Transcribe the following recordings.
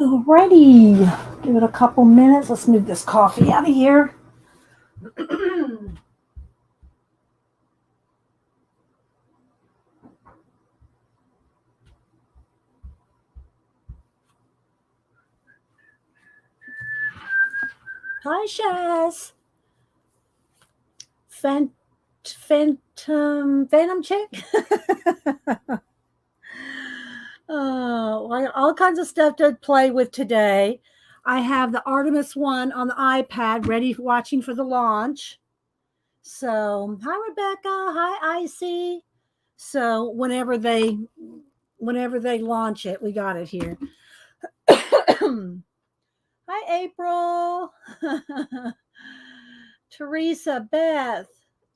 Alrighty, give it a couple minutes. Let's move this coffee out of here. Hi, Shaz. Phantom chick. All kinds of stuff to play with today. I have the Artemis one on the iPad ready watching for the launch. So, hi, Rebecca. Hi, Icy. So, whenever they launch it, we got it here. Hi, April. Teresa, Beth.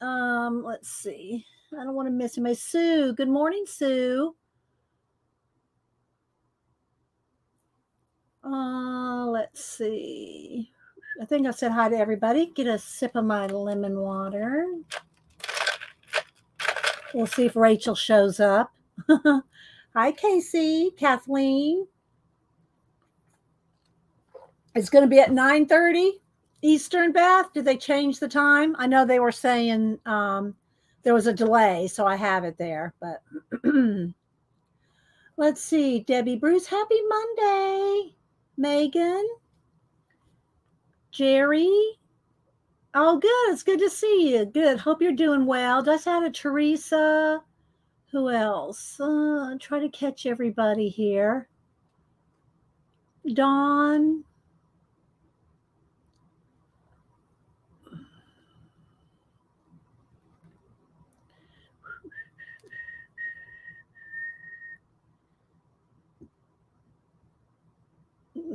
Let's see. I don't want to miss anybody. Sue. Good morning, Sue. Let's see. I think I said hi to everybody. Get a sip of my lemon water. We'll see if Rachel shows up. Hi, Casey, Kathleen. It's going to be at 9:30 Eastern, Beth. Did they change the time? I know they were saying there was a delay, so I have it there. But let's see. Debbie Bruce, happy Monday. Megan. Jerry. Oh, good. It's good to see you. Good. Hope you're doing well. Just had a Teresa. Who else? Try to catch everybody here. Dawn.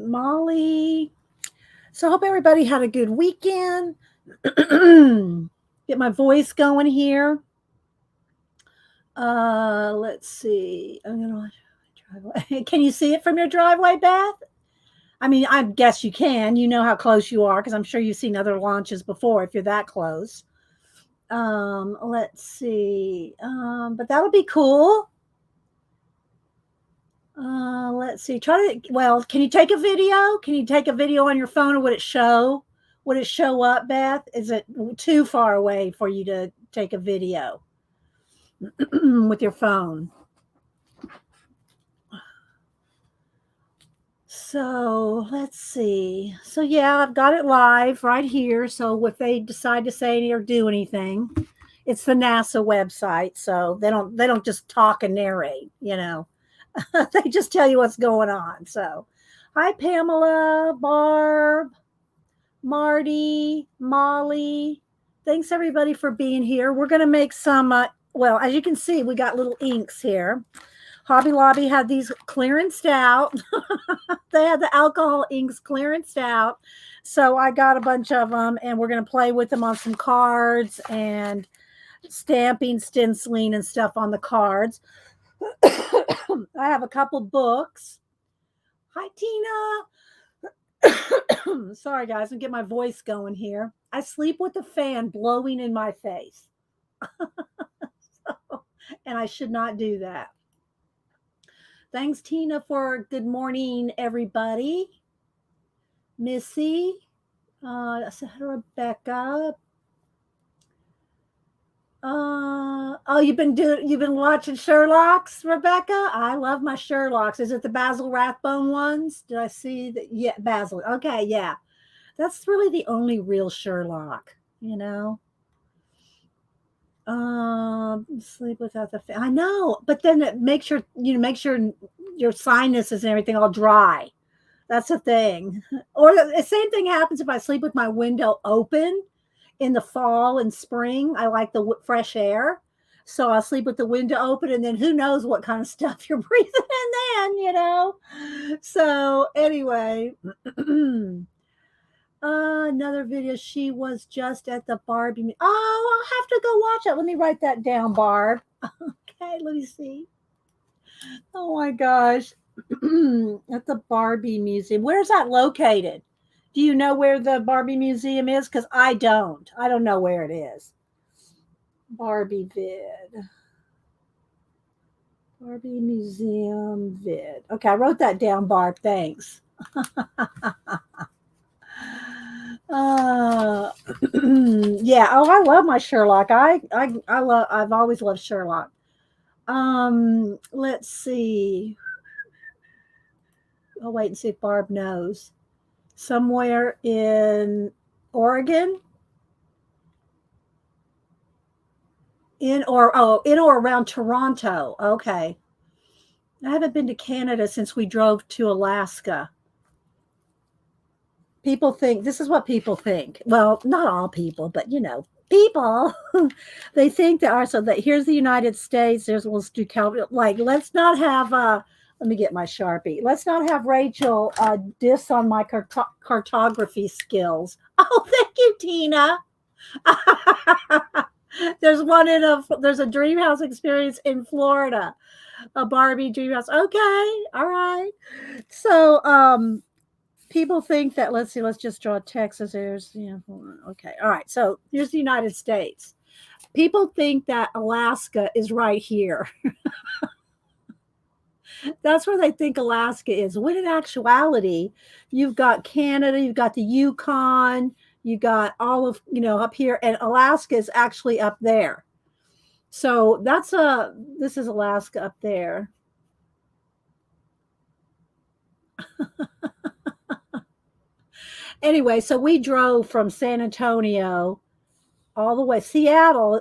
Molly. So I hope everybody had a good weekend. Get my voice going here. Let's see. I'm gonna driveway. Can you see it from your driveway, Beth? I mean, I guess you can. You know how close you are because I'm sure you've seen other launches before if you're that close. Let's see. But that'll be cool. Let's see. Well, can you take a video? Can you take a video on your phone, or would it show? Would it show up, Beth? Is it too far away for you to take a video with your phone? So let's see. So yeah, I've got it live right here. So if they decide to say or do anything, it's the NASA website. So they don't just talk and narrate, you know. They just tell you what's going on. So hi, Pamela, Barb, Marty, Molly. Thanks everybody for being here. We're going to make some, well, as you can see, we got little inks here. Hobby Lobby had these clearanced out. They had the alcohol inks clearanced out. So I got a bunch of them and we're going to play with them on some cards and stamping, stenciling and stuff on the cards. I have a couple books. Hi, Tina. Sorry, guys. I'm getting my voice going here. I sleep with the fan blowing in my face. And I should not do that. Thanks, Tina, for good morning, everybody. Missy. Rebecca. You've been watching Sherlock's, Rebecca? I love my Sherlock's. Is it the Basil Rathbone ones? Did I see that? Yeah, Basil. Okay, yeah. That's really the only real Sherlock, you know. Sleep without the fan. I know, but then it makes sure your sinuses and everything all dry. That's a thing. Or the same thing happens if I sleep with my window open in the fall and spring. I like the fresh air. So I'll sleep with the window open, and then who knows what kind of stuff you're breathing in then, you know? So anyway, another video. She was just at the Barbie. Oh, I'll have to go watch it. Let me write that down, Barb. Okay, let me see. Oh my gosh. At the Barbie Museum. Where's that located? Do you know where the Barbie Museum is? Because I don't. I don't know where it is. Barbie vid. Barbie Museum vid. Okay, I wrote that down, Barb. Thanks. Yeah. Oh, I love my Sherlock. I've always loved Sherlock. Let's see. I'll wait and see if Barb knows. Somewhere in Oregon, in or around Toronto. Okay. I haven't been to Canada since we drove to Alaska. People think this is what people think. Well, not all people, but people. They think that are so that here's the United States. There's let's do like let's not have let me get my Sharpie. Let's not have Rachel diss on my cartography skills. Oh, thank you, Tina. There's a dream house experience in Florida, a Barbie dream house. Okay, all right. So people think that let's just draw Texas. There's okay, all right. So here's the United States. People think that Alaska is right here. That's where they think Alaska is. When in actuality, you've got Canada, you've got the Yukon, you got all of up here, and Alaska is actually up there. So this is Alaska up there. Anyway, so we drove from San Antonio all the way. Seattle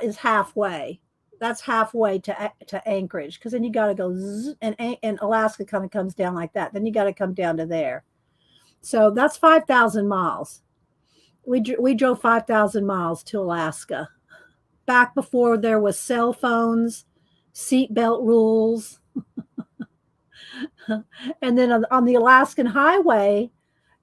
is halfway. That's halfway to Anchorage, because then you got to go and Alaska kind of comes down like that. Then you got to come down to there. So that's 5,000 miles. We drove 5,000 miles to Alaska, back before there was cell phones, seatbelt rules. And then on the Alaskan highway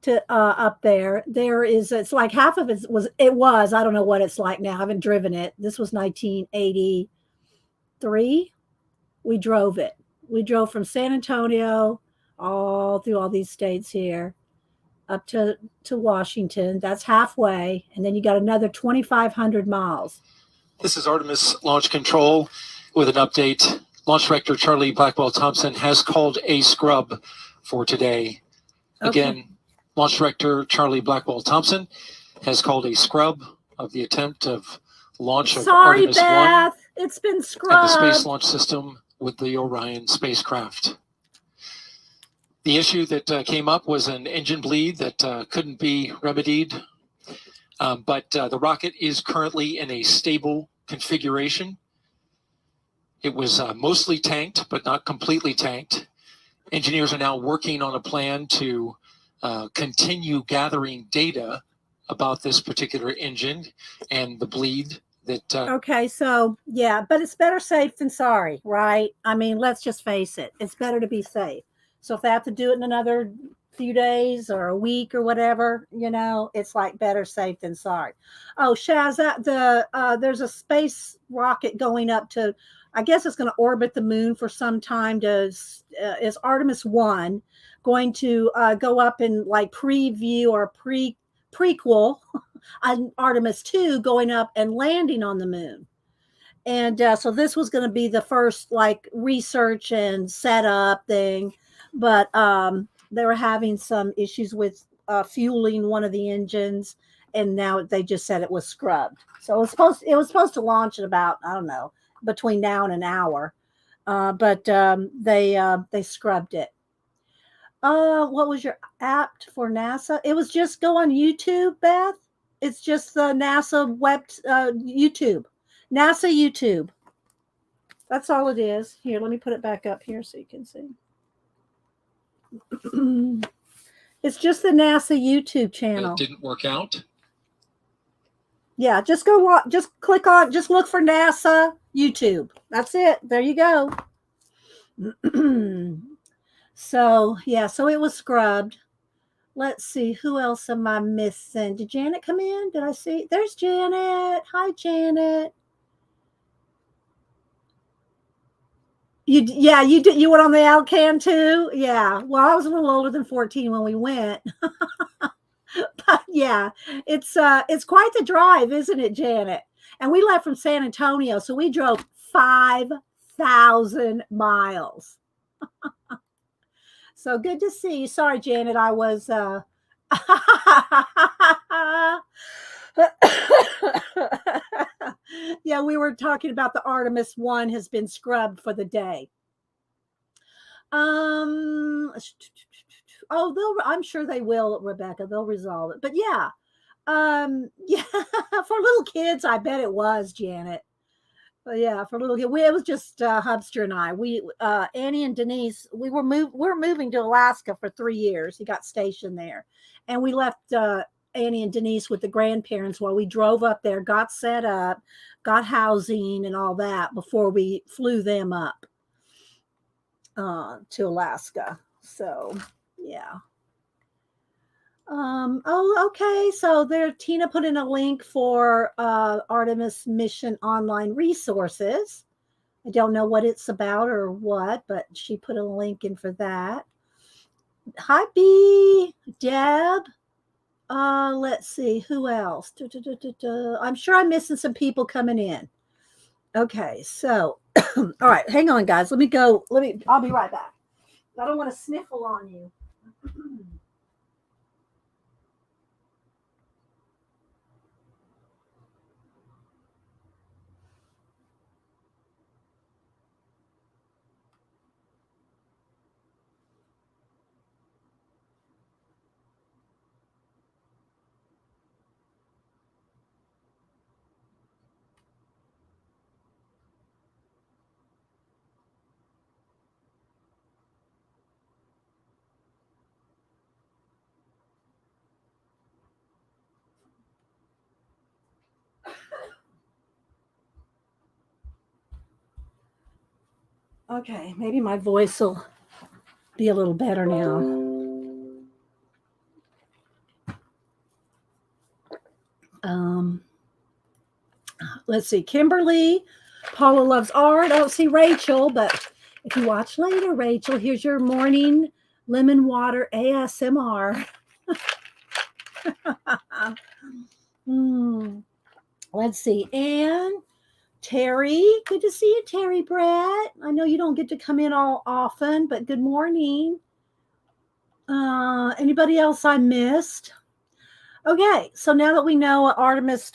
to up there is, it's like half of it was I don't know what it's like now. I haven't driven it. This was 1983. We drove it. We drove from San Antonio all through all these states here up to Washington. That's halfway, and then you got another 2,500 miles. This is Artemis Launch Control with an update. Launch Director Charlie Blackwell Thompson has called a scrub for today. Okay. Again, Launch Director Charlie Blackwell Thompson has called a scrub of the attempt of launch of Artemis Beth. 1 it's been scrubbed. and the Space Launch System with the Orion spacecraft. The issue that came up was an engine bleed that couldn't be remedied, but the rocket is currently in a stable configuration. It was mostly tanked, but not completely tanked. Engineers are now working on a plan to continue gathering data about this particular engine and the bleed that... Okay, so, yeah, but it's better safe than sorry, right? I mean, let's just face it. It's better to be safe. So if they have to do it in another few days or a week or whatever, it's like better safe than sorry. Oh, Shaz, there's a space rocket going up to, I guess it's going to orbit the moon for some time. Is Artemis 1 going to go up and like preview or prequel on Artemis 2 going up and landing on the moon? And so this was going to be the first like research and setup thing, but they were having some issues with fueling one of the engines, and now they just said it was scrubbed. So it was supposed to launch in about, I don't know, between now and an hour, but they scrubbed it. What was your app for NASA? It was just go on YouTube, Beth. It's just the NASA web YouTube. NASA YouTube. That's all it is. Here, let me put it back up here so you can see. It's just the NASA YouTube channel. It didn't work out? Yeah, just click on, just look for NASA YouTube. That's it. There you go. So, yeah, so it was scrubbed. Let's see, who else am I missing? Did Janet come in? Did I see? There's Janet. Hi, Janet. You did. You went on the Alcan too? Yeah. Well, I was a little older than 14 when we went. But yeah, it's quite the drive, isn't it, Janet? And we left from San Antonio, so we drove 5,000 miles. So good to see you. Sorry, Janet, I was yeah, we were talking about the Artemis one has been scrubbed for the day. Oh, I'm sure they will, Rebecca. They'll resolve it. But yeah. Yeah, for little kids, I bet it was, Janet. But yeah, for little kids, it was just Hubster and I. We Annie and Denise, we're moving to Alaska for 3 years. He got stationed there. And we left Annie and Denise with the grandparents while we drove up there, got set up, got housing and all that before we flew them up to Alaska. So yeah. Oh, okay. So there, Tina put in a link for Artemis mission online resources. I don't know what it's about or what, but she put a link in for that. Hi, B, Deb. Let's see who else. I'm sure I'm missing some people coming in. Okay, so all right, hang on, guys. I'll be right back. I don't want to sniffle on you. Okay, maybe my voice will be a little better now. Let's see, Kimberly, Paula loves art. I don't see Rachel, but if you watch later, Rachel, here's your morning lemon water ASMR. Let's see, Anne, Terry, good to see you, Terry Brett. I know you don't get to come in all often, but good morning. Anybody else I missed? Okay, so now that we know Artemis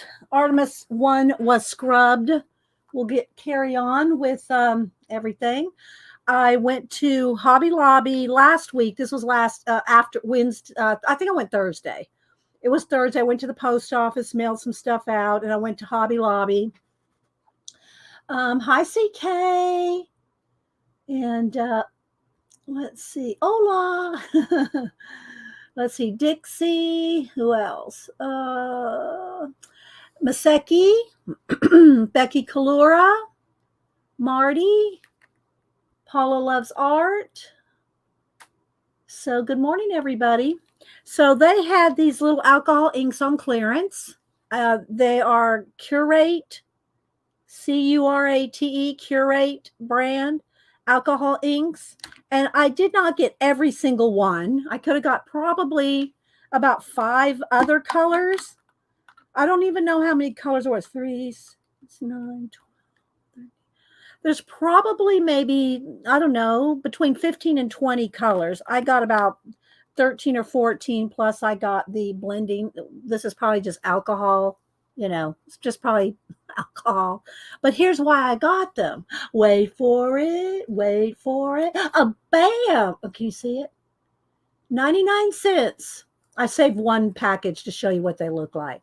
1 was scrubbed, we'll carry on with everything. I went to Hobby Lobby last week. This was after Wednesday. I think I went Thursday. It was Thursday. I went to the post office, mailed some stuff out, and I went to Hobby Lobby. Hi, CK. And let's see. Hola. Let's see. Dixie. Who else? Maseki. Becky Kalura. Marty. Paula loves art. So good morning, everybody. So they had these little alcohol inks on clearance. They are Curate, Curate, Curate brand alcohol inks. And I did not get every single one. I could have got probably about 5 other colors. I don't even know how many colors there was. 3, 6, 9, 12, 13. There's probably maybe, I don't know, between 15 and 20 colors. I got about 13 or 14, plus I got the blending. This is probably just alcohol, it's just probably alcohol. But here's why I got them. Wait for it. Bam. Oh, can you see it? 99 cents. I saved one package to show you what they look like.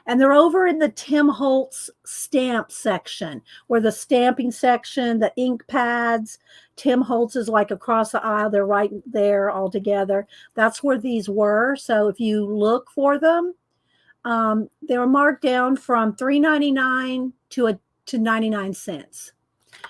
And they're over in the Tim Holtz stamp section, where the stamping section, the ink pads, Tim Holtz is like across the aisle. They're right there all together. That's where these were. So if you look for them, they were marked down from $3.99 to 99 cents.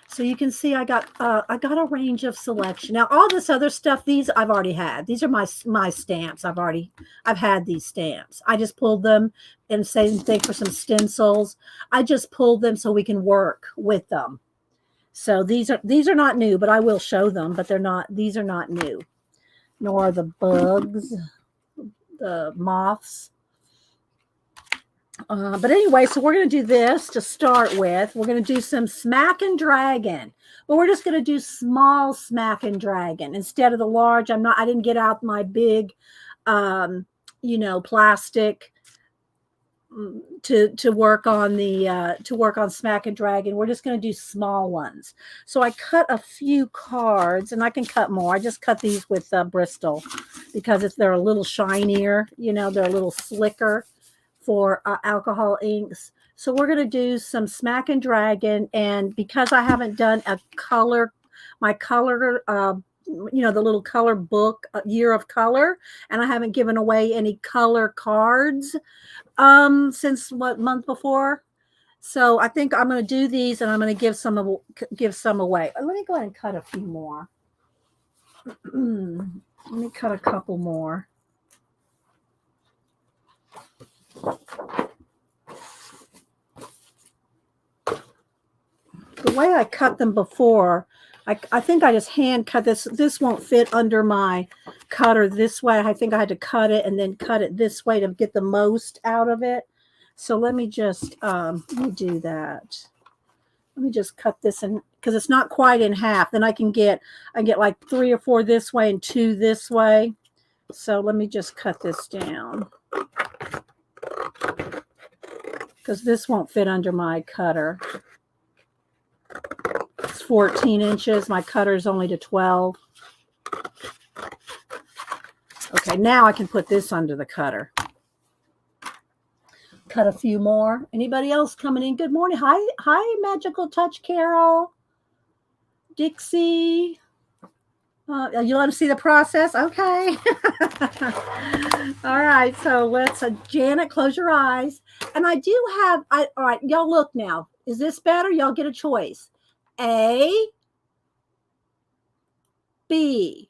So you can see I got a range of selection. Now all this other stuff, these I've already had. These are my stamps. I've had these stamps. I just pulled them, and same thing for some stencils. I just pulled them so we can work with them. So these are not new, but I will show them. But these are not new, nor the bugs, the moths. But anyway, so we're going to do this to start with. We're going to do some Smack and Dragon, but we're just going to do small Smack and Dragon instead of the large. I didn't get out my big, plastic to work on Smack and Dragon. We're just going to do small ones. So I cut a few cards, and I can cut more. I just cut these with Bristol because they're a little shinier. They're a little slicker for alcohol inks. So we're going to do some Smack and Dragon, and because I haven't done my color, the little color book, Year of Color, and I haven't given away any color cards since month before. So I think I'm going to do these, and I'm going to give some away. Let me go ahead and cut a few more. Let me cut a couple more. The way I cut them before, I think I just hand cut this. This won't fit under my cutter this way. I think I had to cut it and then cut it this way to get the most out of it. So let me just let me do that. Let me just cut this in because it's not quite in half. Then I get like 3 or 4 this way and 2 this way. So let me just cut this down because this won't fit under my cutter. It's 14 inches. My cutter is only to 12. Okay, now I can put this under the cutter. Cut a few more. Anybody else coming in? Good morning. Hi, Magical Touch Carol. Dixie. You want to see the process? Okay. All right, so let's, Janet, close your eyes. And I do have, all right, y'all look now. Is this better? Y'all get a choice. A, B.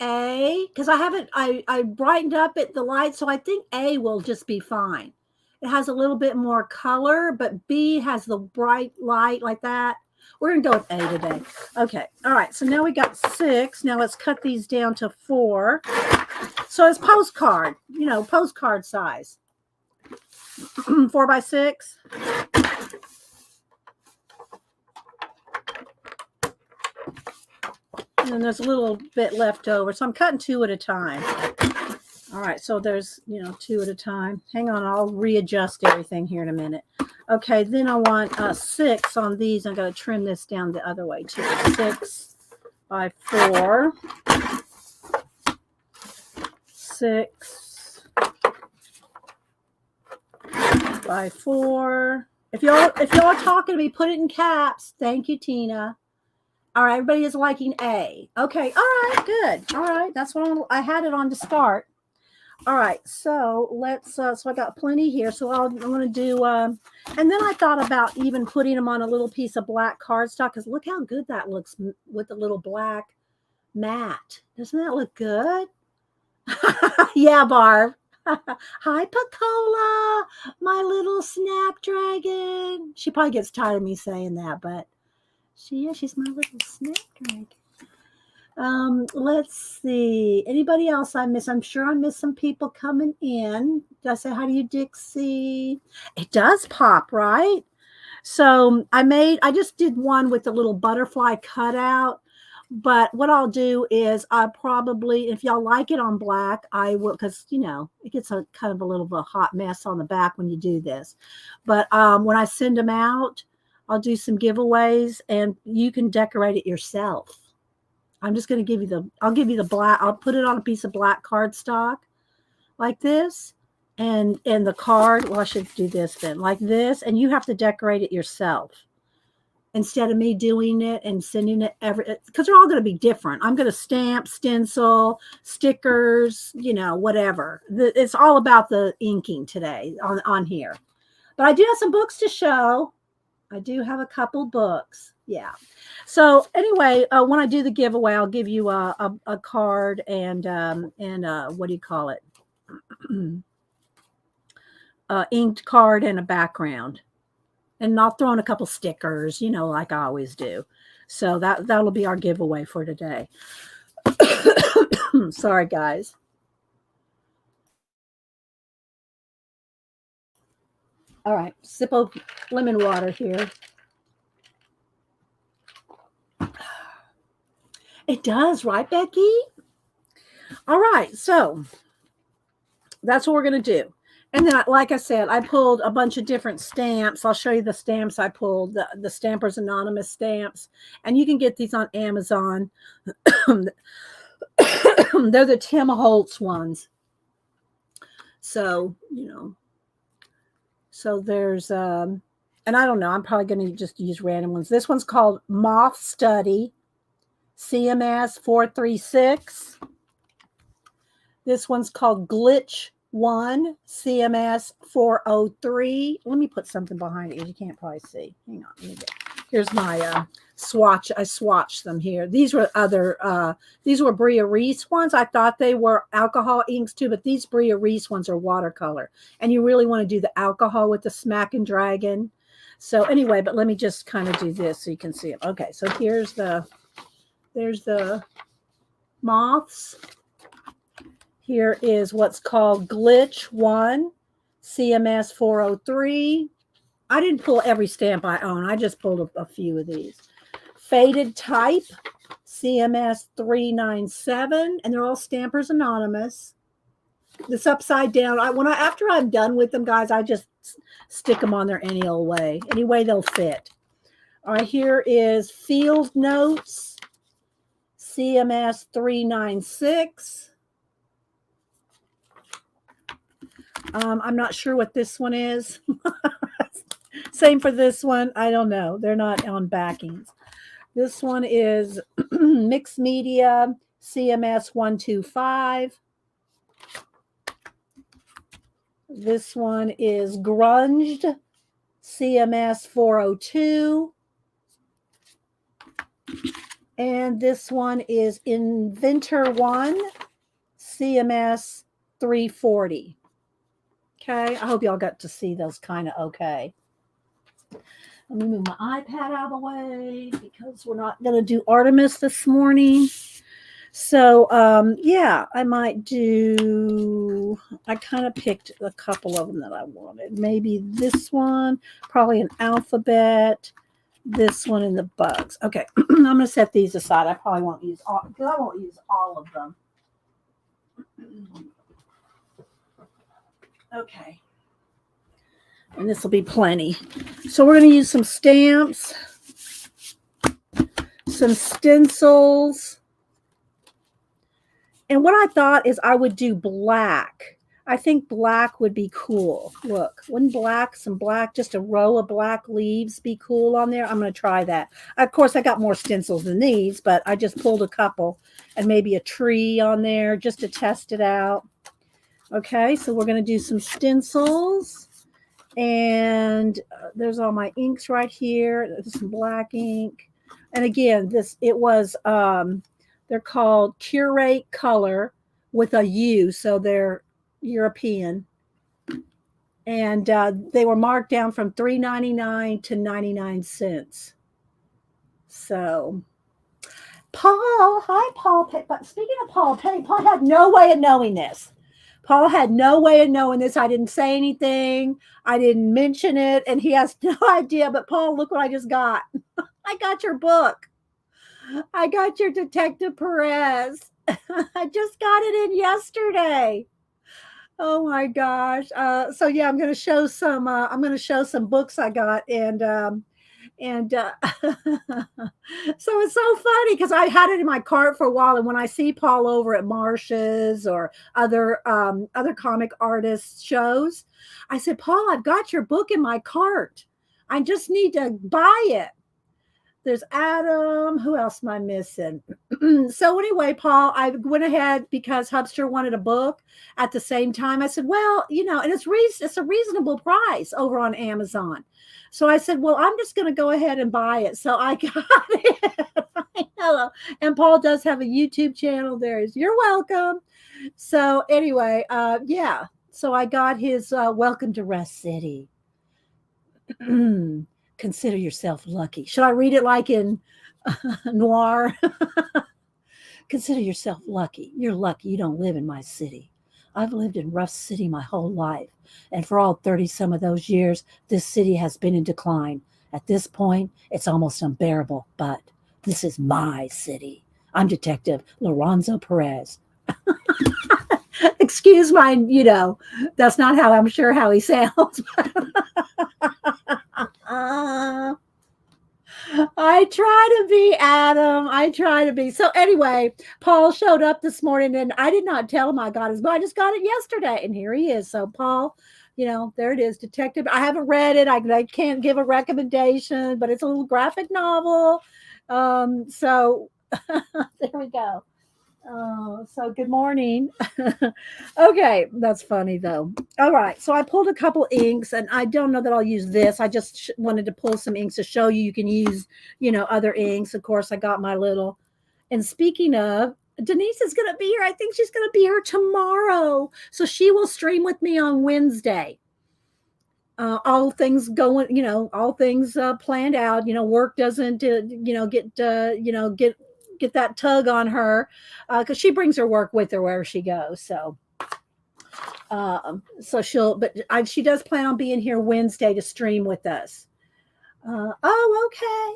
A, because I brightened up the light, so I think A will just be fine. It has a little bit more color, but B has the bright light like that. We're going to go with A today. Okay. All right. So now we got 6. Now let's cut these down to 4. So it's postcard, postcard size. 4 by 6. And there's a little bit left over. So I'm cutting 2 at a time. All right. So there's, 2 at a time. Hang on. I'll readjust everything here in a minute. Okay. Then I want 6 on these. I'm going to trim this down the other way too. 6 by 4. 6 by 4. If y'all are talking to me, put it in caps. Thank you, Tina. All right, everybody is liking A. Okay, all right, good. All right, that's what I had it on to start. All right, so let's, so I got plenty here. So I'm going to do, and then I thought about even putting them on a little piece of black cardstock because look how good that looks with the little black mat. Doesn't that look good? Yeah, Barb. Hi, Pacola, my little snapdragon. She probably gets tired of me saying that, but she's my little snapdragon. Let's see. Anybody else I miss? I'm sure I missed some people coming in. Did I say hi to you, Dixie? It does pop, right? So I just did one with the little butterfly cutout. But what I'll do is I probably, if y'all like it on black, I will, because, it gets a kind of a little bit of a hot mess on the back when you do this. But when I send them out, I'll do some giveaways and you can decorate it yourself. I'm just going to give you I'll give you the black, I'll put it on a piece of black cardstock like this. And the card, well, I should do this then, like this. And you have to decorate it yourself instead of me doing it and sending it because they're all going to be different. I'm going to stamp, stencil, stickers, whatever. It's all about the inking today on here. But I do have some books to show. I do have a couple books. Yeah. So anyway, when I do the giveaway, I'll give you a card and what do you call it? Inked card and a background. And I'll throw in a couple stickers, like I always do. So that'll be our giveaway for today. Sorry, guys. All right, sip of lemon water here. It does, right, Becky? All right, so that's what we're going to do. And then, like I said, I pulled a bunch of different stamps. I'll show you the stamps I pulled, the Stampers Anonymous stamps. And you can get these on Amazon. They're the Tim Holtz ones. So, you know, so there's, and I don't know, I'm probably going to just use random ones. This one's called Moth Study, CMS 436. This one's called Glitch 1, CMS 403. Let me put something behind it. You can't probably see. Hang on. Let me get, here's my swatch. I swatched them here. These were these were Bria Reese ones. I thought they were alcohol inks too, but these Bria Reese ones are watercolor. And you really want to do the alcohol with the Smack and Dragon. So anyway, but let me just kind of do this so you can see it. Okay, so there's the moths. Here is what's called Glitch 1, CMS 403. I didn't pull every stamp I own. I just pulled a few of these. Faded Type, CMS 397. And they're all Stampers Anonymous. This upside down. After I'm done with them, guys, I just stick them on there any old way. Any way they'll fit. All right, here is Field Notes, CMS 396. I'm not sure what this one is. Same for this one. I don't know. They're not on backings. This one is Mixed Media, CMS 125. This one is Grunged, CMS 402. And this one is Inventor 1, CMS 340. Okay, I hope y'all got to see those kind of okay. Let me move my iPad out of the way because we're not going to do Artemis this morning. So, yeah, I might do, I kind of picked a couple of them that I wanted. Maybe this one, probably an alphabet, this one, and the bugs. Okay, I'm going to set these aside. I probably won't use all, because I won't use all of them. Okay. And this will be plenty. So we're going to use some stamps, some stencils. And what I thought is I would do black. I think black would be cool. Look, wouldn't some black, just a row of black leaves be cool on there? I'm going to try that. Of course, I got more stencils than these, but I just pulled a couple and maybe a tree on there just to test it out. Okay, so we're going to do some stencils. And there's all my inks right here. There's some black ink. And again, they're called Curate Color with a U, so they're European. And they were marked down from $3.99 to 99 cents. So, Paul, hi, Paul. But speaking of Paul Petty, Paul had no way of knowing this. Paul had no way of knowing this. I didn't say anything. I didn't mention it. And he has no idea. But Paul, look what I just got. I got your book. I got your Detective Perez. I just got it in yesterday. Oh my gosh. So yeah, I'm going to show some books I got. And so it's so funny because I had it in my cart for a while, and when I see Paul over at Marsh's or other comic artist shows, I said, Paul, I've got your book in my cart. I just need to buy it. There's Adam. Who else am I missing? So anyway, Paul, I went ahead because Hubster wanted a book at the same time. I said, well, and it's a reasonable price over on Amazon. So I said, well, I'm just going to go ahead and buy it. So I got it. I know. And Paul does have a YouTube channel. You're welcome. So anyway, yeah. So I got his Welcome to Rest City. Consider yourself lucky. Should I read it like in noir? Consider yourself lucky. You're lucky you don't live in my city. I've lived in Rough City my whole life, and for all 30 some of those years, this city has been in decline. At this point, it's almost unbearable, but this is my city. I'm Detective Lorenzo Perez. Excuse my, that's not how I'm sure how he sounds. I try to be Adam. I try to be. So anyway, Paul showed up this morning and I did not tell him I got his book. I just got it yesterday and here he is. So Paul, there it is, Detective. I haven't read it. I can't give a recommendation, but it's a little graphic novel. So there we go. Oh, so good morning. Okay, that's funny though. All right, so I pulled a couple inks, and I don't know that I'll use this. I just wanted to pull some inks to show you can use, other inks. Of course, I got my little. And speaking of, Denise is going to be here. I think she's going to be here tomorrow, so she will stream with me on Wednesday. All things going, all things planned out. Work doesn't, get that tug on her because she brings her work with her wherever she goes. So she does plan on being here Wednesday to stream with us. Okay.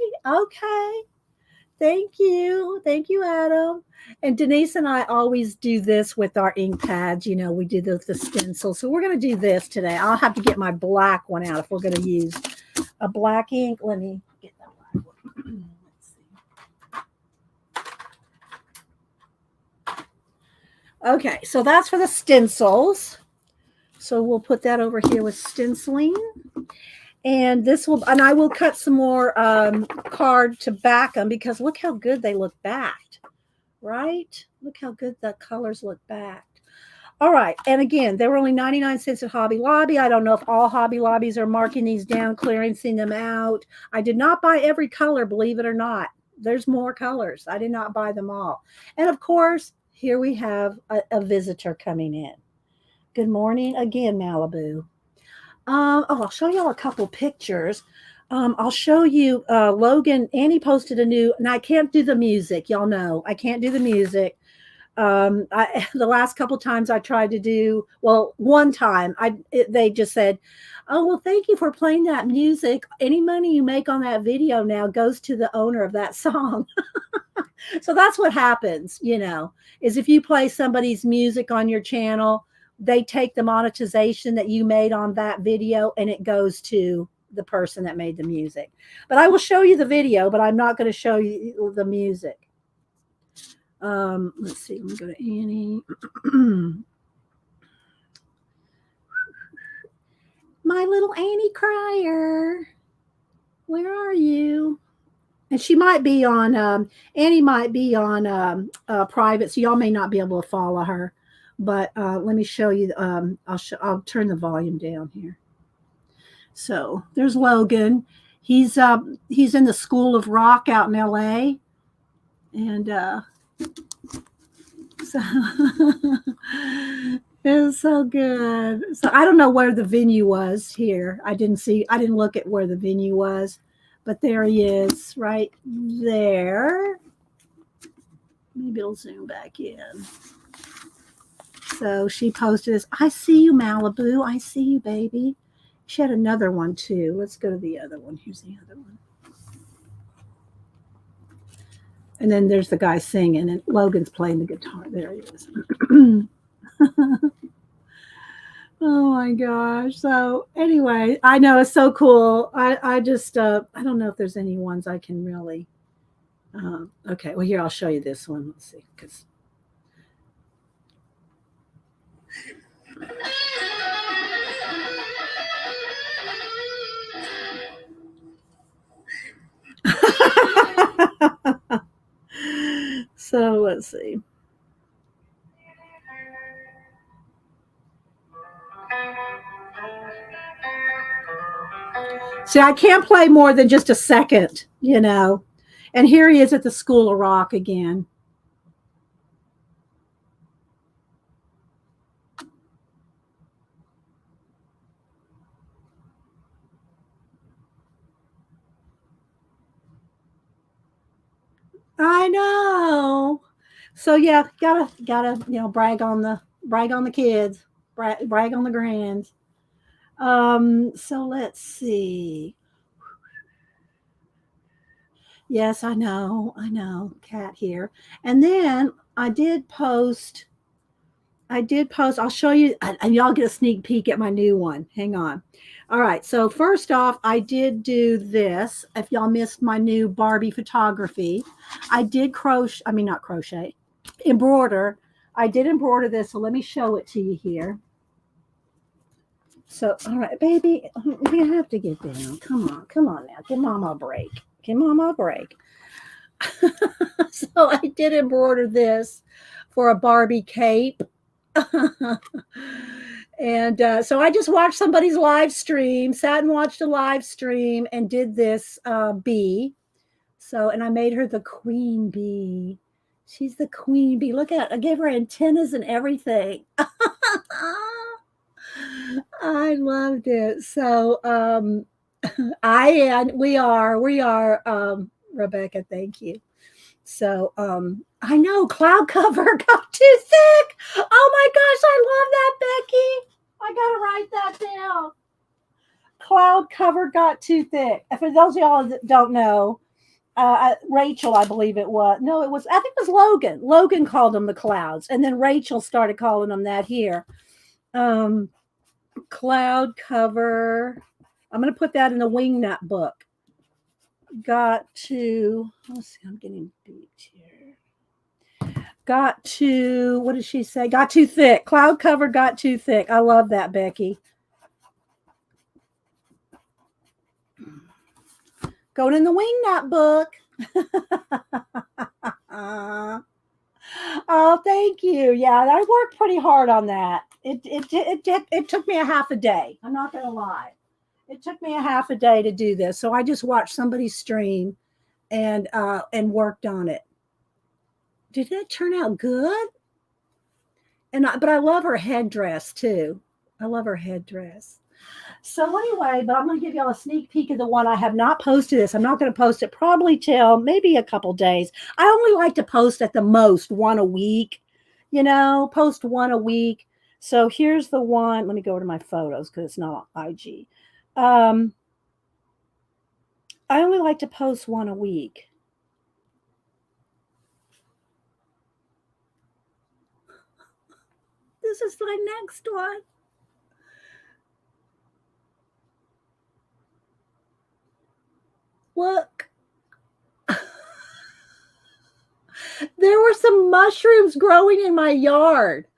Thank you, Adam. And Denise and I always do this with our ink pads. We do the stencil. So we're going to do this today. I'll have to get my black one out if we're going to use a black ink. Let me get that black one. Okay, so that's for the stencils. So we'll put that over here with stenciling. And I will cut some more card to back them because look how good they look backed, right? Look how good the colors look backed. All right, and again, they were only 99 cents at Hobby Lobby. I don't know if all Hobby Lobbies are marking these down, clearancing them out. I did not buy every color, believe it or not. There's more colors. I did not buy them all. And of course, here we have a visitor coming in. Good morning again, Malibu. I'll show y'all a couple pictures. I'll show you Logan. Annie posted a new, and I can't do the music. Y'all know I can't do the music. The last couple times I tried to do, well, one time they just said, "Oh, well, thank you for playing that music. Any money you make on that video now goes to the owner of that song." So that's what happens, is if you play somebody's music on your channel, they take the monetization that you made on that video and it goes to the person that made the music. But I will show you the video, but I'm not going to show you the music. Let's see. Let me go to Annie. My little Annie Crier. Where are you? And she might be on, Annie might be on private, so y'all may not be able to follow her. But let me show you. I'll turn the volume down here. So there's Logan. He's in the School of Rock out in LA, and so it's so good. So I don't know where the venue was here. I didn't look at where the venue was, but there he is, right there. Maybe it'll zoom back in. So she posted this. I see you, Malibu. I see you, baby. She had another one too. Let's go to the other one. Here's the other one. And then there's the guy singing, and Logan's playing the guitar. There he is. Oh my gosh. So anyway, I know it's so cool. I just I don't know if there's any ones I can really. Okay, well here I'll show you this one. Let's see, because. So let's see. See, I can't play more than just a second, And here he is at the School of Rock again. I know. So yeah, gotta brag on the Brag on the kids. Brag on the grands. So let's see. Yes, I know. Cat here. And then I did post, I'll show you, and y'all get a sneak peek at my new one. Hang on. All right. So first off, I did do this. If y'all missed my new Barbie photography, I did not crochet, embroider. I did embroider this. So let me show it to you here. So, all right, baby, we have to get down. Come on now. Give mama a break. So I did embroider this for a Barbie cape. And so I just watched somebody's live stream, sat and watched a live stream and did this bee. So, and I made her the queen bee. She's the queen bee. Look at it. I gave her antennas and everything. I loved it. So we are Rebecca, thank you. So I know cloud cover got too thick. Oh my gosh, I love that, Becky. I gotta write that down. Cloud cover got too thick. For those of y'all that don't know, Rachel, I believe it was. No, it was. I think it was Logan. Logan called them the clouds, and then Rachel started calling them that here. Cloud cover. I'm going to put that in the wingnut book. Let's see, I'm getting beat here. What did she say? Got too thick. Cloud cover got too thick. I love that, Becky. Going in the wingnut book. Oh, thank you. Yeah, I worked pretty hard on that. It took me a half a day. I'm not going to lie. It took me a half a day to do this. So I just watched somebody's stream and worked on it. Did that turn out good? But I love her headdress too. I love her headdress. So anyway, but I'm going to give y'all a sneak peek of the one I have not posted this. I'm not going to post it probably till maybe a couple days. I only like to post at the most one a week, post one a week. So here's the one. Let me go to my photos because it's not on IG. I only like to post one a week. This is my next one. Look. There were some mushrooms growing in my yard.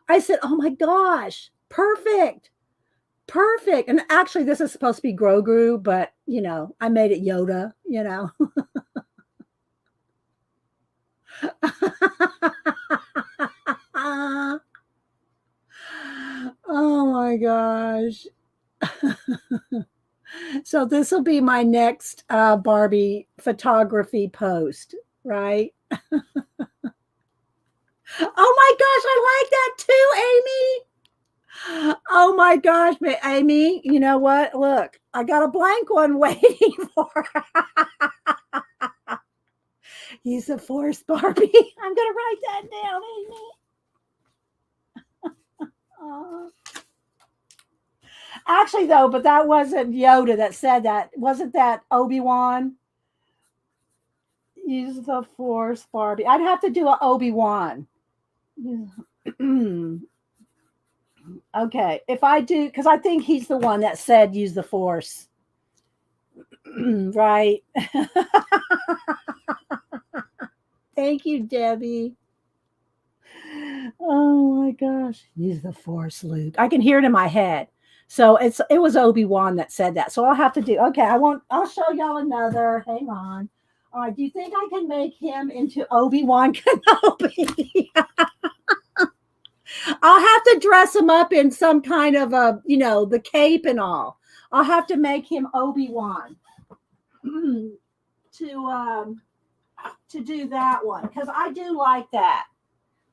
I said, oh my gosh, perfect. And actually, this is supposed to be Grogu, but, I made it Yoda, Oh my gosh. So this will be my next Barbie photography post, right? Oh my gosh, I like that too, Amy. Oh my gosh, Amy, you know what? Look, I got a blank one waiting for her. Use the force, Barbie. I'm going to write that down, Amy. Actually, though, but that wasn't Yoda that said that. Wasn't that Obi-Wan? Use the force, Barbie. I'd have to do an Obi-Wan. Okay, if I do, because I think he's the one that said use the force. Right. Thank you, Debbie. Oh my gosh. Use the force, Luke. I can hear it in my head. So it was Obi-Wan that said that. So I'll have to do, okay, I'll show y'all another. Hang on. All right, do you think I can make him into Obi-Wan Kenobi? I'll have to dress him up in some kind of the cape and all. I'll have to make him Obi-Wan to do that one because I do like that.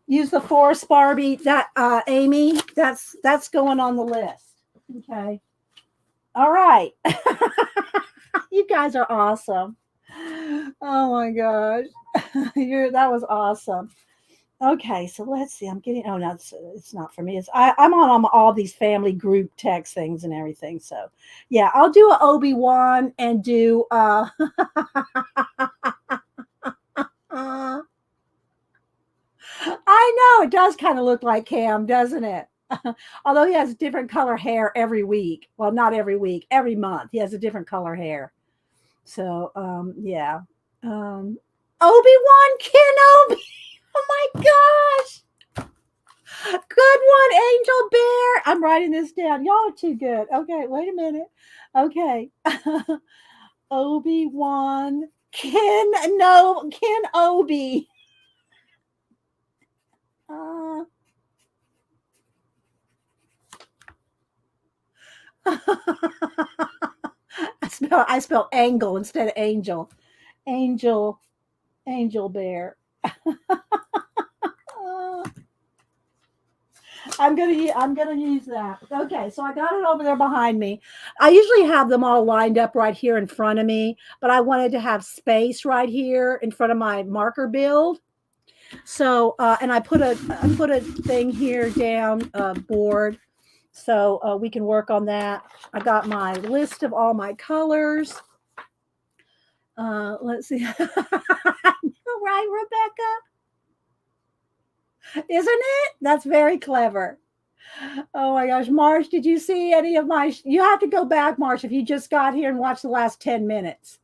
Use the force, Barbie. That Amy, that's going on the list. Okay. All right. You guys are awesome. Oh my gosh. That was awesome. Okay, so let's see. I'm getting. Oh no, it's not for me. I'm on all these family group text things and everything. So yeah, I'll do a Obi-Wan and do. Uh, I know it does kind of look like Cam, doesn't it? Although he has different color hair every week. Well, not every week, every month he has a different color hair. So yeah. Um, Obi-Wan Kenobi. Oh my gosh. Good one, Angel Bear. I'm writing this down. Y'all are too good. Okay, wait a minute. Okay. Obi-Wan Ken Obi. Uh, I spell angle instead of angel. Angel Angel Bear. Uh, I'm gonna use that. Okay, so I got it over there behind me. I usually have them all lined up right here in front of me, but I wanted to have space right here in front of my marker build. So and I put a thing here down board, so we can work on that. I got my list of all my colors. Let's see. Right, Rebecca? Isn't it? That's very clever. Oh my gosh, Marsh, did you see any of my? You have to go back, Marsh, if you just got here and watched the last 10 minutes.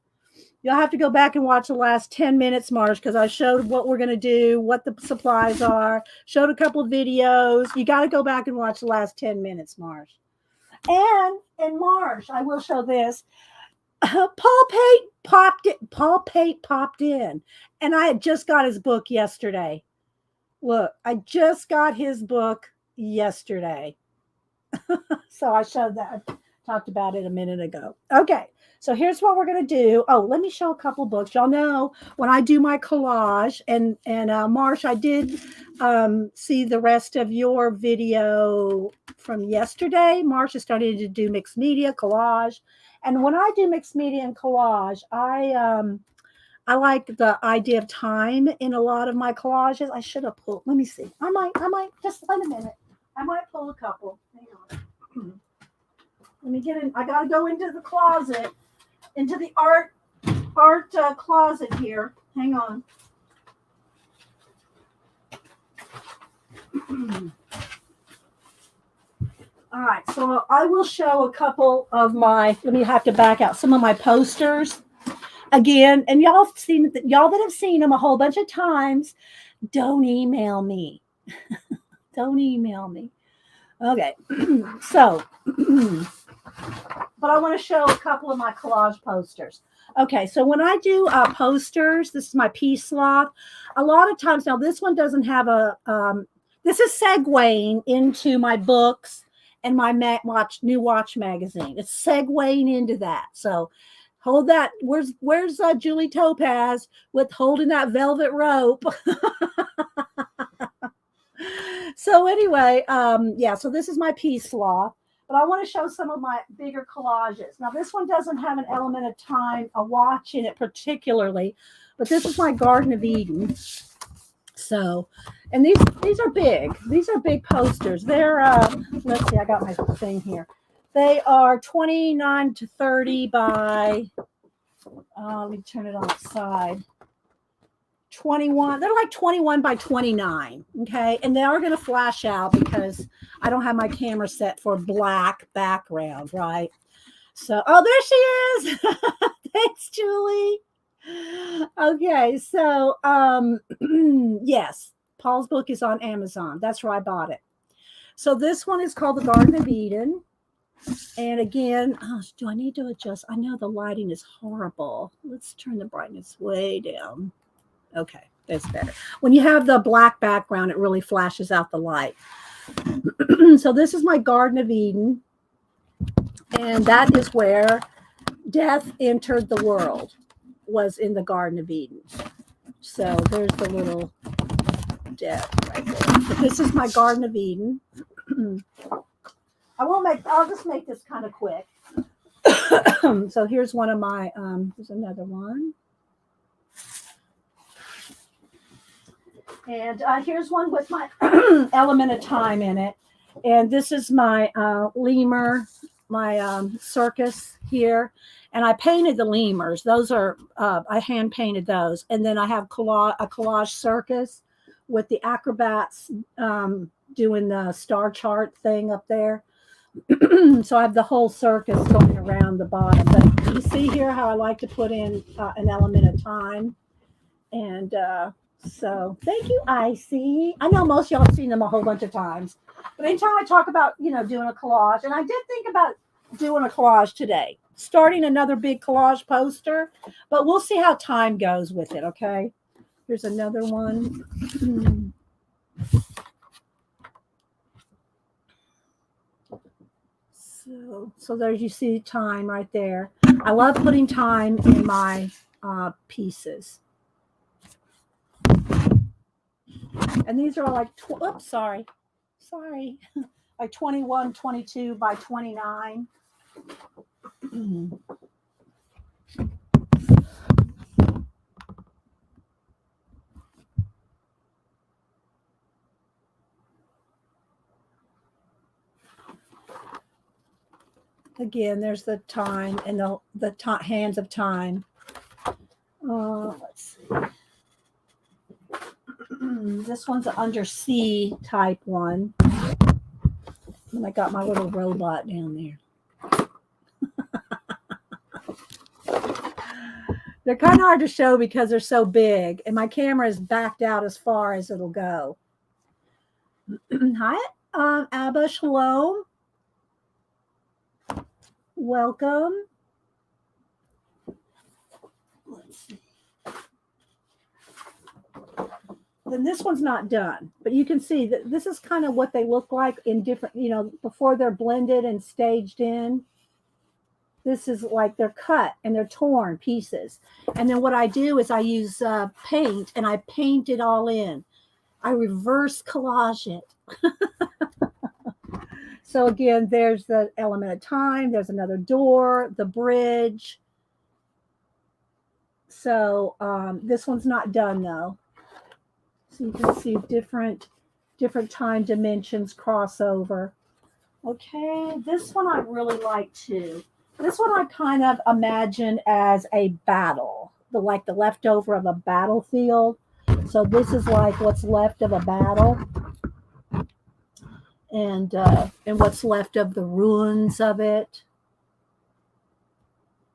You'll have to go back and watch the last 10 minutes, Marsh, because I showed what we're going to do, what the supplies are, showed a couple of videos. You got to go back and watch the last 10 minutes, Marsh. And Marsh, I will show this. Paul Pate popped in, and I had just got his book yesterday. Look, I just got his book yesterday. So I showed that. I talked about it a minute ago. Okay. So here's what we're going to do. Oh, let me show a couple books. Y'all know when I do my collage and Marsh, I did see the rest of your video from yesterday. Marsh is starting to do mixed media collage. And when I do mixed media and collage, I like the idea of time in a lot of my collages. I should have pulled. Let me see. I might just wait a minute. I might pull a couple. Hang on. Let me get in. I got to go into the closet, into the art closet here. Hang on. All right. So I will show a couple of my. Let me have to back out some of my posters again. And y'all that have seen them a whole bunch of times. Don't email me. Don't email me. Okay. So. But I want to show a couple of my collage posters. Okay, so when I do posters, this is my piece sloth. A lot of times now, this one doesn't have a. This is segueing into my books and my new watch magazine. It's segueing into that. So hold that. Where's Julie Topaz with holding that velvet rope? So anyway, yeah. So this is my piece sloth. But I want to show some of my bigger collages. Now, this one doesn't have an element of time, a watch in it particularly, but this is my Garden of Eden. So, and these are big. These are big posters. They're, let's see, I got my thing here. They are 29 to 30 by, let me turn it on its side. 21. They're like 21 by 29. Okay. And they are going to flash out because I don't have my camera set for black background. Right. So, oh, there she is. Thanks, Julie. Okay. So, yes, Paul's book is on Amazon. That's where I bought it. So this one is called The Garden of Eden. And again, do I need to adjust? I know the lighting is horrible. Let's turn the brightness way down. Okay, that's better. When you have the black background, it really flashes out the light. So this is my Garden of Eden. And that is where death entered the world, was in the Garden of Eden. So there's the little death right there. But this is my Garden of Eden. I'll just make this kind of quick. So here's one of my, here's another one. And here's one with my element of time in it. And this is my lemur, my circus here. And I painted the lemurs. Those are, I hand painted those. And then I have a collage circus with the acrobats doing the star chart thing up there. So I have the whole circus going around the bottom. But you see here how I like to put in an element of time. And so thank you, Icy. I know most of y'all have seen them a whole bunch of times. But anytime I talk about, doing a collage, and I did think about doing a collage today, starting another big collage poster, but we'll see how time goes with it, okay? Here's another one. So there you see time right there. I love putting time in my pieces. And these are all like, oops, sorry. Like 21, 22 by 29. Again, there's the time and the hands of time. Let's see. This one's an undersea type one. And I got my little robot down there. They're kind of hard to show because they're so big, and my camera is backed out as far as it'll go. Hi, Abba Shalom. Welcome. Let's see. Then this one's not done, but you can see that this is kind of what they look like in different, before they're blended and staged in. This is like they're cut and they're torn pieces. And then what I do is I use paint and I paint it all in. I reverse collage it. So again, there's the element of time. There's another door, the bridge. So this one's not done though. So you can see different time dimensions crossover. Okay, this one I really like too. This one I kind of imagine as a battle, like the leftover of a battlefield. So this is like what's left of a battle, and what's left of the ruins of it.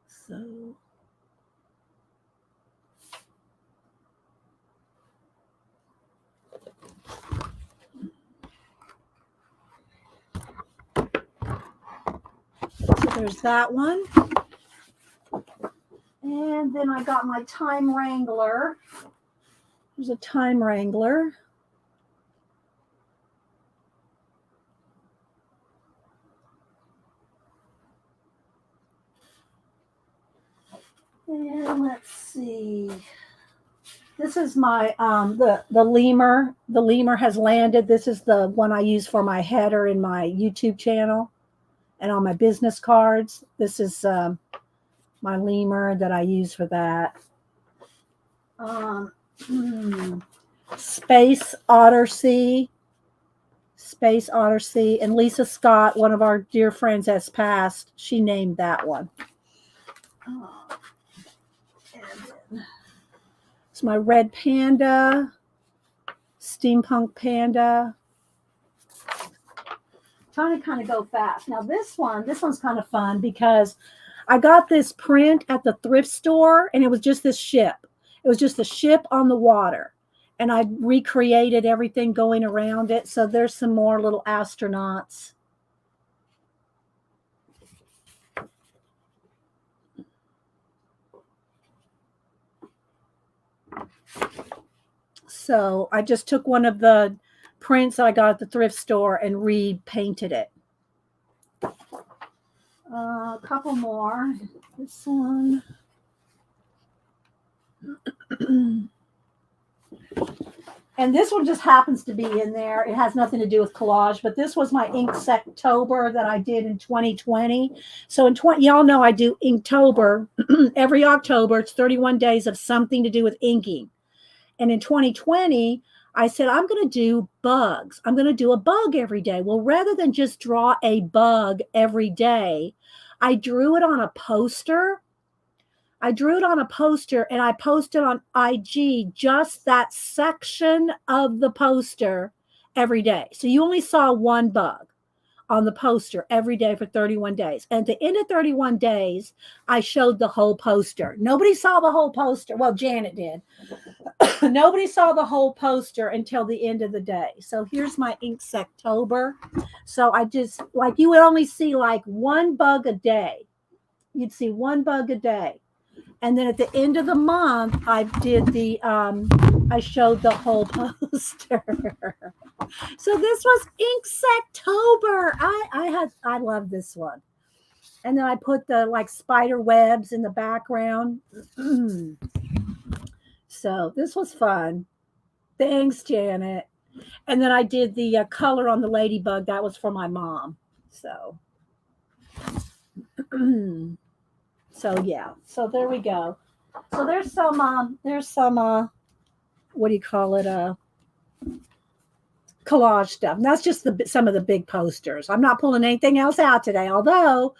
So. So there's that one. And then I got my time wrangler. There's a time wrangler. And let's see. This is my the lemur. The lemur has landed. This is the one I use for my header in my YouTube channel and on my business cards. This is my lemur that I use for that. Space Otter Sea. Space Otter Sea. And Lisa Scott, one of our dear friends has passed. She named that one. It's my red panda, steampunk panda. Trying to kind of go fast. Now this one's kind of fun because I got this print at the thrift store and it was just this ship. It was just a ship on the water. And I recreated everything going around it. So there's some more little astronauts. So I just took one of the prints I got at the thrift store and repainted it. A couple more. This one. And this one just happens to be in there. It has nothing to do with collage, but this was my Inktober that I did in 2020. So in y'all know I do Inktober every October. It's 31 days of something to do with inking. And in 2020, I said, I'm going to do bugs. I'm going to do a bug every day. Well, rather than just draw a bug every day, I drew it on a poster. I drew it on a poster and I posted on IG just that section of the poster every day. So you only saw one bug on the poster every day for 31 days. And at the end of 31 days, I showed the whole poster. Nobody saw the whole poster. Well, Janet did. Nobody saw the whole poster until the end of the day. So here's my Inksectober. So I just, like, you would only see like one bug a day. You'd see one bug a day. And then at the end of the month, I did the, I showed the whole poster. So this was Inksectober. I love this one. And then I put the like spider webs in the background. So this was fun. Thanks, Janet. And then I did the color on the ladybug. That was for my mom. So, so yeah. So there we go. So there's some, what do you call it? Collage stuff. And that's just some of the big posters. I'm not pulling anything else out today, although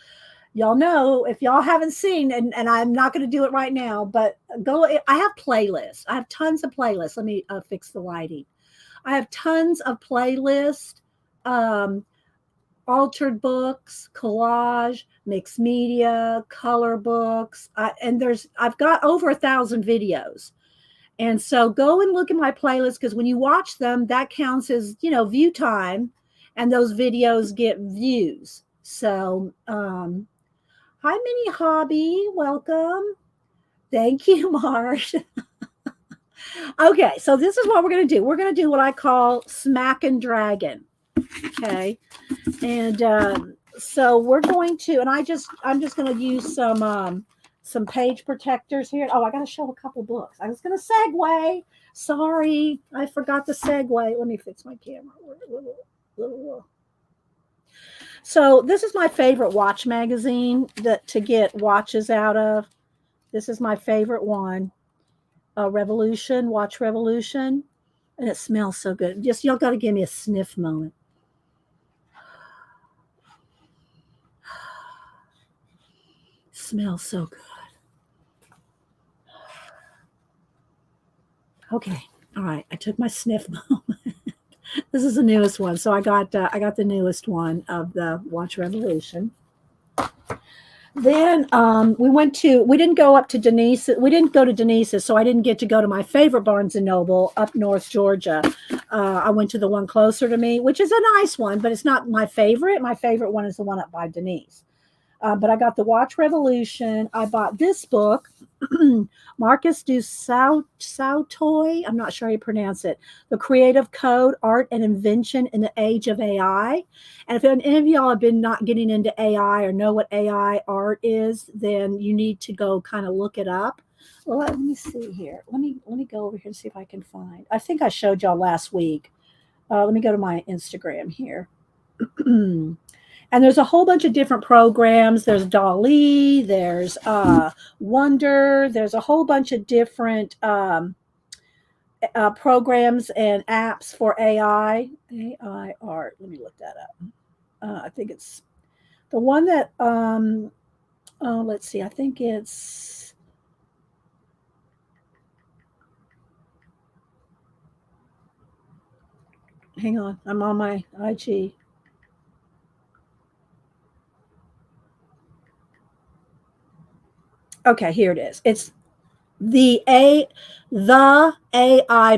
y'all know, if y'all haven't seen, and I'm not going to do it right now, but go, I have playlists. I have tons of playlists. Let me fix the lighting. I have tons of playlists, altered books, collage, mixed media, color books. And I've got over 1,000 videos. And so go and look at my playlist, because when you watch them, that counts as, view time, and those videos get views. So, hi, Mini Hobby. Welcome. Thank you, Marsh. Okay, so this is what we're going to do. We're going to do what I call Smack and Dragon. Okay. And so we're going to, and I'm just going to use some page protectors here. Oh, I got to show a couple books. I was going to segue. Sorry, I forgot the segue. Let me fix my camera. So this is my favorite watch magazine to get watches out of. This is my favorite one. Revolution, Watch Revolution. And it smells so good. Just, y'all got to give me a sniff moment. Smells so good. Okay. All right. I took my sniff moment. This is the newest one. So I got the newest one of the Watch Revolution. Then we didn't go up to Denise. We didn't go to Denise's, so I didn't get to go to my favorite Barnes & Noble up North Georgia. I went to the one closer to me, which is a nice one, but it's not my favorite. My favorite one is the one up by Denise. But I got the Watch Revolution. I bought this book, Marcus du Sautoy. I'm not sure how you pronounce it. The Creative Code, Art and Invention in the Age of AI. And if any of y'all have been not getting into AI or know what AI art is, then you need to go kind of look it up. Well, let me see here. Let me go over here and see if I can find. I think I showed y'all last week. Let me go to my Instagram here. And there's a whole bunch of different programs. There's DALL-E, there's Wonder, there's a whole bunch of different programs and apps for AI. AI art. Let me look that up. I think it's the one that, let's see, I think it's, hang on, I'm on my IG. Okay, here it is. It's the AI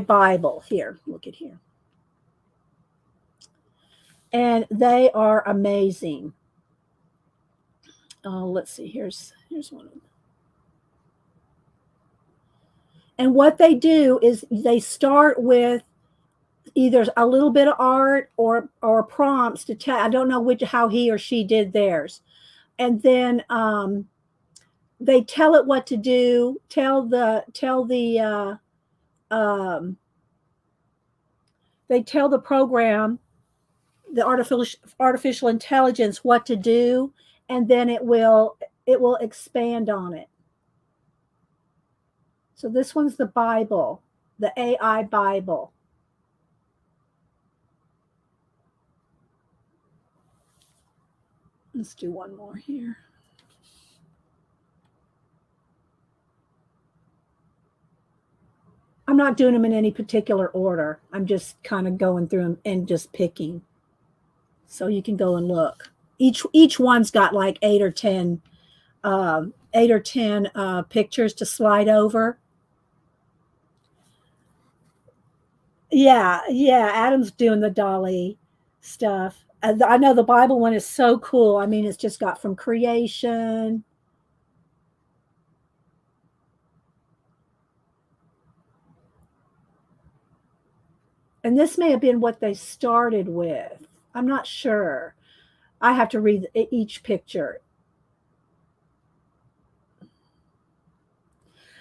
Bible. Here, look at here. And they are amazing. Let's see. Here's one of them. And what they do is they start with either a little bit of art or prompts to tell. I don't know how he or she did theirs, and then they tell it what to do. They tell the program, the artificial intelligence, what to do, and then it will expand on it. So this one's the Bible, the AI Bible. Let's do one more here. I'm not doing them in any particular order. I'm just kind of going through them and just picking. So you can go and look. Each one's got like 8 or 10 pictures to slide over. Yeah, Adam's doing the Dolly stuff. I know the Bible one is so cool. I mean, it's just got from creation. And this may have been what they started with. I'm not sure. I have to read each picture.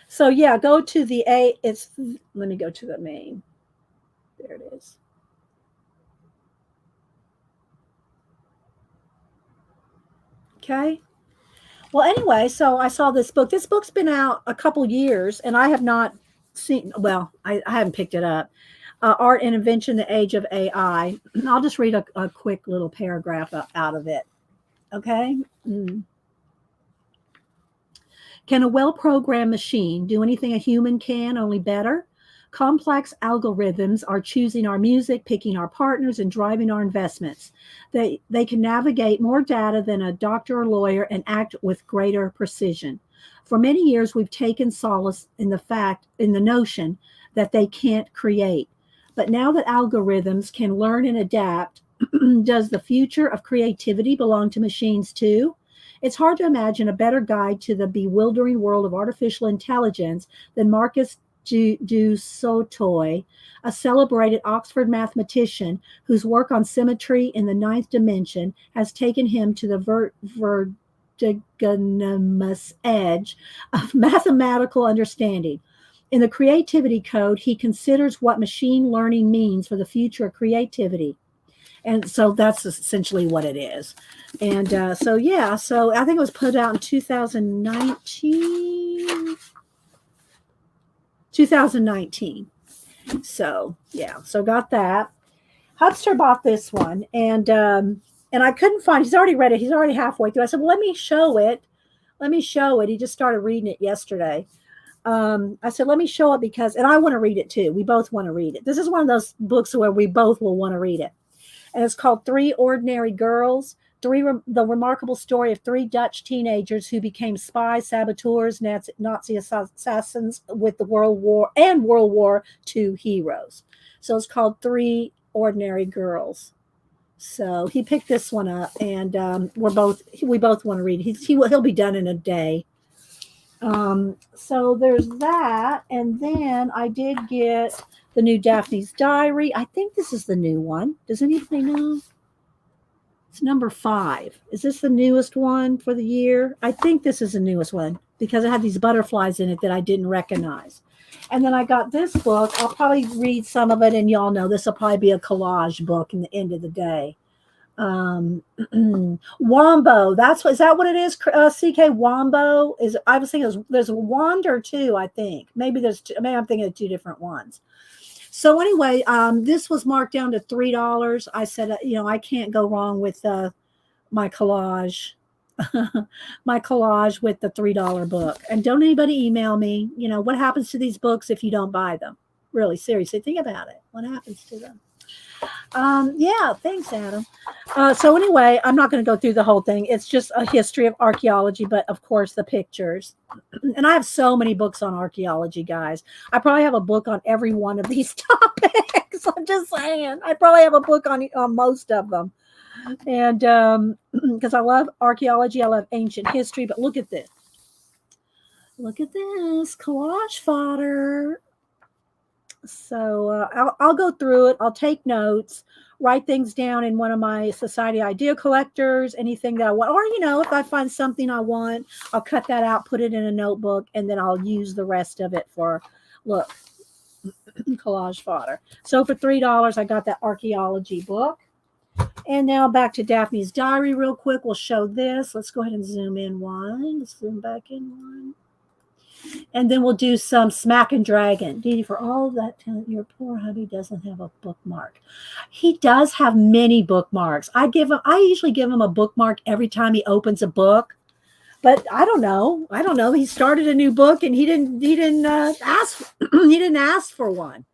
So yeah, go to the let me go to the main. There it is. Okay. Well, anyway, so I saw this book. This book's been out a couple years, and I have not seen, well, I haven't picked it up. Art and Invention, the Age of AI. I'll just read a quick little paragraph out of it. Okay. Can a well-programmed machine do anything a human can, only better? Complex algorithms are choosing our music, picking our partners, and driving our investments. They can navigate more data than a doctor or lawyer and act with greater precision. For many years, we've taken solace in the notion that they can't create. But now that algorithms can learn and adapt, does the future of creativity belong to machines too? It's hard to imagine a better guide to the bewildering world of artificial intelligence than Marcus du Sautoy, a celebrated Oxford mathematician whose work on symmetry in the ninth dimension has taken him to the vertiginous edge of mathematical understanding. In the Creativity Code, he considers what machine learning means for the future of creativity. And so that's essentially what it is. And so I think it was put out in 2019. So so got that. Hubster bought this one, and I couldn't find. He's already read it. He's already halfway through. I said, well, let me show it. He just started reading it yesterday. I said, let me show it and I want to read it too. We both want to read it. This is one of those books where we both will want to read it. And it's called Three Ordinary Girls, the remarkable story of 3 Dutch teenagers who became spies, saboteurs, Nazi assassins with the World War II heroes. So it's called Three Ordinary Girls. So he picked this one up, and we both want to read it. He'll be done in a day. So there's that, and then I did get the new Daphne's Diary. I think this is the new one. Does anybody know? It's number 5. Is this the newest one for the year? I think this is the newest one because it had these butterflies in it that I didn't recognize. And then I got this book. I'll probably read some of it, and y'all know this will probably be a collage book in the end of the day. Wombo. Is that what it is? CK Wombo is. I was thinking there's a Wander too. I think maybe I'm thinking of 2 different ones. So anyway, this was marked down to $3. I said, I can't go wrong with my collage, my collage with the $3 book. And don't anybody email me. What happens to these books if you don't buy them? Really, seriously, think about it. What happens to them? Thanks, Adam. So anyway, I'm not going to go through the whole thing. It's just a history of archaeology, but of course the pictures. And I have so many books on archaeology, guys. I probably have a book on every one of these topics. I'm just saying. I probably have a book on most of them. And because I love archaeology, I love ancient history. But look at this. Look at this collage fodder. So I'll go through it. I'll take notes, write things down in one of my Society Idea collectors, anything that I want. Or, if I find something I want, I'll cut that out, put it in a notebook, and then I'll use the rest of it for, collage fodder. So for $3, I got that archaeology book. And now back to Daphne's Diary real quick. We'll show this. Let's go ahead and zoom in one. Let's zoom back in one. And then we'll do some Smack and Dragon. Dee Dee, for all of that talent, your poor hubby doesn't have a bookmark. He does have many bookmarks. I usually give him a bookmark every time he opens a book. But I don't know. He started a new book and he didn't ask he didn't ask for one.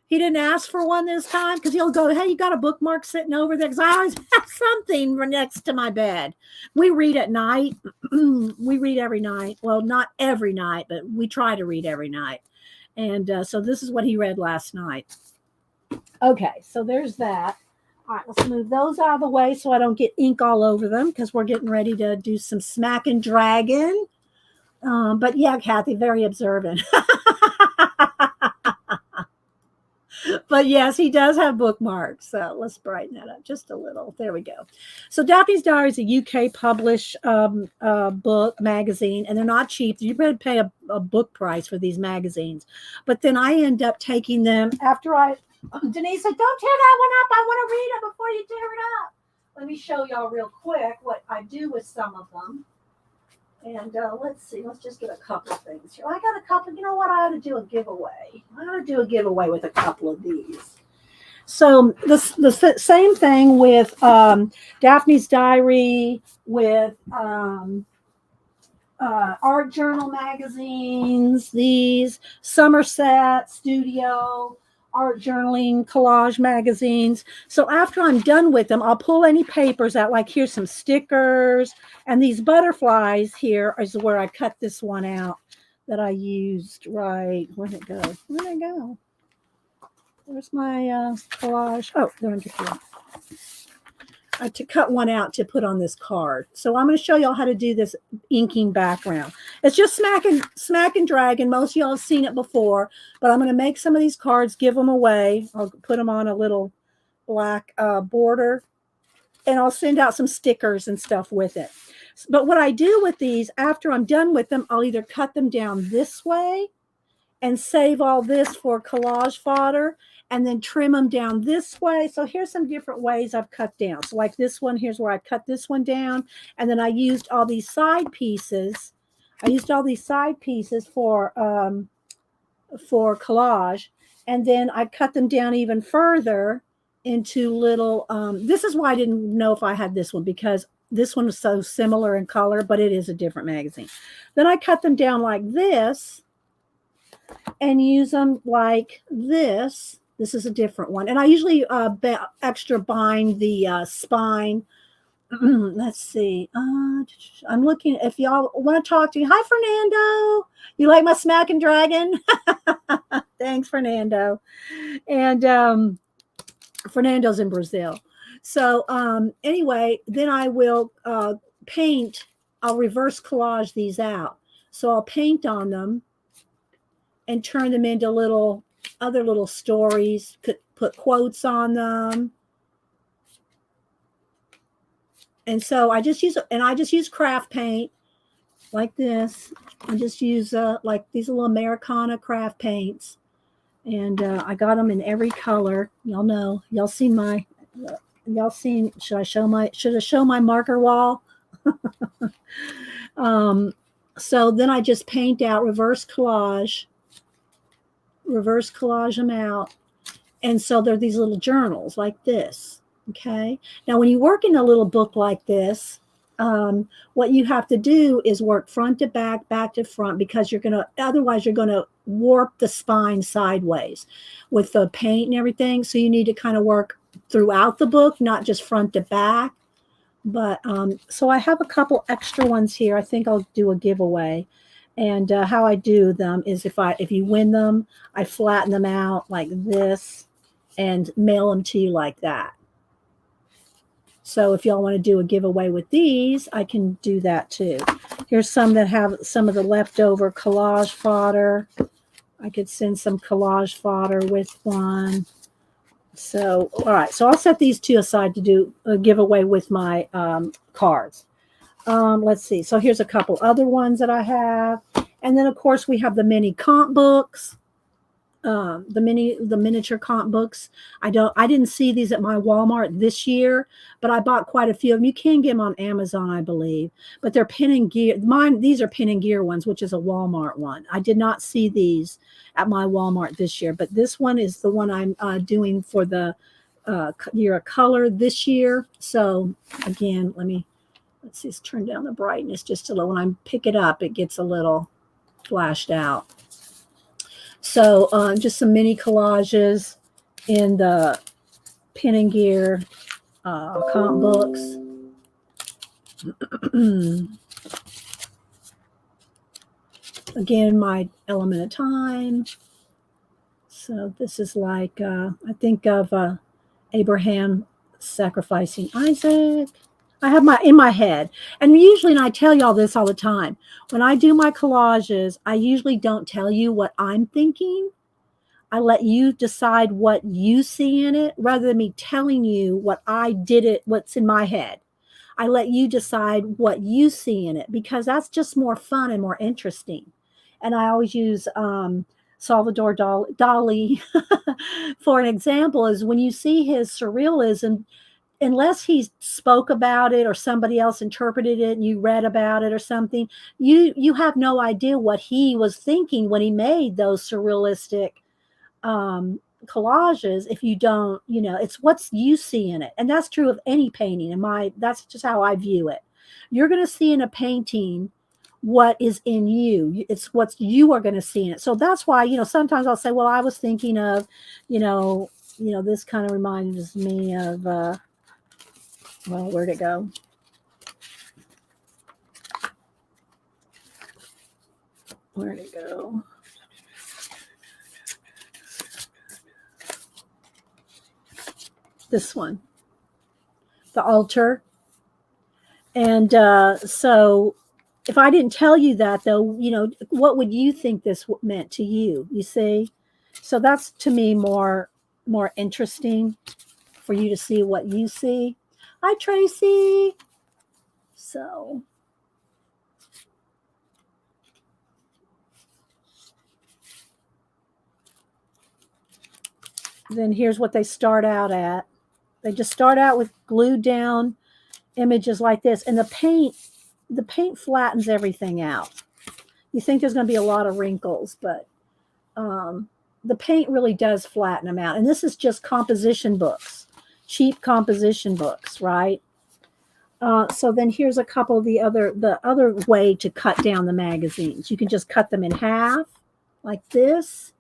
He didn't ask for one this time because he'll go, hey, you got a bookmark sitting over there? Because I always have something next to my bed. We read at night. We read every night. Well, not every night, but we try to read every night. And so this is what he read last night. Okay, so there's that. All right, let's move those out of the way so I don't get ink all over them because we're getting ready to do some Smack and Dragon. But yeah, Kathy, very observant. But yes, he does have bookmarks. So let's brighten that up just a little. There we go. So Daphne's Diary is a UK published book magazine, and they're not cheap. You better pay a book price for these magazines. But then I end up taking them after Denise said, don't tear that one up. I want to read it before you tear it up. Let me show y'all real quick what I do with some of them. And let's see. Let's just get a couple of things here. I got a couple. You know what? I ought to do a giveaway. I ought to do a giveaway with a couple of these. So the same thing with Daphne's Diary, with art journal magazines, these Somerset Studio, art journaling, collage magazines. So after I'm done with them, I'll pull any papers out. Like here's some stickers, and these butterflies here is where I cut this one out that I used. Right, where'd it go? Where'd it go? Where's my collage? Oh, they're under here. I had to cut one out to put on this card. So I'm going to show y'all how to do this inking background. It's just Smack and Dragon. Most of y'all have seen it before, but I'm going to make some of these cards, give them away. I'll put them on a little black border, and I'll send out some stickers and stuff with it. But what I do with these, after I'm done with them, I'll either cut them down this way and save all this for collage fodder, and then trim them down this way. So here's some different ways I've cut down. So like this one, here's where I cut this one down. And then I used all these side pieces. For collage. And then I cut them down even further into little, this is why I didn't know if I had this one, because this one was so similar in color, but it is a different magazine. Then I cut them down like this and use them like this. This is a different one. And I usually extra bind the spine. Let's see. I'm looking. If y'all want to talk to me. Hi, Fernando. You like my Smack and Dragon? Thanks, Fernando. And Fernando's in Brazil. So anyway, then I will paint. I'll reverse collage these out. So I'll paint on them and turn them into other little stories, could put quotes on them. And so I just use craft paint like this. I just use like these little Americana craft paints. And I got them in every color. Y'all know, should I show my marker wall? So then I just paint out, reverse collage them out. And so they're these little journals like this. Okay. Now, when you work in a little book like this, what you have to do is work front to back, back to front, because otherwise you're going to warp the spine sideways with the paint and everything. So you need to kind of work throughout the book, not just front to back. But so I have a couple extra ones here. I think I'll do a giveaway. And how I do them is if you win them, I flatten them out like this and mail them to you like that. So if y'all want to do a giveaway with these, I can do that too. Here's some that have some of the leftover collage fodder. I could send some collage fodder with one. So, all right. So I'll set these two aside to do a giveaway with my cards. Let's see. So here's a couple other ones that I have. And then, of course, we have the mini comp books. the miniature comp books. I didn't see these at my Walmart this year, but I bought quite a few of them. You can get them on Amazon, I believe, but they're Pen and Gear. These are Pen and Gear ones, which is a Walmart one. I did not see these at my Walmart this year, but this one is the one I'm doing for the year of color this year. So again, let's just turn down the brightness just a little. When I pick it up, it gets a little flashed out. So just some mini collages in the Pen and Gear comp books. Again, my element of time. So this is like, I think of Abraham sacrificing Isaac. I have in my head. And usually, and I tell y'all this all the time, when I do my collages, I usually don't tell you what I'm thinking. I let you decide what you see in it rather than me telling you what's in my head. I let you decide what you see in it because that's just more fun and more interesting. And I always use Salvador Dali for an example is when you see his surrealism, unless he spoke about it or somebody else interpreted it and you read about it or something, you have no idea what he was thinking when he made those surrealistic collages if you don't, it's what you see in it. And that's true of any painting. That's just how I view it. You're going to see in a painting what is in you. It's what you are going to see in it. So that's why, sometimes I'll say, well, I was thinking of, this kind of reminds me of, where'd it go? Where'd it go? This one, the altar. And so if I didn't tell you that, though, what would you think this meant to you? You see? So that's, to me, more interesting for you to see what you see. Hi, Tracy. So then here's what they start out at. They just start out with glued down images like this. And the paint flattens everything out. You think there's going to be a lot of wrinkles, but the paint really does flatten them out. And this is just composition books, cheap composition books, right? So then here's a couple of the other way to cut down the magazines. You can just cut them in half like this.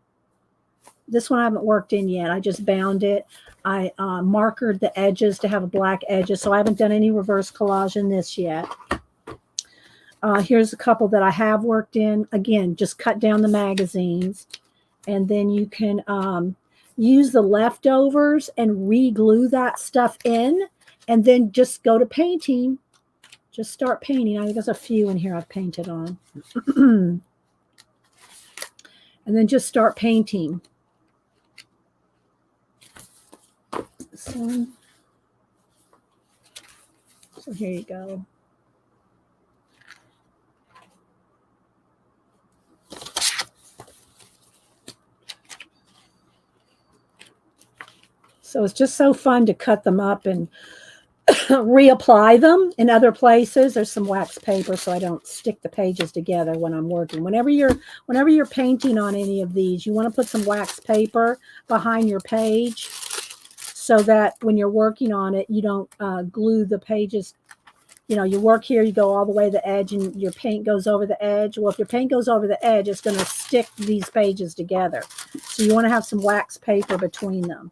This one I haven't worked in yet. I just bound it. I markered the edges to have black edges, so I haven't done any reverse collage in this yet. Here's a couple that I have worked in. Again, just cut down the magazines. And then you can use the leftovers and re-glue that stuff in. And then just go to painting. Just start painting. I think there's a few in here I've painted on. And then just start painting. So here you go. So it's just so fun to cut them up and reapply them in other places. There's some wax paper so I don't stick the pages together when I'm working. Whenever you're painting on any of these, you want to put some wax paper behind your page so that when you're working on it, you don't glue the pages. You work here, you go all the way to the edge and your paint goes over the edge. Well, if your paint goes over the edge, it's going to stick these pages together. So you want to have some wax paper between them.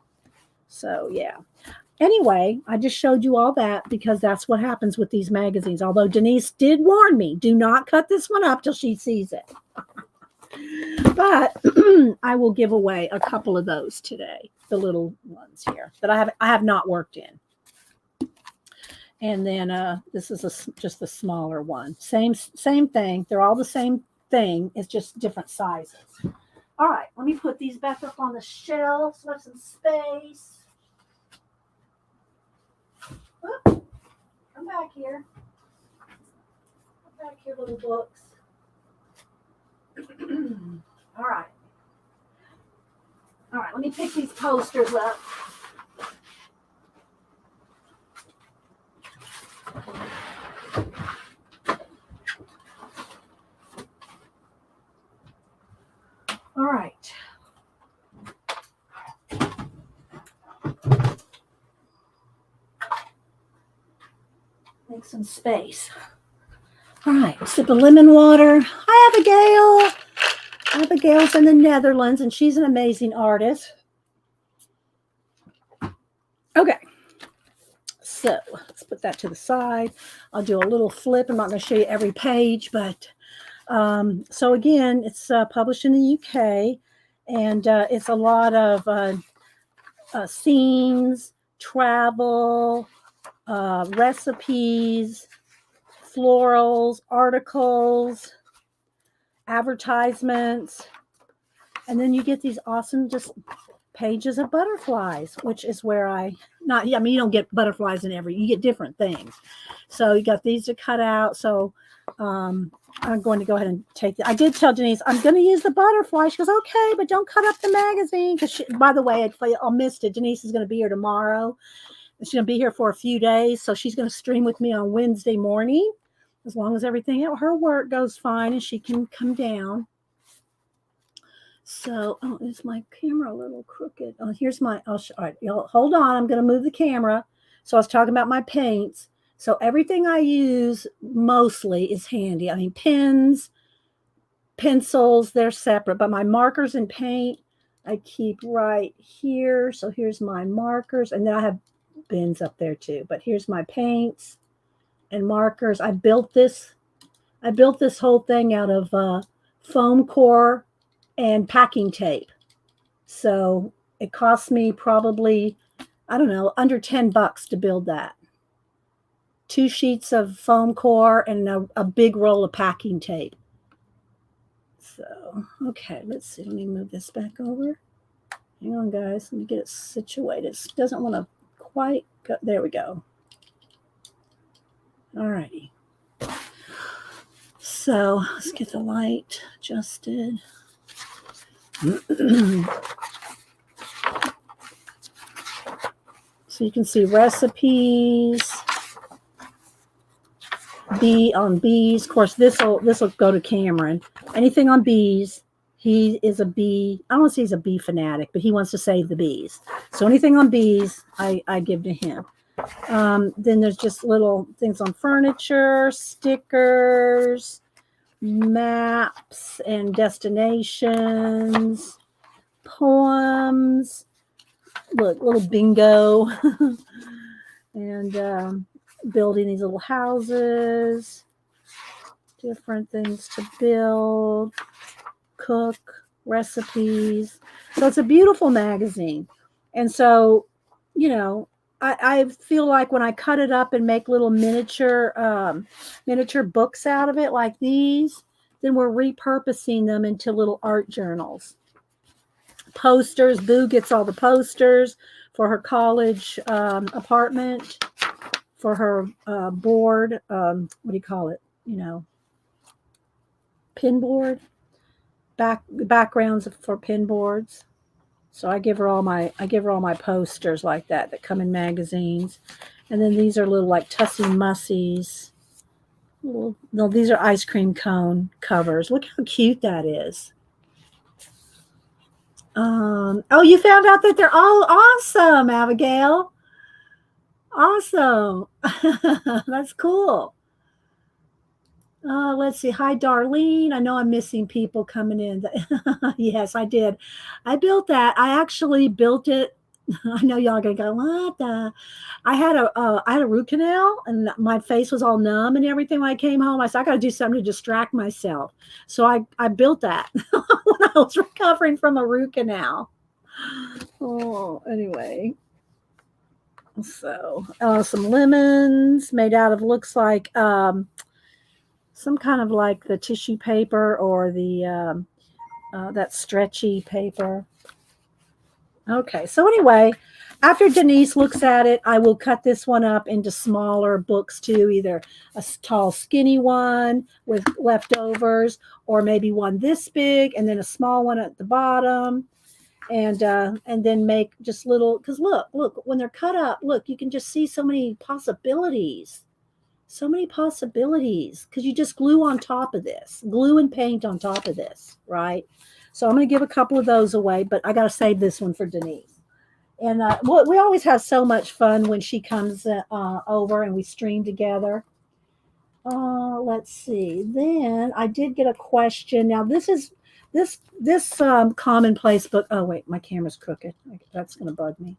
So, yeah. Anyway, I just showed you all that because that's what happens with these magazines. Although Denise did warn me, do not cut this one up till she sees it. But I will give away a couple of those today, the little ones here that I have not worked in. And then this is just the smaller one. Same thing. They're all the same thing. It's just different sizes. All right, let me put these back up on the shelf so I have some space. Oop, come back here. Come back here, little books. All right. let me pick these posters up. All right. Make some space. All right, sip of lemon water. Hi, Abigail. Abigail's in the Netherlands, and she's an amazing artist. Okay, so let's put that to the side. I'll do a little flip. I'm not going to show you every page, but so again, it's published in the UK, and it's a lot of scenes, travel, recipes, florals, articles, advertisements, and then you get these awesome just pages of butterflies, which is where you don't get butterflies in you get different things. So you got these to cut out. So I'm going to go ahead and I did tell Denise, I'm going to use the butterfly. She goes, okay, but don't cut up the magazine. Because by the way, I missed it. Denise is going to be here tomorrow. She's going to be here for a few days. So she's going to stream with me on Wednesday morning, as long as everything, her work goes fine and she can come down. So, is my camera a little crooked? Oh, here's my, all right, hold on. I'm going to move the camera. So I was talking about my paints. So everything I use mostly is handy. I mean, pens, pencils, they're separate, but my markers and paint, I keep right here. So here's my markers, and then I have bins up there too, but here's my paints and markers. I built this whole thing out of foam core and packing tape. So it cost me probably, I don't know, under $10 to build that. 2 sheets of foam core and a big roll of packing tape. So, okay, let's see. Let me move this back over. Hang on, guys. Let me get it situated. It doesn't want to quite go. There we go. All righty. So let's get the light adjusted. So you can see recipes, on bees. Of course, this will go to Cameron. Anything on bees, he is a bee. I don't want to say he's a bee fanatic, but he wants to save the bees. So anything on bees, I give to him. Then there's just little things on furniture, stickers, maps and destinations, poems, look, little bingo, and building these little houses, different things to build, cook, recipes. So it's a beautiful magazine. And so, I feel like when I cut it up and make little miniature books out of it like these, then we're repurposing them into little art journals. Posters. Boo gets all the posters for her college apartment, for her board. What do you call it? Pin board. Backgrounds for pin boards. So I give her all my posters like that come in magazines. And then these are little like Tussie Mussies. No, these are ice cream cone covers. Look how cute that is. Oh, you found out that they're all awesome, Abigail. Awesome. That's cool. Let's see. Hi, Darlene. I know I'm missing people coming in. Yes, I did. I built that. I actually built it. I know y'all gonna go, what the? I had a root canal and my face was all numb and everything when I came home. I said, I got to do something to distract myself. So I built that when I was recovering from a root canal. Oh, anyway. So some lemons made out of, looks like some kind of like the tissue paper or the that stretchy paper. Okay, so anyway, after Denise looks at it, I will cut this one up into smaller books too, either a tall, skinny one with leftovers, or maybe one this big and then a small one at the bottom. and then make just little, because look, when they're cut up, look, you can just see so many possibilities. So many possibilities, because you just glue on top of this, glue and paint on top of this, right? So I'm going to give a couple of those away, but I got to save this one for Denise. And we always have so much fun when she comes over and we stream together. Let's see. Then I did get a question. Now this commonplace book. Oh wait, my camera's crooked. That's going to bug me.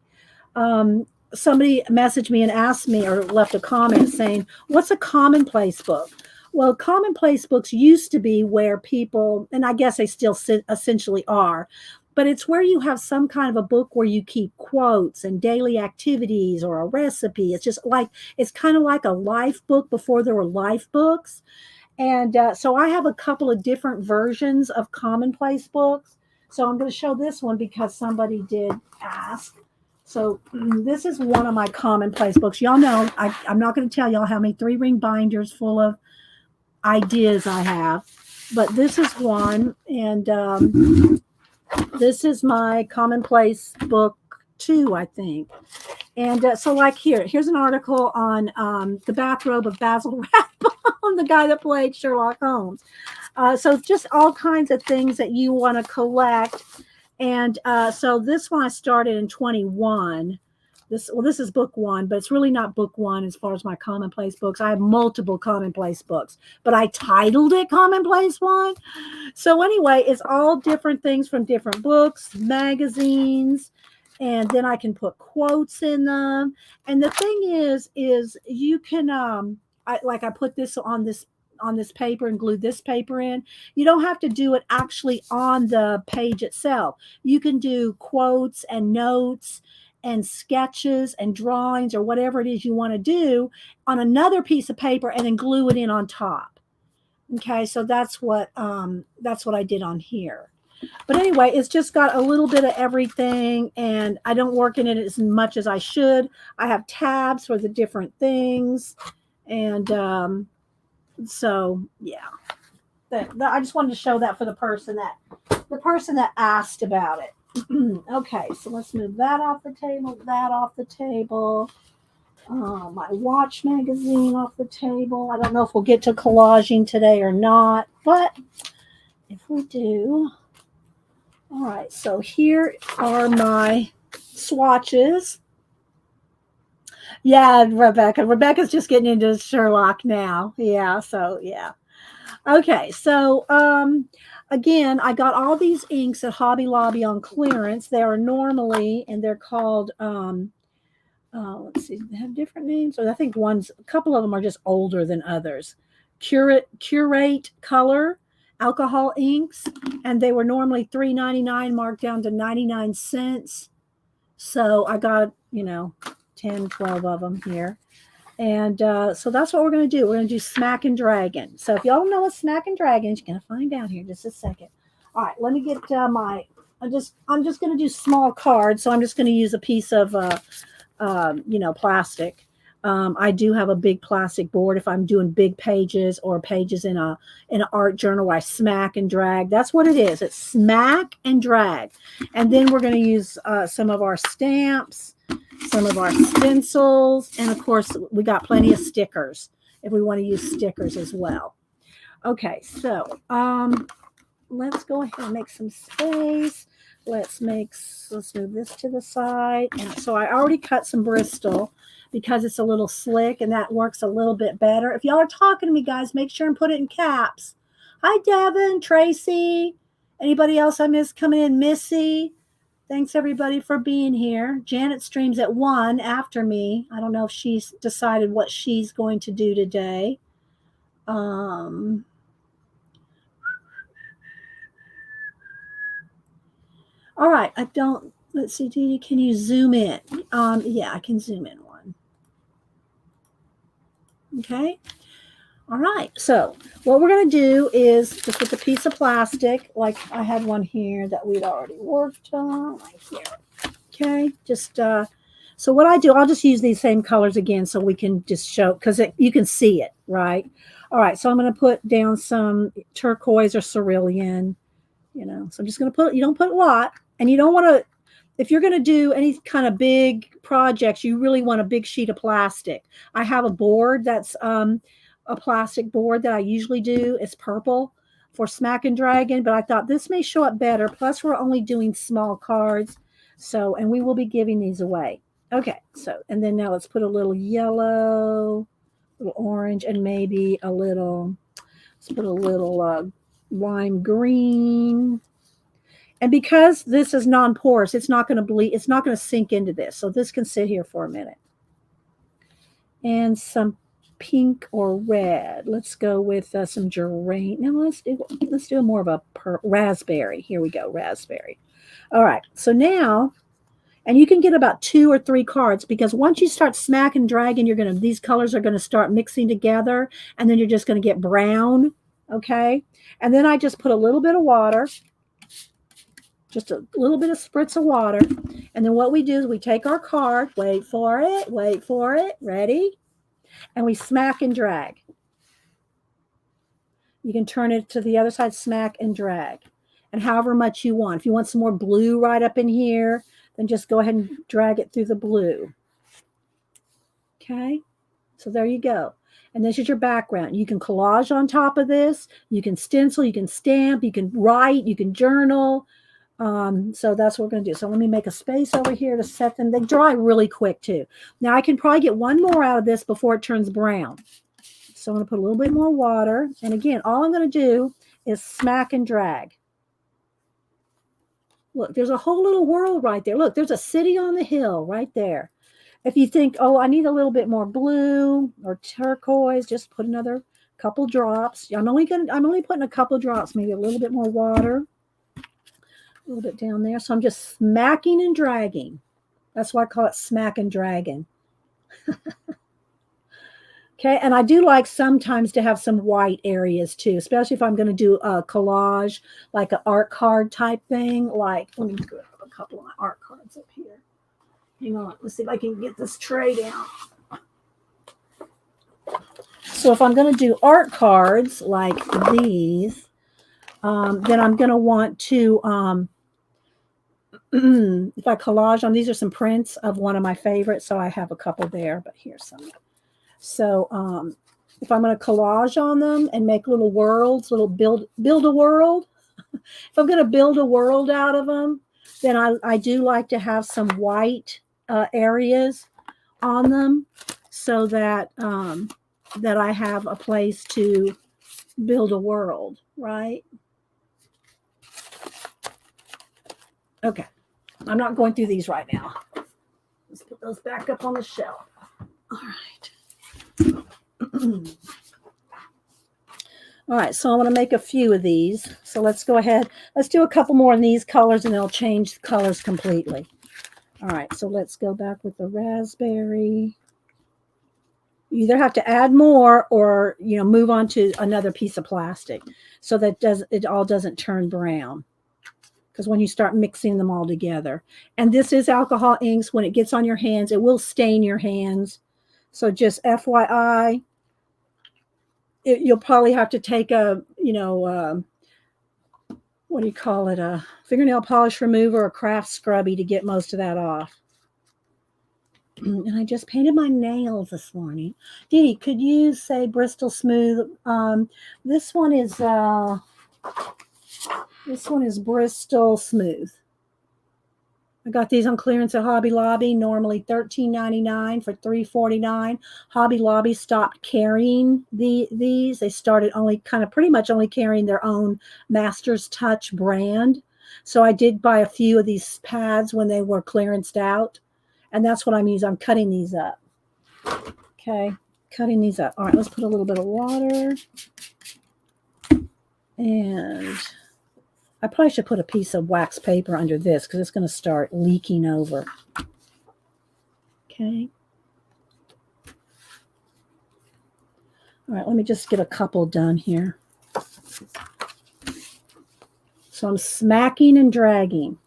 Somebody messaged me and asked me or left a comment saying, "What's a commonplace book?" Well, commonplace books used to be where people, and I guess they still essentially are, but it's where you have some kind of a book where you keep quotes and daily activities or a recipe. It's just like, it's kind of like a life book before there were life books. And so I have a couple of different versions of commonplace books. So I'm going to show this one because somebody did ask. So this is one of my commonplace books. Y'all know I'm not going to tell y'all how many 3-ring binders full of ideas I have, but this is one. And this is my commonplace book 2, I think. And so like here's an article on the bathrobe of Basil Rathbone, the guy that played Sherlock Holmes. So just all kinds of things that you want to collect. And so this one I started in 21. This is book 1, but it's really not book 1 as far as my commonplace books. I have multiple commonplace books, but I titled it Commonplace 1. So anyway, it's all different things from different books, magazines, and then I can put quotes in them. And the thing is you can I put this on this paper and glued this paper in. You don't have to do it actually on the page itself. You can do quotes and notes and sketches and drawings or whatever it is you want to do on another piece of paper and then glue it in on top. Okay, so that's what I did on here. But anyway, it's just got a little bit of everything, and I don't work in it as much as I should. I have tabs for the different things, and so yeah, I just wanted to show that for the person that asked about it. Okay, so let's move that off the table, my watch magazine off the table. I don't know if we'll get to collaging today or not, but if we do, all right, so here are my swatches. Yeah, Rebecca's just getting into Sherlock now. Yeah, so yeah. Okay, so again, I got all these inks at Hobby Lobby on clearance. They are normally, and they're called, let's see, they have different names. Or I think a couple of them are just older than others. Curate Color alcohol inks, and they were normally $3.99, marked down to 99 cents. So I got, 10, 12 of them here. And so that's what we're going to do. We're going to do Smack and Dragon. So if y'all don't know what Smack and Dragon is, you're going to find out here in just a second. All right, let me get I'm just going to do small cards. So I'm just going to use a piece of, plastic. I do have a big plastic board if I'm doing big pages or pages in an art journal where I smack and drag. That's what it is. It's smack and drag. And then we're going to use some of our stamps, some of our stencils, and of course we got plenty of stickers if we want to use stickers as well. Okay, so let's go ahead and make some space. Let's move this to the side. And so I already cut some Bristol because it's a little slick and that works a little bit better. If y'all are talking to me, guys, make sure and put it in caps. Hi, Devin, Tracy, anybody else I missed coming in? Missy. Thanks, everybody, for being here. Janet streams at 1 after me. I don't know if she's decided what she's going to do today. All right. Let's see, Dee Dee, can you zoom in? Yeah, I can zoom in one. Okay. All right. So what we're going to do is just with a piece of plastic, like I had one here that we'd already worked on right here. Okay. Just, so what I do, I'll just use these same colors again so we can just show, because you can see it, right? All right. So I'm going to put down some turquoise or cerulean, so I'm just going to put, you don't put a lot. And you don't want to, if you're going to do any kind of big projects, you really want a big sheet of plastic. I have a board that's a plastic board that I usually do. It's purple for Smack and Dragon, but I thought this may show up better. Plus, we're only doing small cards. So, and we will be giving these away. Okay, so, and then now let's put a little yellow, little orange, and maybe a little, let's put a little lime green. And because this is non-porous, it's not going to bleed. It's not going to sink into this. So this can sit here for a minute. And some pink or red. Let's go with some geranium. Now let's do more of a raspberry. Here we go, raspberry. All right. So now, and you can get about 2 or 3 cards, because once you start Smack and Dragon, these colors are going to start mixing together, and then you're just going to get brown. Okay. And then I just put a little bit of water. Just a little bit of spritz of water. And then what we do is we take our card, wait for it, ready? And we smack and drag. You can turn it to the other side, smack and drag. And however much you want. If you want some more blue right up in here, then just go ahead and drag it through the blue. Okay? So there you go. And this is your background. You can collage on top of this. You can stencil, you can stamp, you can write, you can journal. So that's what we're going to do. So let me make a space over here to set them. They dry really quick too. Now I can probably get one more out of this before it turns brown. So I'm going to put a little bit more water. And again, all I'm going to do is smack and drag. Look, there's a whole little world right there. Look, there's a city on the hill right there. If you think, oh, I need a little bit more blue or turquoise, just put another couple drops. I'm only putting a couple drops, maybe a little bit more water. A little bit down there. So I'm just smacking and dragging. That's why I call it Smack and Dragon. Okay. And I do like sometimes to have some white areas too, especially if I'm going to do a collage, like an art card type thing. Like, let me grab a couple of my art cards up here. Hang on. Let's see if I can get this tray down. So if I'm going to do art cards like these, then I'm going to want to, if I collage on, these are some prints of one of my favorites. So I have a couple there, but here's some. So if I'm going to collage on them and make little worlds, little build a world. If I'm going to build a world out of them, then I do like to have some white areas on them so that that I have a place to build a world, right? Okay. I'm not going through these right now. Let's put those back up on the shelf. All right. All right, so I want to make a few of these. So let's go ahead. Let's do a couple more in these colors, and they'll change the colors completely. All right, so let's go back with the raspberry. You either have to add more or, move on to another piece of plastic so that it all doesn't turn brown. Because when you start mixing them all together. And this is alcohol inks. When it gets on your hands, it will stain your hands. So just FYI, you'll probably have to take a, what do you call it? A fingernail polish remover or craft scrubby to get most of that off. And I just painted my nails this morning. Dee, could you say Bristol Smooth? This one is Bristol Smooth. I got these on clearance at Hobby Lobby, normally $13.99 for $3.49. Hobby Lobby stopped carrying these. They started pretty much only carrying their own Master's Touch brand. So I did buy a few of these pads when they were clearanced out. And that's what I'm using. I'm cutting these up. Okay, cutting these up. All right, let's put a little bit of water. And I probably should put a piece of wax paper under this because it's going to start leaking over. Okay. All right, let me just get a couple done here. So I'm smacking and dragging.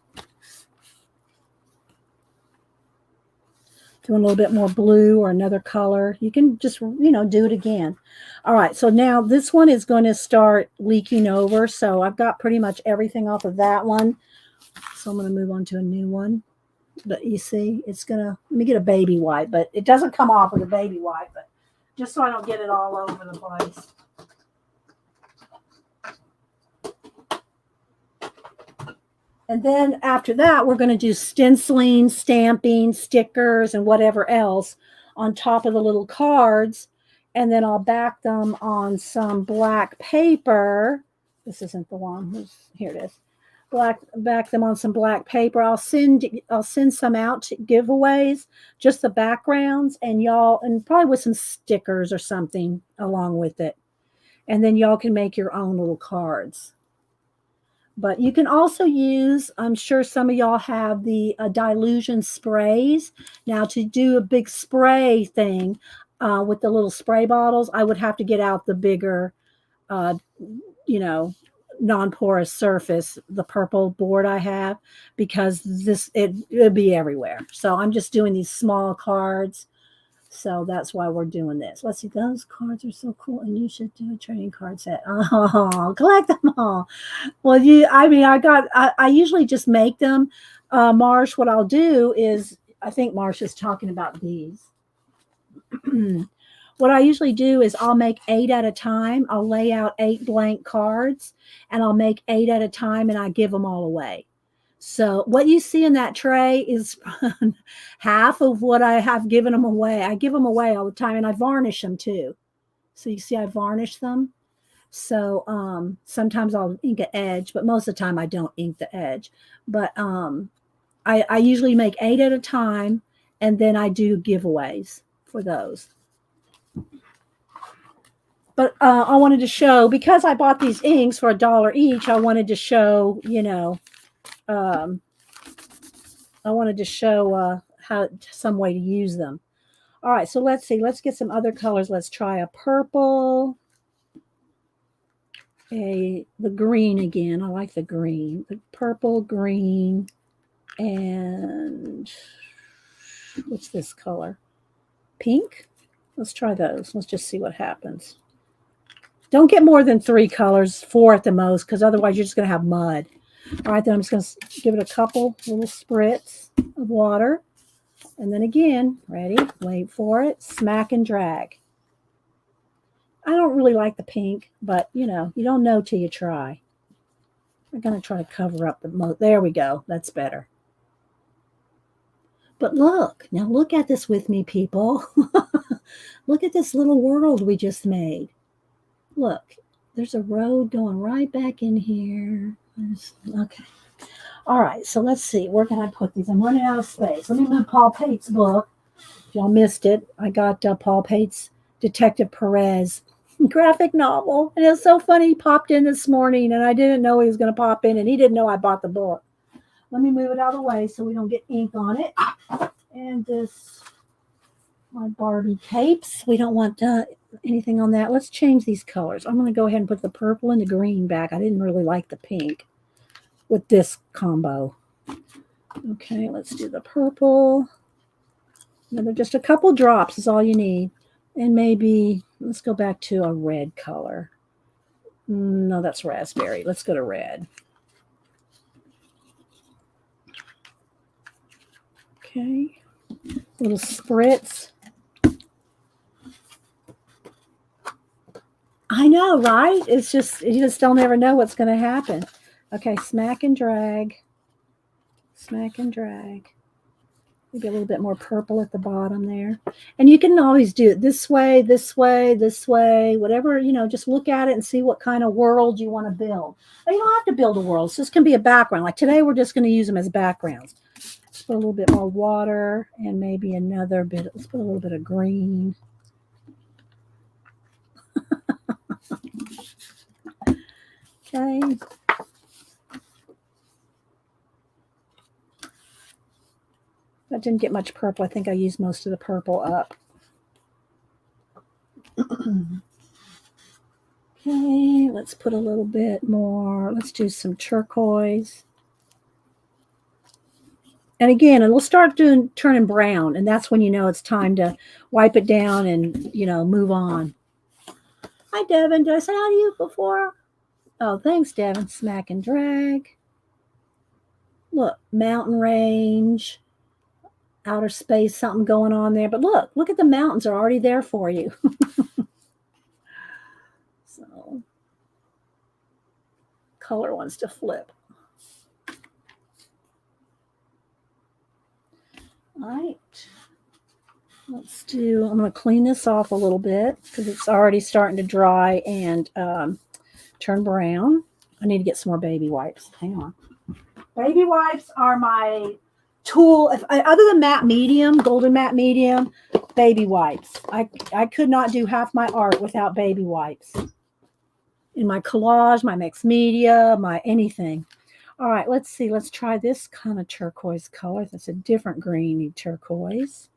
Doing a little bit more blue or another color. You can just, do it again. All right, so now this one is going to start leaking over. So I've got pretty much everything off of that one. So I'm going to move on to a new one. But you see, it's going to, let me get a baby wipe, but it doesn't come off with a baby wipe, but just so I don't get it all over the place. And then after that, we're going to do stenciling, stamping, stickers, and whatever else on top of the little cards. And then I'll back them on some black paper. This isn't the one. Here it is. Back them on some black paper. I'll send some out to giveaways, just the backgrounds, and y'all, and probably with some stickers or something along with it. And then y'all can make your own little cards. But you can also use, I'm sure some of y'all have the dilution sprays. Now to do a big spray thing with the little spray bottles, I would have to get out the bigger, non-porous surface, the purple board I have, because it'll be everywhere. So I'm just doing these small cards. So that's why we're doing this. Let's see. Those cards are so cool, and you should do a trading card set. Oh, collect them all. Well, I usually just make them. Marsh, what I'll do is, I think Marsh is talking about these. What I usually do is I'll make 8 at a time. I'll lay out 8 blank cards, and I'll make 8 at a time, and I give them all away. So what you see in that tray is half of what I have given them away. I give them away all the time, and I varnish them too. So you see I varnish them. So sometimes I'll ink an edge, but most of the time I don't ink the edge. But I usually make 8 at a time, and then I do giveaways for those. But I wanted to show, because I bought these inks for $1 each, I wanted to show, how some way to use them. All right, so let's see. Let's get some other colors. Let's try a purple, the green again. I like the green, the purple, green, and what's this color? Pink. Let's try those. Let's just see what happens. Don't get more than 3 colors, 4 at the most, because otherwise you're just going to have mud. All right, then I'm just going to give it a couple little spritz of water. And then again, ready, wait for it, smack and drag. I don't really like the pink, but, you don't know till you try. I'm going to try to cover up the there we go. That's better. But look at this with me, people. Look at this little world we just made. Look, there's a road going right back in here. Okay. All right, so let's see. Where can I put these? I'm running out of space. Let me move Paul Pate's book. If y'all missed it, I got Paul Pate's Detective Perez graphic novel. And it's so funny. He popped in this morning, and I didn't know he was going to pop in, and he didn't know I bought the book. Let me move it out of the way so we don't get ink on it. And this, my Barbie capes. We don't want anything on that. Let's change these colors. I'm going to go ahead and put the purple and the green back. I didn't really like the pink with this combo. Okay, let's do the purple. Another, just a couple drops is all you need. And maybe, let's go back to a red color. No, that's raspberry. Let's go to red. Okay, little spritz. I know, right? It's just, you just don't ever know what's going to happen. Okay, smack and drag. Smack and drag. Maybe a little bit more purple at the bottom there. And you can always do it this way, this way, this way, whatever, just look at it and see what kind of world you want to build. Now, you don't have to build a world. So this can be a background. Like today, we're just going to use them as backgrounds. Let's put a little bit more water and maybe another bit. Let's put a little bit of green. Okay. That didn't get much purple. I think I used most of the purple up. Okay, let's put a little bit more. Let's do some turquoise. And again, we'll start turning brown, and that's when you know it's time to wipe it down and, move on. Hi, Devin. Did I say hi to you before? Oh, thanks, Devin. Smack and drag. Look, mountain range, outer space, something going on there. But look at the mountains are already there for you. So, color wants to flip. All right. Let's do, I'm going to clean this off a little bit because it's already starting to dry and turn brown. I need to get some more baby wipes. Hang on. Baby wipes are my tool. Other than matte medium, golden matte medium, baby wipes. I could not do half my art without baby wipes. In my collage, my mixed media, my anything. All right, let's see. Let's try this kind of turquoise color. That's a different greeny turquoise.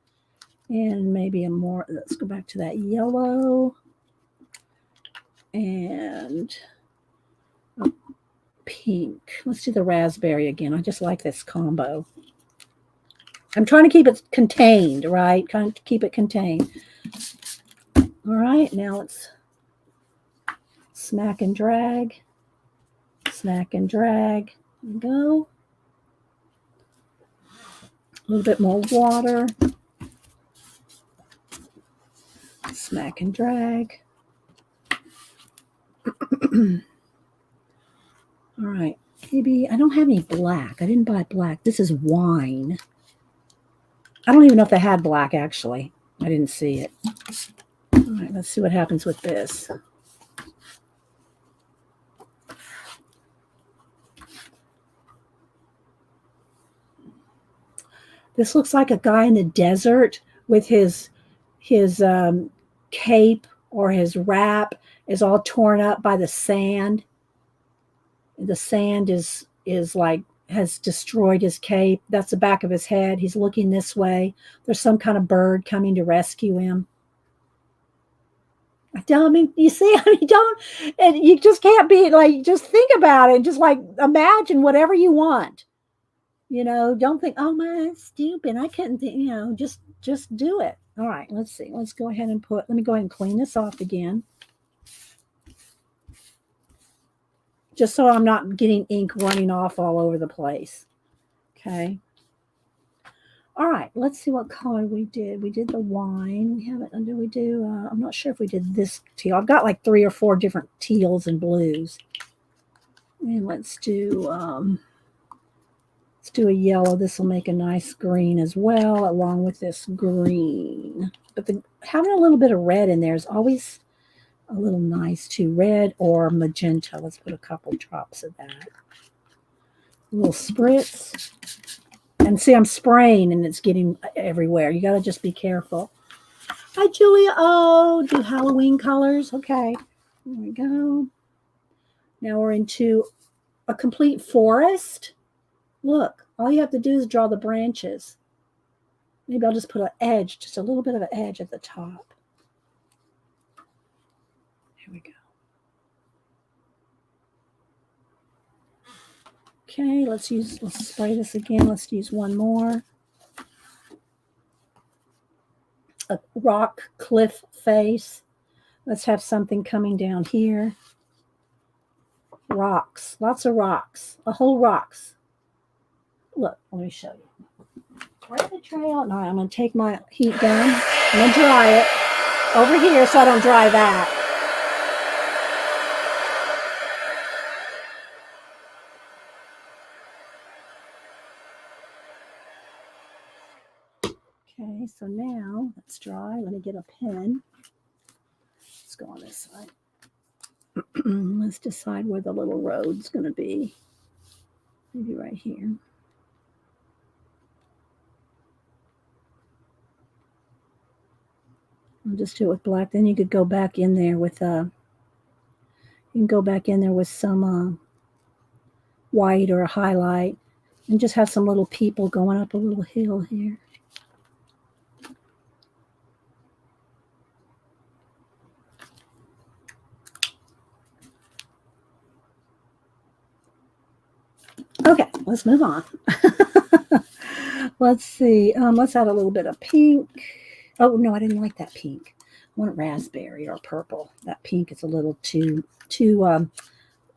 And maybe a more, let's go back to that yellow. And a pink. Let's do the raspberry again. I just like this combo. I'm trying to keep it contained, right? Trying to keep it contained. All right, now let's smack and drag. Smack and drag. There we go. A little bit more water. Smack and drag. All right. Maybe I don't have any black. I didn't buy black. This is wine. I don't even know if they had black, actually. I didn't see it. All right, let's see what happens with this. This looks like a guy in the desert with his cape or his wrap is all torn up by the sand. The sand is like has destroyed his cape. That's the back of his head. He's looking this way. There's some kind of bird coming to rescue him. I mean, you see, and you just can't be like, just think about it. Just like imagine whatever you want. Don't think, oh my, that's stupid. I couldn't think, just do it. All right, let's see. Let's go ahead and let me go ahead and clean this off again. Just so I'm not getting ink running off all over the place. Okay. All right, let's see what color we did. We did the wine. We haven't, did we do, I'm not sure if we did this teal. I've got like 3 or 4 different teals and blues. And let's do a yellow. This will make a nice green as well, along with this green. But having a little bit of red in there is always a little nice too. Red or magenta. Let's put a couple drops of that. A little spritz. And see, I'm spraying and it's getting everywhere. You got to just be careful. Hi, Julia. Oh, do Halloween colors. Okay. There we go. Now we're into a complete forest. Look, all you have to do is draw the branches. Maybe I'll just put an edge, just a little bit of an edge at the top. Here we go. Okay, let's spray this again. Let's use one more. A rock cliff face. Let's have something coming down here. Rocks, lots of rocks, a whole rocks. Look, let me show you. Right the trail. Now I'm going to take my heat gun. I'm going to dry it over here so I don't dry that. Okay, so now let's dry. Let me get a pen. Let's go on this side. Let's decide where the little road's going to be. Maybe right here. I'll just do it with black. Then you could go back in there with some white or a highlight, and just have some little people going up a little hill here. Okay, let's move on. Let's see. Let's add a little bit of pink. Oh, no, I didn't like that pink. I want raspberry or purple. That pink is a little too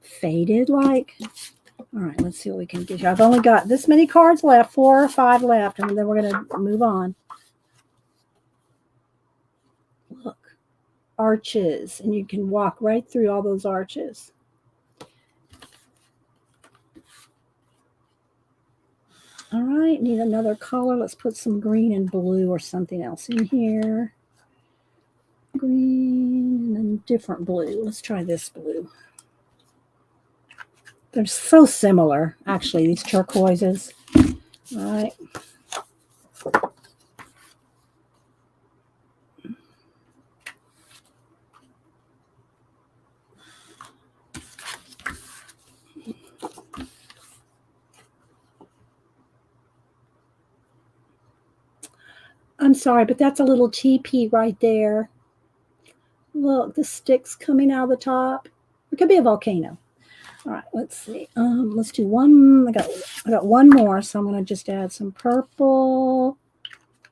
faded like. All right, let's see what we can get here. I've only got this many cards left, 4 or 5 left, and then we're going to move on. Look, arches, and you can walk right through all those arches. All right, need another color. Let's put some green and blue or something else in here. Green and then different blue. Let's try this blue. They're so similar, actually, these turquoises. All right. I'm sorry, but that's a little teepee right there. Look, the sticks coming out of the top. It could be a volcano. All right, let's see. Let's do one. I got one more, so I'm going to just add some purple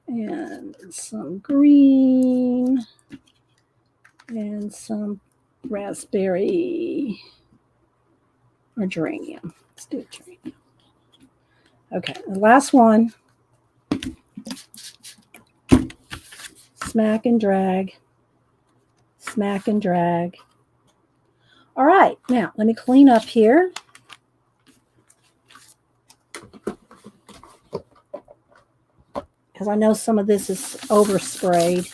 and some green and some raspberry or geranium. Let's do a geranium. Okay, the last one. Smack and drag. Smack and drag. All right, now let me clean up here. Because I know some of this is oversprayed.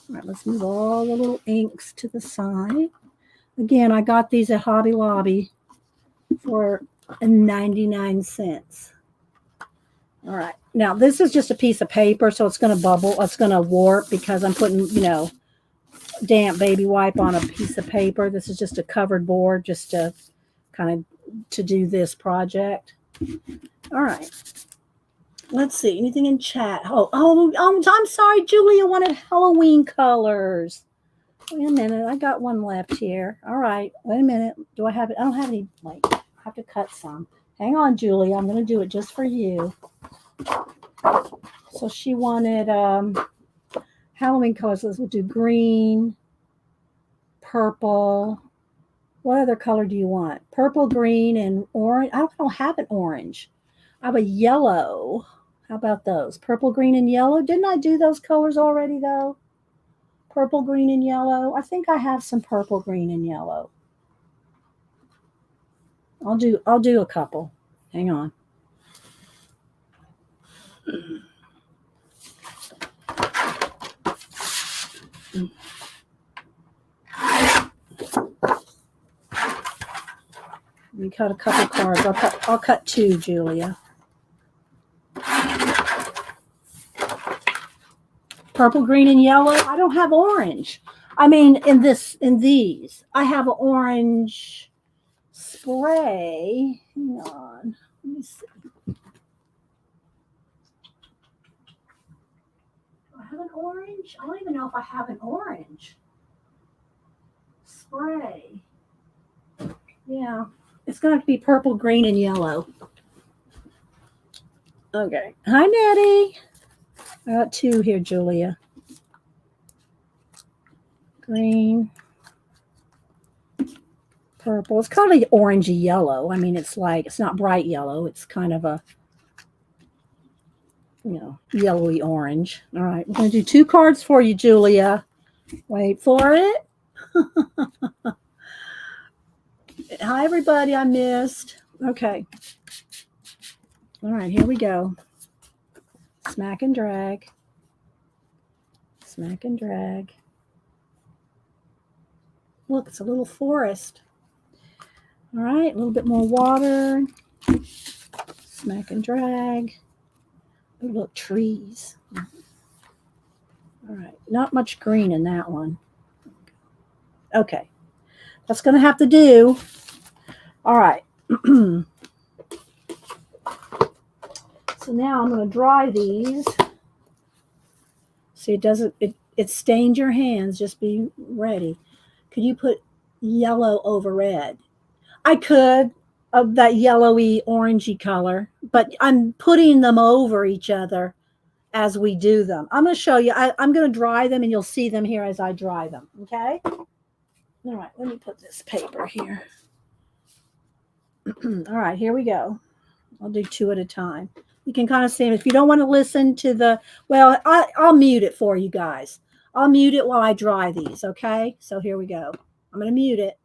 All right, let's move all the little inks to the side. Again, I got these at Hobby Lobby for 99 cents. All right, now this is just a piece of paper, so it's going to bubble. It's going to warp because I'm putting, you know, damp baby wipe on a piece of paper. This is just a covered board just to kind of to do this project. All right. Let's see. Anything in chat? Oh, I'm sorry. Julia wanted Halloween colors. Wait a minute. I got one left here. All right. Wait a minute. Do I have it? I don't have any. Like, I have to cut some. Hang on, Julia. I'm going to do it just for you. So she wanted Halloween colors. We'll do green, purple. What other color do you want? Purple, green, and orange. I don't have an orange. I have a yellow. How about those? Purple, green, and yellow. Didn't I do those colors already, though? Purple, green, and yellow. I think I have some purple, green, and yellow. I'll do a couple. Hang on. Let me cut a couple cards. I'll cut 2, Julia. Purple, green, and yellow. I don't have orange. I mean, in these, I have an orange spray. Hang on. Let me see. Do I have an orange? I don't even know if I have an orange spray. Yeah. It's going to have to be purple, green, and yellow. Okay. Hi, Nettie. I got 2 here, Julia. Green. Purple. It's kind of orangey yellow. I mean, it's not bright yellow. It's kind of a, yellowy orange. All right. We're going to do 2 cards for you, Julia. Wait for it. Hi, everybody. I missed. Okay. All right, here we go. Smack and drag. Smack and drag. Look, it's a little forest. All right, a little bit more water. Smack and drag. Oh, look, trees. All right, not much green in that one. Okay, that's going to have to do. All right. So now I'm going to dry these. So it stains your hands. Just be ready. Could you put yellow over red? I could, of that yellowy orangey color, but I'm putting them over each other as we do them. I'm going to show you. I'm going to dry them and you'll see them here as I dry them. Okay. All right. Let me put this paper here. All right, here we go. I'll do two at a time. You can kind of see them. If you don't want to listen to the, well, I'll mute it for you guys. I'll mute it while I dry these, okay? So here we go. I'm going to mute it.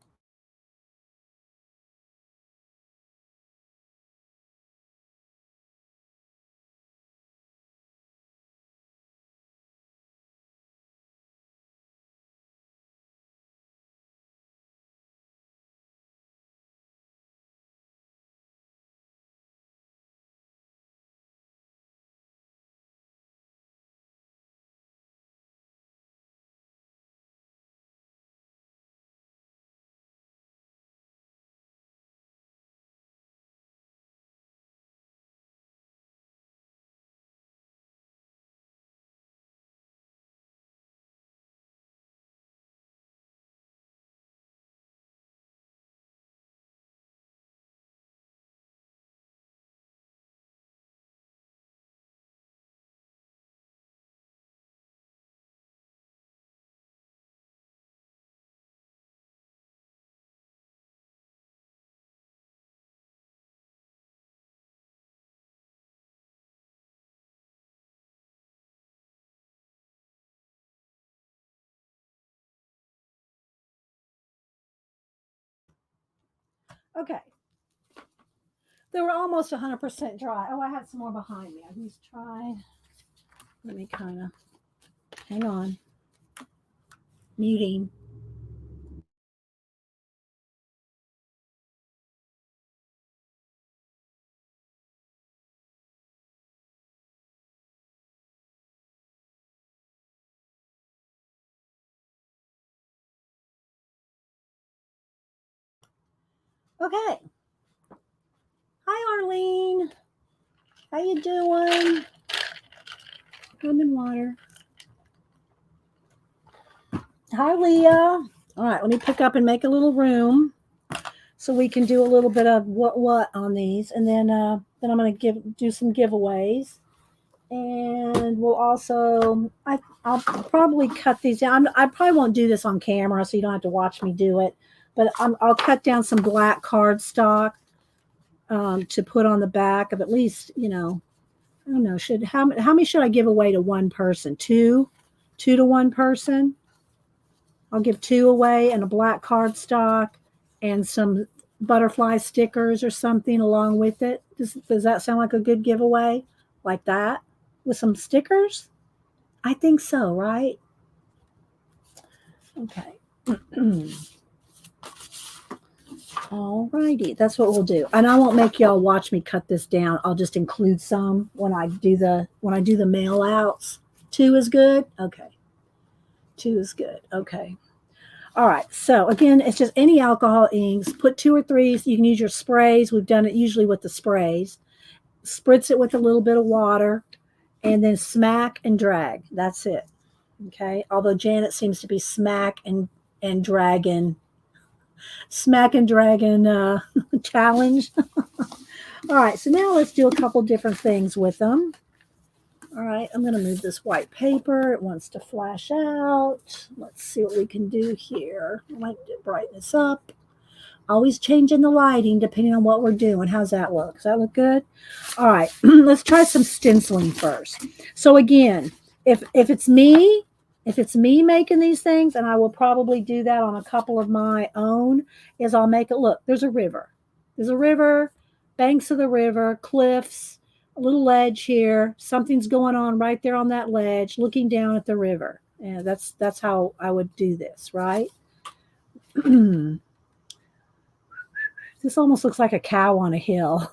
Okay. They were almost 100% dry. Oh, I had some more behind me. These tried. Let me kind of, hang on. Muting. Okay. Hi, Arlene. How you doing? Lemon water. Hi, Leah. All right, let me pick up and make a little room so we can do a little bit of what on these, and then I'm going to do some giveaways, and we'll also I'll probably cut these down. I probably won't do this on camera, so you don't have to watch me do it, but I'll cut down some black cardstock to put on the back of at least, I don't know, how many should I give away to one person? Two to one person. I'll give two away and a black cardstock and some butterfly stickers or something along with it. Does that sound like a good giveaway? Like that? With some stickers? I think so, right? Okay. All righty. That's what we'll do. And I won't make y'all watch me cut this down. I'll just include some when I do the mail outs. Two is good? Okay. Two is good. Okay. All right. So again, it's just any alcohol inks. Put two or three. So you can use your sprays. We've done it usually with the sprays. Spritz it with a little bit of water and then smack and drag. That's it. Okay. Although Janet seems to be smack and dragon challenge. All right. So now let's do a couple different things with them. All right, I'm going to move this white paper. It wants to flash out. Let's see what we can do here. I might brighten this up. Always changing the lighting depending on what we're doing. How's that look? Does that look good? All right, let's try some stenciling first. So again, if it's me making these things, and I will probably do that on a couple of my own, is I'll make it look. There's a river. There's a river, banks of the river, cliffs, a little ledge here. Something's going on right there on that ledge, looking down at the river. And that's how I would do this, right? This almost looks like a cow on a hill.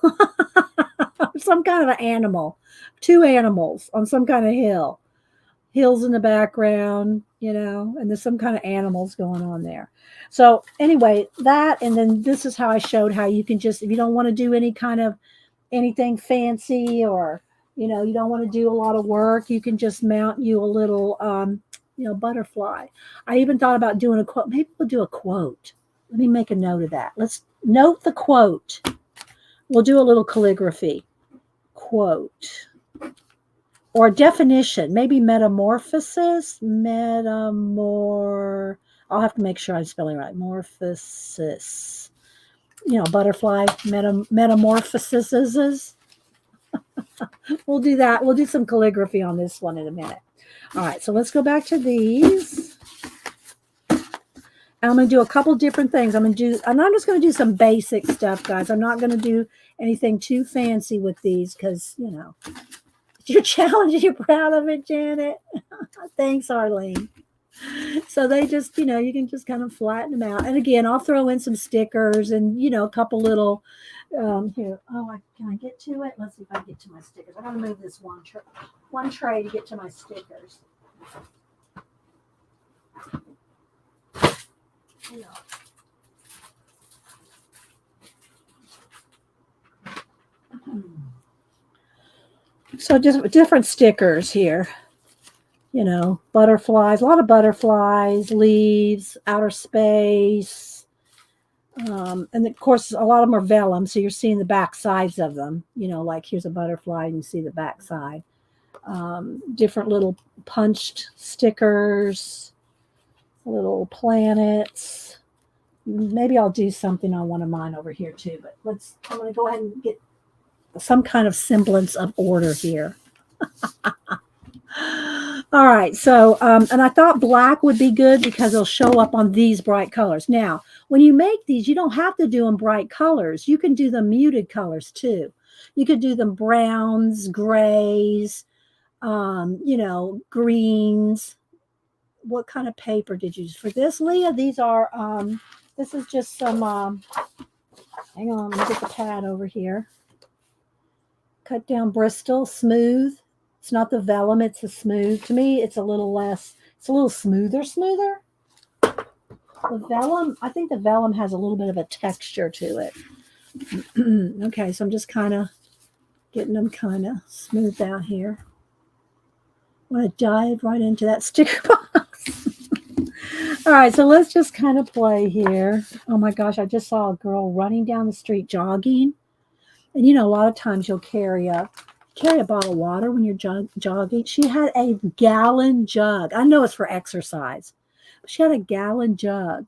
Some kind of an animal. Two animals on some kind of hill. Hills in the background, and there's some kind of animals going on there. So anyway, that, and then this is how I showed how you can just, if you don't want to do any kind of anything fancy, or you don't want to do a lot of work, you can just mount you a little butterfly. I even thought about doing a quote. Maybe we'll do a quote. Let me make a note of that. Let's note the quote. We'll do a little calligraphy quote or definition, maybe metamorphosis. I'll have to make sure I'm spelling right. Morphosis. butterfly metamorphoses. We'll do that. We'll do some calligraphy on this one in a minute. All right, so let's go back to these. I'm going to do a couple different things. I'm just going to do some basic stuff, guys. I'm not going to do anything too fancy with these because, you're challenged. You're proud of it, Janet. Thanks, Arlene. So they just, you can just kind of flatten them out. And again, I'll throw in some stickers and, a couple little, here. Oh, can I get to it? Let's see if I can get to my stickers. I got to move this one tray to get to my stickers. So just different stickers here. Butterflies, a lot of butterflies, leaves, outer space. And of course, a lot of them are vellum, so you're seeing the back sides of them. Like here's a butterfly, and you see the back side. Different little punched stickers, little planets. Maybe I'll do something on one of mine over here too, but I'm going to go ahead and get some kind of semblance of order here. All right, so, and I thought black would be good because it'll show up on these bright colors. Now, when you make these, you don't have to do them bright colors. You can do them muted colors too. You could do them browns, grays, greens. What kind of paper did you use for this, Leah? These are, this is just some, hang on, let me get the pad over here. Cut down Bristol, smooth. It's not the vellum, it's the smooth. To me, it's a little less, it's a little smoother. The vellum, I think the vellum has a little bit of a texture to it. Okay, so I'm just kind of getting them kind of smoothed out here. I want to dive right into that sticker box. All right, so let's just kind of play here. Oh my gosh, I just saw a girl running down the street jogging. And a lot of times you'll carry a bottle of water when you're jogging. She had a gallon jug. I know it's for exercise. But she had a gallon jug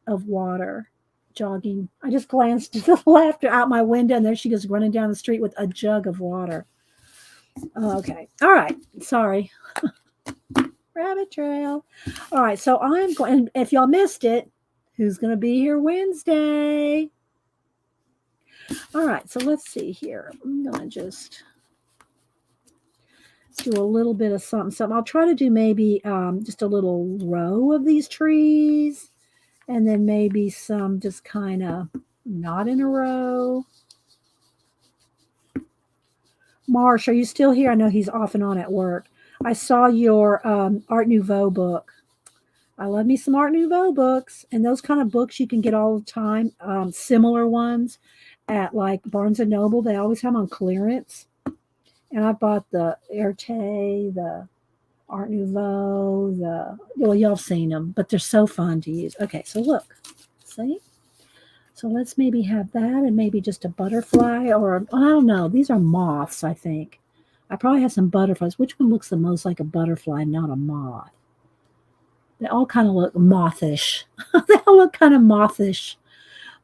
of water jogging. I just glanced to the left out my window, and there she goes running down the street with a jug of water. Okay. All right. Sorry. Rabbit trail. All right. So I'm going, and if y'all missed it, who's going to be here Wednesday? All right. So let's see here. I'm going to just do a little bit of something. I'll try to do maybe just a little row of these trees, and then maybe some just kind of not in a row. Marsh, are you still here? I know he's off and on at work. I saw your Art Nouveau book. I love me some Art Nouveau books, and those kind of books you can get all the time. Similar ones at like Barnes and Noble. They always have them on clearance. And I bought the Arte, the Art Nouveau, well, y'all have seen them, but they're so fun to use. Okay, so look, see? So let's maybe have that and maybe just a butterfly or, I don't know. These are moths, I think. I probably have some butterflies. Which one looks the most like a butterfly, not a moth? They all kind of look mothish. They all look kind of mothish.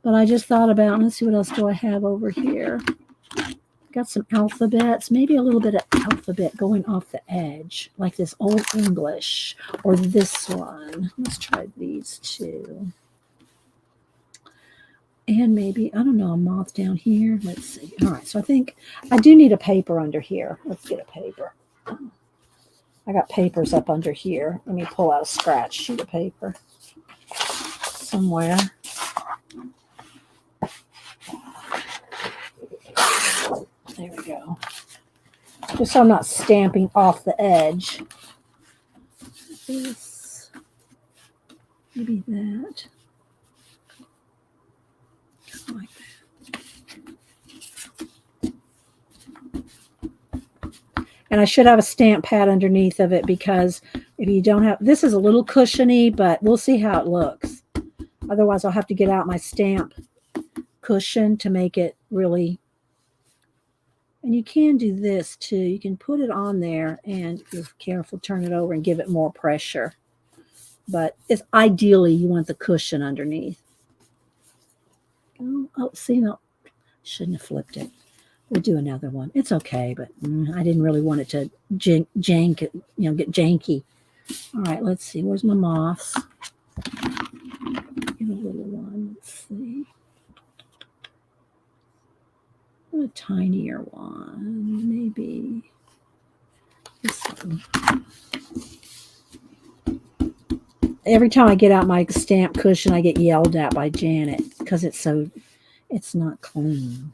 But I just thought about, let's see, what else do I have over here? Got some alphabets, maybe a little bit of alphabet going off the edge, like this Old English or this one. Let's try these two. And maybe, I don't know, a moth down here. Let's see. All right, so I think I do need a paper under here. Let's get a paper. I got papers up under here. Let me pull out a scratch sheet of paper somewhere. There we go. Just so I'm not stamping off the edge. This, maybe that. Like that. And I should have a stamp pad underneath of it because if you don't have, this is a little cushiony, but we'll see how it looks. Otherwise, I'll have to get out my stamp cushion to make it really. And you can do this too. You can put it on there and be careful, turn it over and give it more pressure. But it's ideally you want the cushion underneath. go. Oh, see, no, shouldn't have flipped it. We'll do another one. It's okay, but I didn't really want it to get janky. All right, let's see. Where's my moths? Get a little one. Let's see. A tinier one, maybe this one. Every time I get out my stamp cushion, I get yelled at by Janet because it's not clean.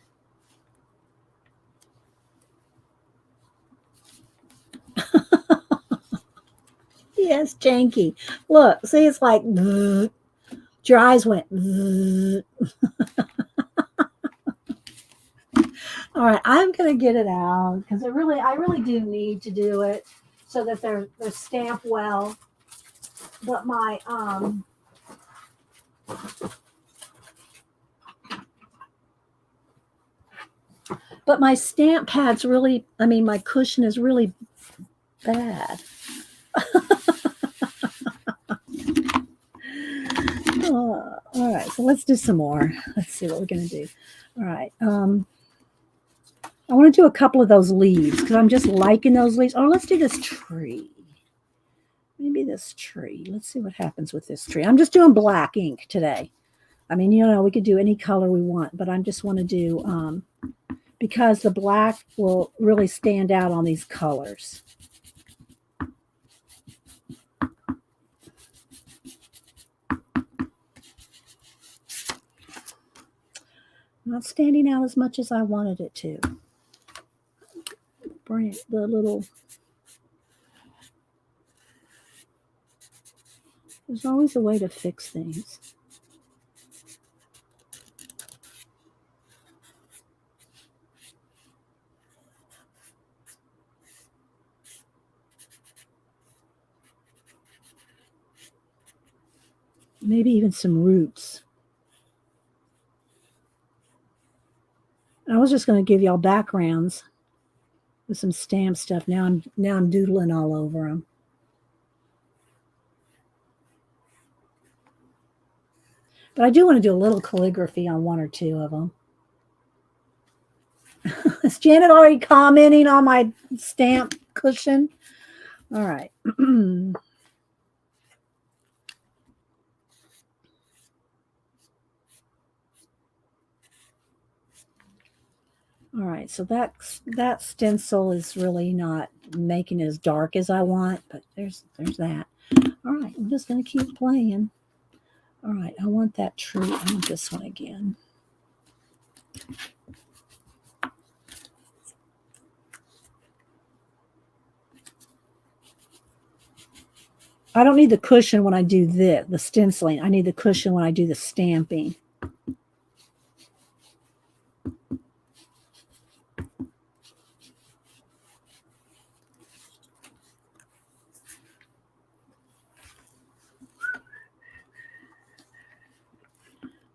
Yes, janky. Look, see, it's like your eyes went. All right, I'm gonna get it out because I really do need to do it so that they're stamped well. But my stamp pad's really, my cushion is really bad. All right, so let's do some more. Let's see what we're gonna do. All right. I want to do a couple of those leaves because I'm just liking those leaves. Oh, let's do this tree. Maybe this tree. Let's see what happens with this tree. I'm just doing black ink today. We could do any color we want, but I just want to do, because the black will really stand out on these colors. Not standing out as much as I wanted it to. Bring it, the little. There's always a way to fix things. Maybe even some roots. I was just going to give y'all backgrounds with some stamp stuff. Now I'm doodling all over them. But I do want to do a little calligraphy on one or two of them. Is Janet already commenting on my stamp cushion? All right. All right, so that stencil is really not making it as dark as I want, but there's that. All right, I'm just going to keep playing. All right, I want that tree. I want this one again. I don't need the cushion when I do the stenciling. I need the cushion when I do the stamping.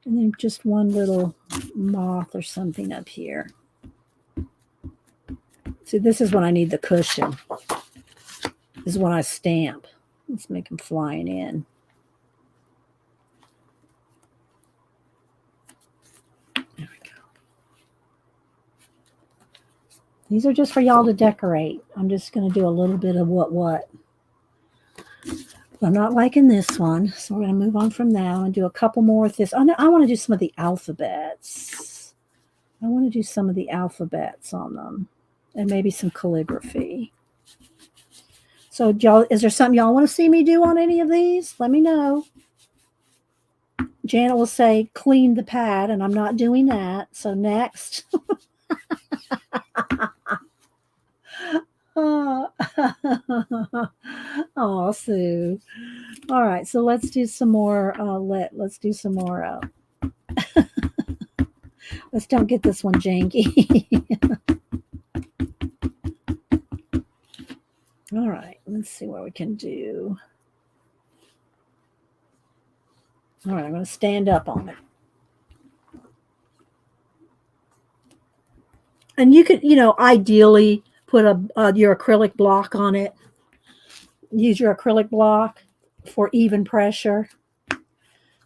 And then just one little moth or something up here. See, this is when I need the cushion. This is when I stamp. Let's make them flying in. There we go. These are just for y'all to decorate. I'm just going to do a little bit of what. I'm not liking this one, so we're going to move on from that and do a couple more with this. I want to do some of the alphabets. I want to do some of the alphabets on them and maybe some calligraphy. So, y'all, is there something y'all want to see me do on any of these? Let me know. Janet will say, clean the pad, and I'm not doing that. So, next. Oh, Sue. All right, so let's do some more. Let's do some more. Let's don't get this one janky. All right, let's see what we can do. All right, I'm going to stand up on it. And you could, ideally put your acrylic block on it. Use your acrylic block for even pressure.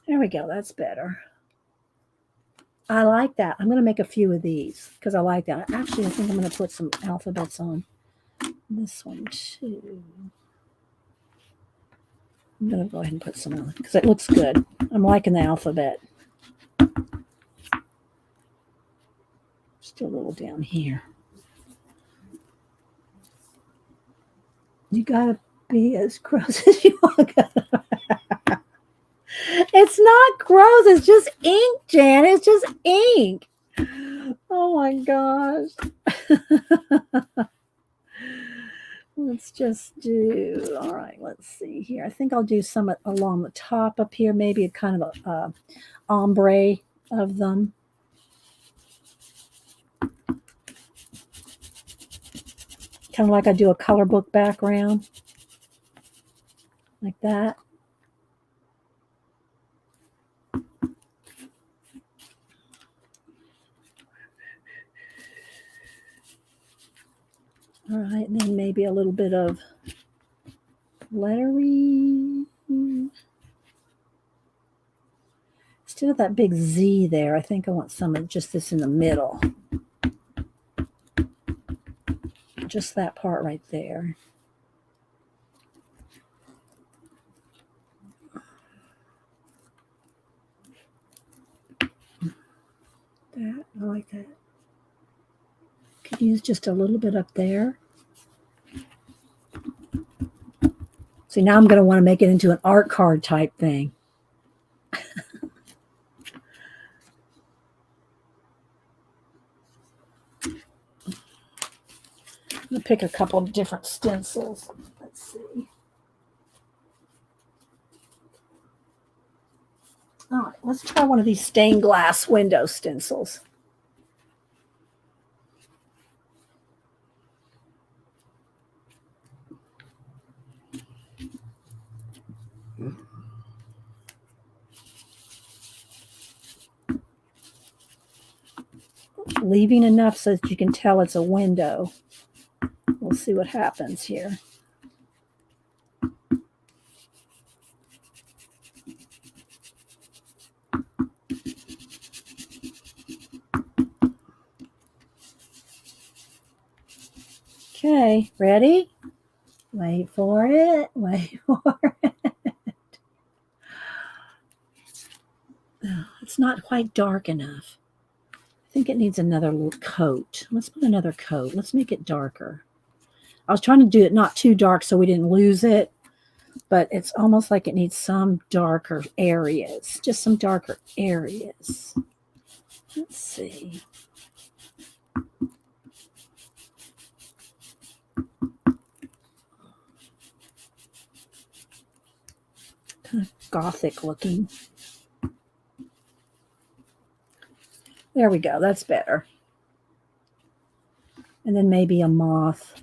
There we go. That's better. I like that. I'm going to make a few of these because I like that. Actually, I think I'm going to put some alphabets on this one too. I'm going to go ahead and put some on because it looks good. I'm liking the alphabet. Still a little down here. You got to be as gross as you want. It's not gross. It's just ink, Jan. It's just ink. Oh my gosh. Let's just do, all right, let's see here. I think I'll do some along the top up here, maybe a kind of a ombre of them. Kind of like I do a color book background. Like that. All right, and then maybe a little bit of lettering. Instead of that big Z there, I think I want some of just this in the middle. Just that part right there. That, I like that. Could use just a little bit up there. See, now I'm going to want to make it into an art card type thing. I'm going to pick a couple of different stencils. Let's see. All right, let's try one of these stained glass window stencils. Leaving enough so that you can tell it's a window. We'll see what happens here. Okay, ready? Wait for it. Wait for it. Oh, it's not quite dark enough. I think it needs another little coat. Let's put another coat. Let's make it darker. I was trying to do it not too dark so we didn't lose it, but it's almost like it needs some darker areas. Just some darker areas. Let's see. Kind of gothic looking. There we go. That's better. And then maybe a moth.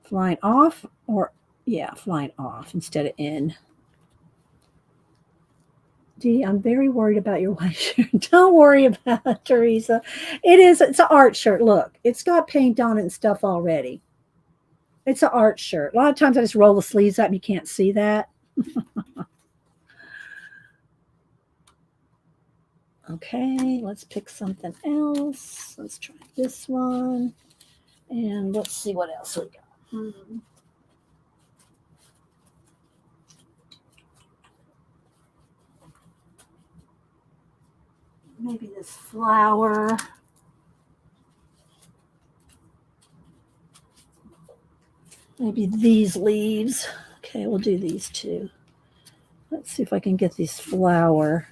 Flying off or, yeah, flying off instead of in. Dee, I'm very worried about your white shirt. Don't worry about it, Teresa. It's an art shirt. Look, it's got paint on it and stuff already. It's an art shirt. A lot of times I just roll the sleeves up and you can't see that. Okay, let's pick something else. Let's try this one. And let's see what else we got. Maybe this flower. Maybe these leaves. Okay, we'll do these two. Let's see if I can get this flower.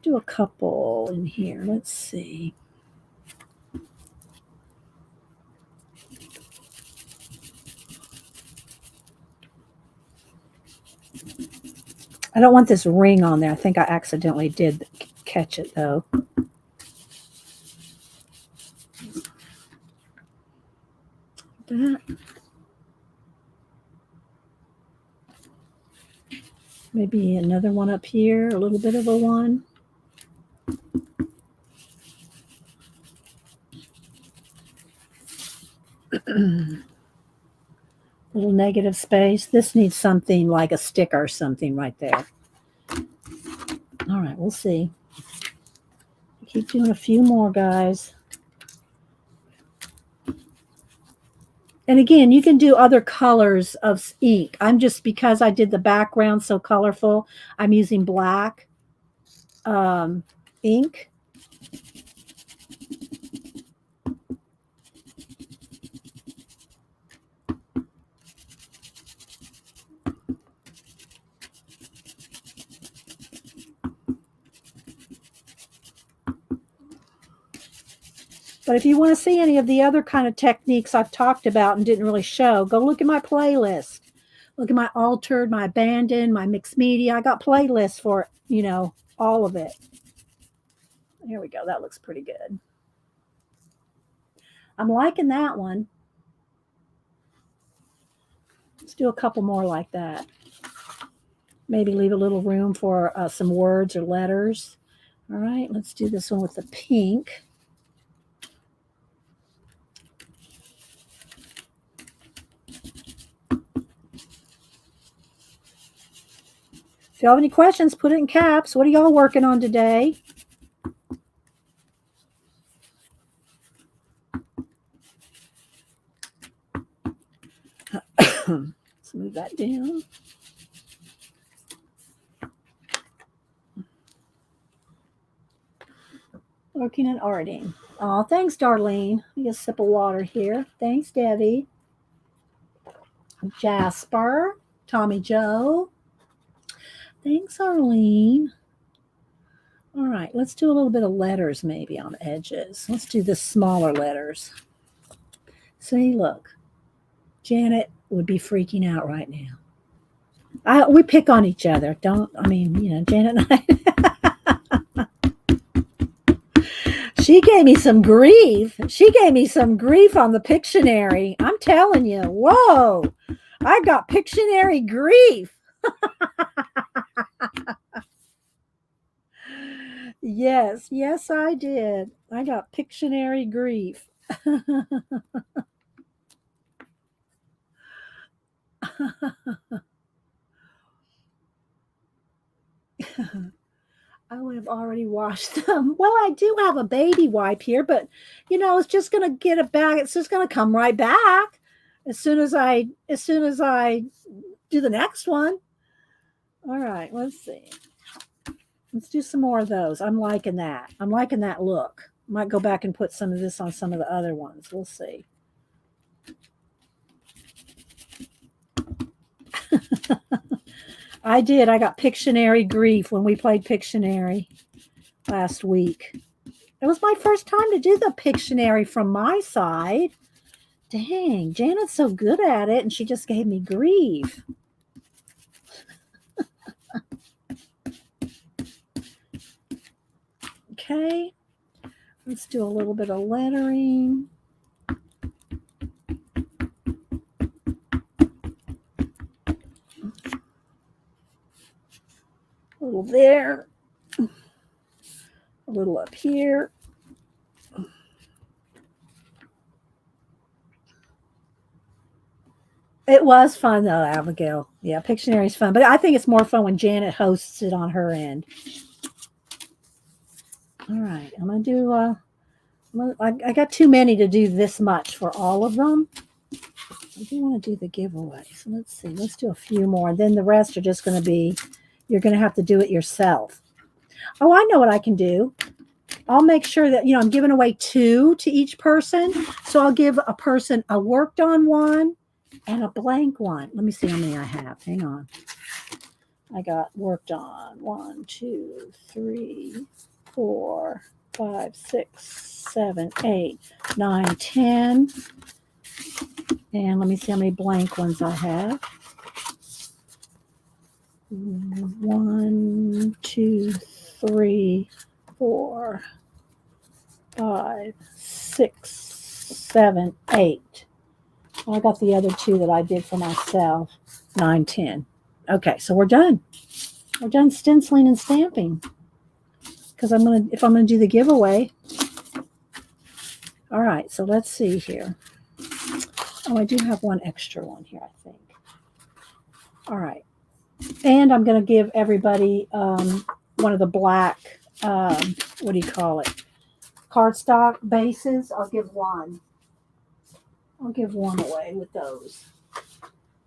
Do a couple in here. Let's see. I don't want this ring on there. I think I accidentally did catch it though. That. Maybe another one up here, a little bit of a one. little negative space. This needs something like a sticker or something right there. All right, we'll see. Keep doing a few more, guys. And again, you can do other colors of ink. I'm just, because I did the background so colorful, I'm using black ink. But if you want to see any of the other kind of techniques I've talked about and didn't really show, go look at my playlist. Look at my altered, my abandoned, my mixed media. I got playlists for, you know, all of it. Here we go. That looks pretty good. I'm liking that one. Let's do a couple more like that. Maybe leave a little room for some words or letters. All right, let's do this one with the pink. If you have any questions, put it in caps. What are y'all working on today? Let's move that down. Working and arting. Oh, thanks, Darlene. Let me get a sip of water here. Thanks, Debbie. Jasper. Tommy Joe. Thanks, Arlene. All right, let's do a little bit of letters maybe on the edges. Let's do the smaller letters. See, look. Janet would be freaking out right now. We pick on each other. Janet and I. She gave me some grief. She gave me some grief on the Pictionary. I'm telling you. Whoa. I got Pictionary grief. Yes, I did. I got Pictionary grief. I would have already washed them. Well, I do have a baby wipe here, but you know, it's just gonna get it back. It's just gonna come right back as soon as I do the next one. All right, let's see. Let's do some more of those. I'm liking that. I'm liking that look. Might go back and put some of this on some of the other ones. We'll see. I did. I got Pictionary grief when we played Pictionary last week. It was my first time to do the Pictionary from my side. Dang, Janet's so good at it, and she just gave me grief. Okay, let's do a little bit of lettering. A little there, a little up here. It was fun though, Abigail. Yeah, Pictionary is fun, but I think it's more fun when Janet hosts it on her end. All right, I'm gonna do. I got too many to do this much for all of them. I do want to do the giveaway, so let's see. Let's do a few more. Then the rest are just going to be. You're going to have to do it yourself. Oh, I know what I can do. I'll make sure that, I'm giving away 2 to each person. So I'll give a person a worked on one and a blank one. Let me see how many I have. Hang on. I got worked on 1, 2, 3, 4, 5, 6, 7, 8, 9, 10. And let me see how many blank ones I have. 1, 2, 3, 4, 5, 6, 7, 8. I got the other 2 that I did for myself. 9, 10. Okay, so we're done. We're done stenciling and stamping. Because if I'm gonna do the giveaway. All right, so let's see here. Oh, I do have one extra one here, I think. All right. And I'm going to give everybody one of the black, what do you call it? Cardstock bases. I'll give one. I'll give one away with those.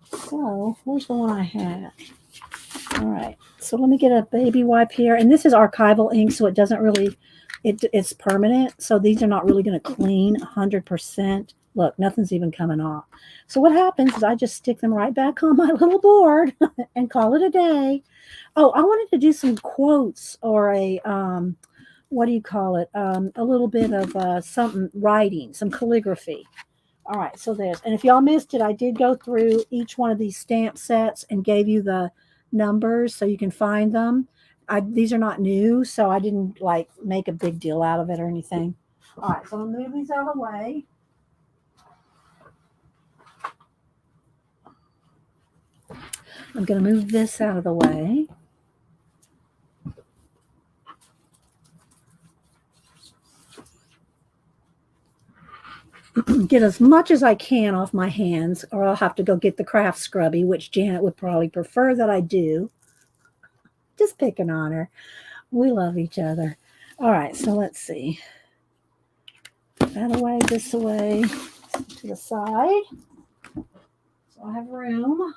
So, where's the one I had? All right. So let me get a baby wipe here. And this is archival ink, so it doesn't really, it's permanent. So these are not really going to clean 100%. Look, nothing's even coming off. So what happens is I just stick them right back on my little board and call it a day. Oh, I wanted to do some quotes or a, what do you call it? A little bit of something, writing, some calligraphy. All right, so there's, and if y'all missed it, I did go through each one of these stamp sets and gave you the numbers so you can find them. These are not new, so I didn't like make a big deal out of it or anything. All right, so I'm gonna move these out of the way. I'm gonna move this out of the way. Get as much as I can off my hands, or I'll have to go get the craft scrubby, which Janet would probably prefer that I do. Just picking on her. We love each other. All right, so let's see. That away, this away, to the side. So I have room.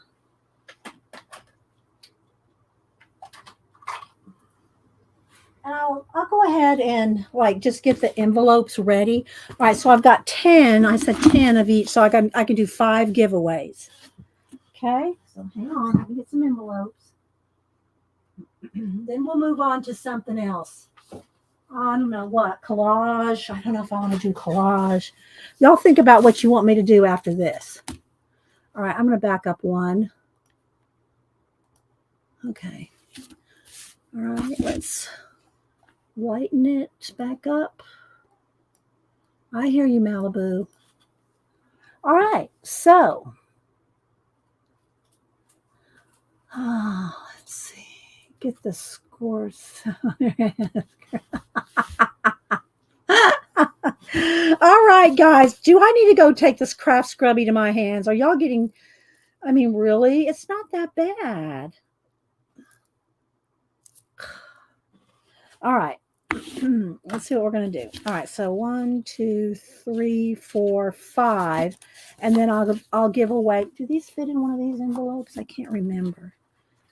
And I'll go ahead and like just get the envelopes ready. All right, so I've got 10. I said 10 of each, so I can do 5 giveaways. Okay, so hang on, let me get some envelopes. Then we'll move on to something else. I don't know what, collage. I don't know if I want to do collage. Y'all think about what you want me to do after this. All right, I'm going to back up one. Okay. All right, let's lighten it back up. I hear you, Malibu. All right, so let's see. Get the scores. All right, guys. Do I need to go take this craft scrubby to my hands? Are y'all getting, I mean, really? It's not that bad. All right. Let's see what we're going to do. All right. So 1, 2, 3, 4, 5. And then I'll give away. Do these fit in one of these envelopes? I can't remember.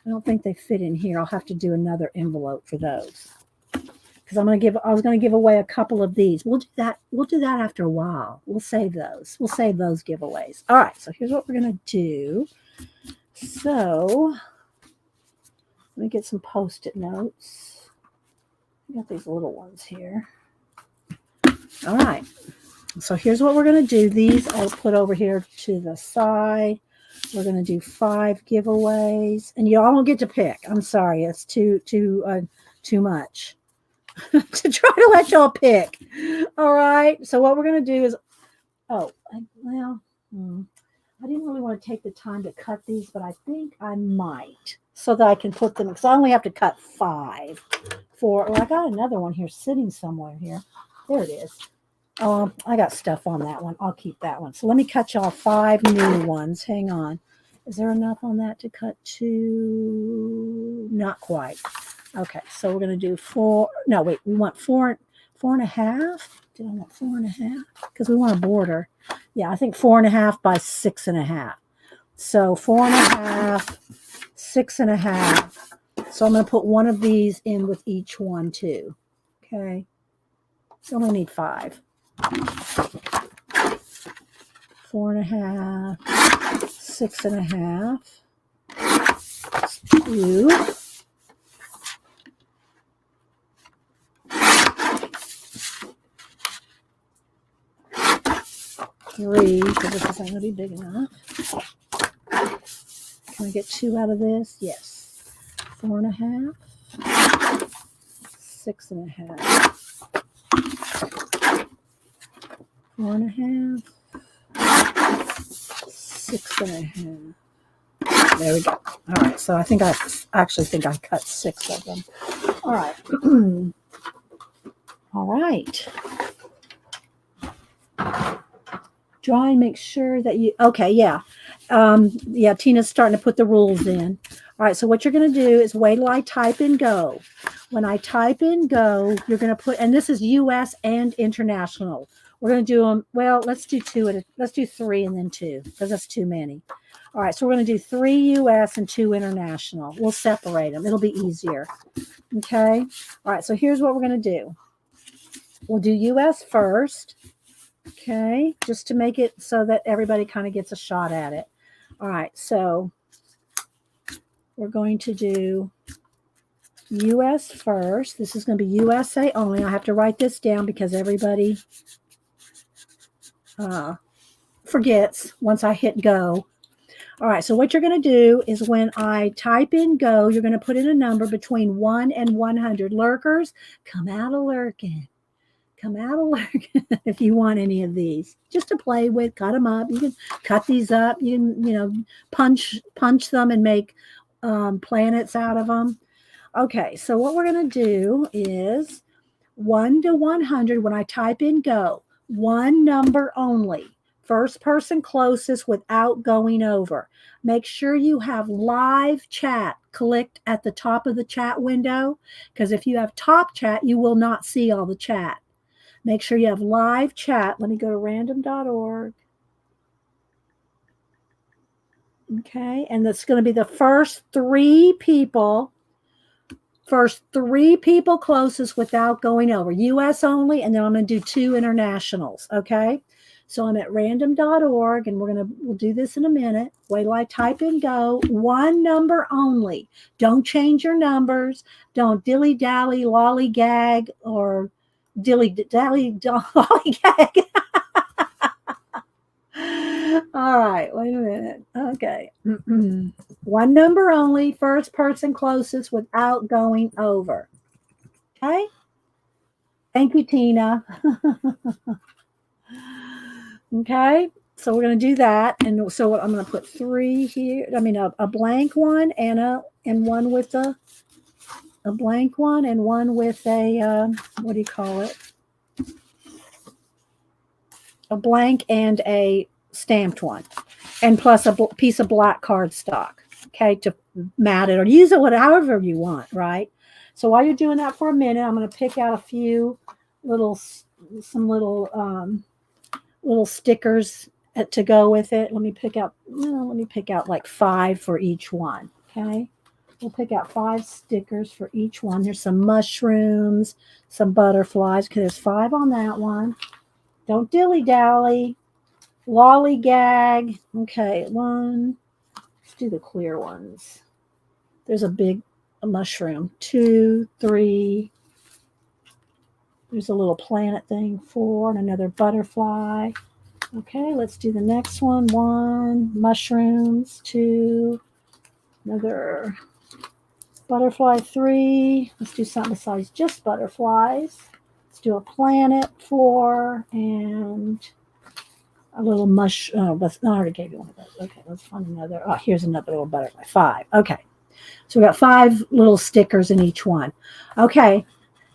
I don't think they fit in here. I'll have to do another envelope for those. Because I was going to give away a couple of these. We'll do that after a while. We'll save those. We'll save those giveaways. All right. So here's what we're going to do. So let me get some Post-it notes. I got these little ones here. All right. So here's what we're going to do. These I'll put over here to the side. We're going to do 5 giveaways. And y'all don't get to pick. I'm sorry. It's too much to try to let y'all pick. All right. So what we're going to do is, I didn't really want to take the time to cut these, but I think I might so that I can put them, because I only have to cut 5 for, I got another one here sitting somewhere here. There it is. I got stuff on that one. I'll keep that one. So let me cut y'all 5 new ones. Hang on. Is there enough on that to cut 2? Not quite. Okay, so we're going to do 4. No, wait, we want 4.5. Did I want 4.5? Because we want a border. Yeah, I think 4.5 by 6.5. So 4.5, 6.5. So I'm going to put one of these in with each one too. Okay. So I only need 5. 4.5, 6.5, 2. 3, because this isn't going to be big enough. Can I get 2 out of this? Yes. 4.5, 6.5, 4.5, 6.5. There we go. All right. So I actually think I cut 6 of them. All right. All right. Drawing, make sure that you, okay, yeah. Yeah, Tina's starting to put the rules in. All right, so what you're going to do is wait till I type in go. When I type in go, you're going to put, and this is US and international. We're going to do them, well, let's do let's do 3 and then 2 because that's too many. All right, so we're going to do 3 US and 2 international. We'll separate them. It'll be easier. Okay. All right, so here's what we're going to do. We'll do US first. Okay, just to make it so that everybody kind of gets a shot at it. All right, so we're going to do US first. This is going to be USA only. I have to write this down because everybody forgets once I hit go. All right, so what you're going to do is when I type in go, you're going to put in a number between 1 and 100. Lurkers, come out of lurking. Come out of lurking if you want any of these. Just to play with, cut them up. You can cut these up. You can, you know, punch them and make planets out of them. Okay, so what we're going to do is 1 to 100 when I type in go. One number only. First person closest without going over. Make sure you have live chat clicked at the top of the chat window, because if you have top chat, you will not see all the chat. Make sure you have live chat. Let me go to random.org. Okay, and that's going to be the first 3 people. First 3 people closest without going over. US only, and then I'm going to do 2 internationals. Okay, so I'm at random.org, and we'll do this in a minute. Wait till I type in go. One number only. Don't change your numbers. Don't dilly-dally, lollygag, or dilly-dally, lollygag. All right, wait a minute. Okay. One number only, first person closest without going over. Okay. Thank you, Tina. Okay. So we're going to do that. And so I'm going to put 3 here. I mean, a blank one and one with a blank one and one with a, what do you call it? A blank and a stamped one, and plus a piece of black cardstock, okay, to mat it or use it however you want, right? So while you're doing that for a minute, I'm going to pick out a few little stickers to go with it. Let me pick out like 5 for each one. Okay, we'll pick out 5 stickers for each one. There's some mushrooms, some butterflies. Okay, there's 5 on that one. Don't dilly-dally. Lollygag. Okay, 1. Let's do the clear ones. There's a mushroom. 2, 3. There's a little planet thing. 4, and another butterfly. Okay, let's do the next one. 1, mushrooms. 2, another butterfly. 3. Let's do something besides just butterflies. Let's do a planet. 4, and a little I already gave you one of those. Okay, let's find another. Oh, here's another little butterfly. 5. Okay, so we got 5 little stickers in each one. Okay,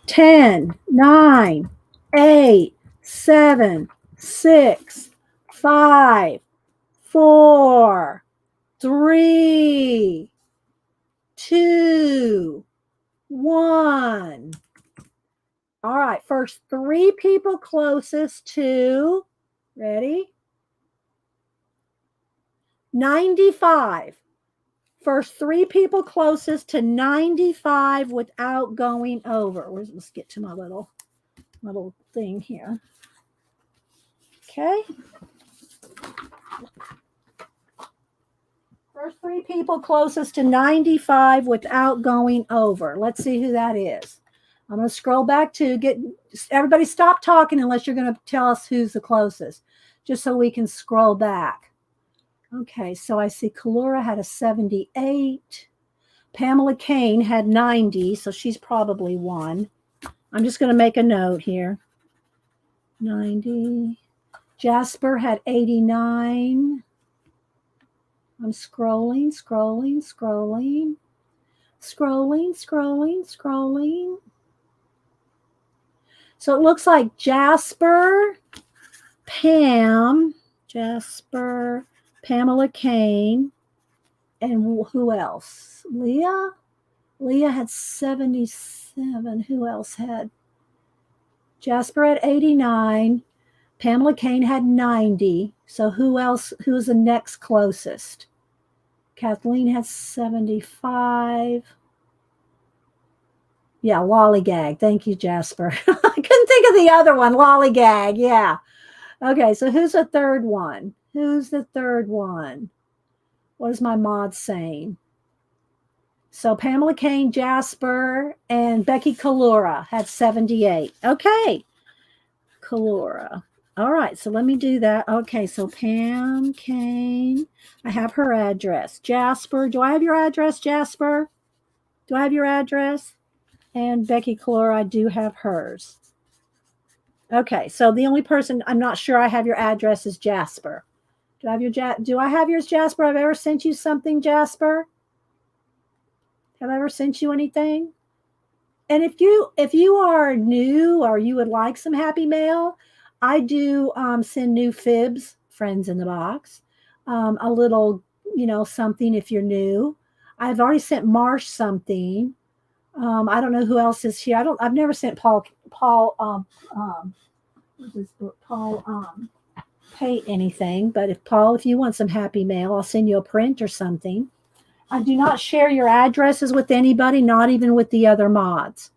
10, 9, 8, 7, 6, 5, 4, 3, 2, 1. All right, first 3 people closest to, ready? 95. First 3 people closest to 95 without going over. Let's get to my little thing here. Okay. First 3 people closest to 95 without going over. Let's see who that is. I'm going to scroll back to everybody stop talking unless you're going to tell us who's the closest, just so we can scroll back. Okay, so I see Kalura had a 78. Pamela Kane had 90, so she's probably 1. I'm just going to make a note here. 90. Jasper had 89. I'm scrolling. So it looks like Jasper, Pam, Jasper, Pamela Kane, and who else? Leah? Leah had 77. Who else had? Jasper had 89. Pamela Kane had 90. So who else? Who's the next closest? Kathleen has 75. Yeah, Lollygag. Thank you, Jasper. I couldn't think of the other one. Lollygag. Yeah. Okay, so who's the third one? Who's the third one? What is my mod saying? So Pamela Kane, Jasper, and Becky Kalura had 78. Okay. Kalura. All right, so let me do that. Okay, so Pam Kane, I have her address. Jasper, do I have your address, Jasper? Do I have your address? And Becky Kalura, I do have hers. Okay, so the only person I'm not sure I have your address is Jasper. Do I have yours, Jasper? Have I ever sent you something, Jasper? Have I ever sent you anything? And if you are new or you would like some happy mail, I do send new fibs, friends in the box, a little, something if you're new. I've already sent Marsh something. I don't know who else is here. I've never sent Paul Pate anything, but if you want some happy mail, I'll send you a print or something. I do not share your addresses with anybody, not even with the other mods.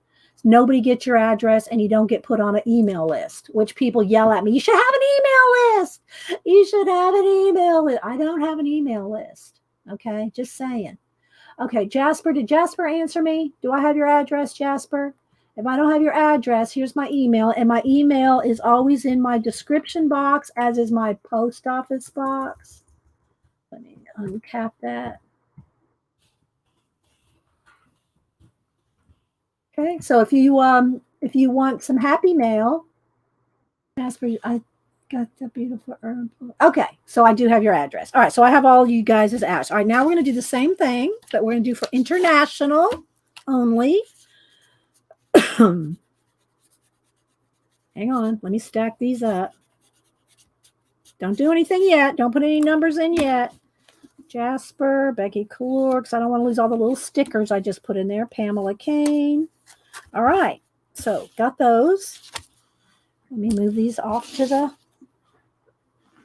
Nobody gets your address and you don't get put on an email list, which people yell at me. You should have an email list. You should have an email list. I don't have an email list. Okay, just saying. Okay, Jasper, did Jasper answer me? Do I have your address, Jasper? If I don't have your address, here's my email. And my email is always in my description box, as is my post office box. Let me uncap that. Okay, so if you want some happy mail, Jasper, I got the beautiful herb. Okay, so I do have your address. All right, so I have all you guys' address. All right, now we're going to do the same thing, but we're going to do for international only. Hang on, let me stack these up. Don't do anything yet. Don't put any numbers in yet. Jasper, Becky Clark. I don't want to lose all the little stickers I just put in there. Pamela Kane. All right, so got those. Let me move these off to the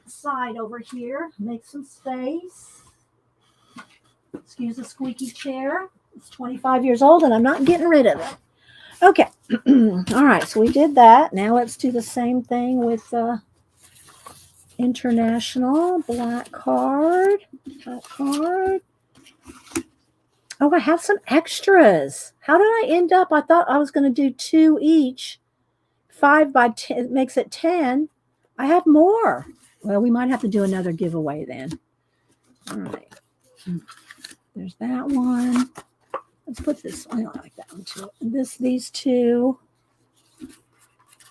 side over here. Make some space. Excuse the squeaky chair. It's 25 years old and I'm not getting rid of it. Okay. All right, so we did that. Now let's do the same thing with international black card. Black card. Oh, I have some extras. How did I end up? I thought I was going to do 2 each. 5 by 10 makes it 10. I have more. Well, we might have to do another giveaway then. All right. There's that one. Let's put this. I don't like that one too. These 2.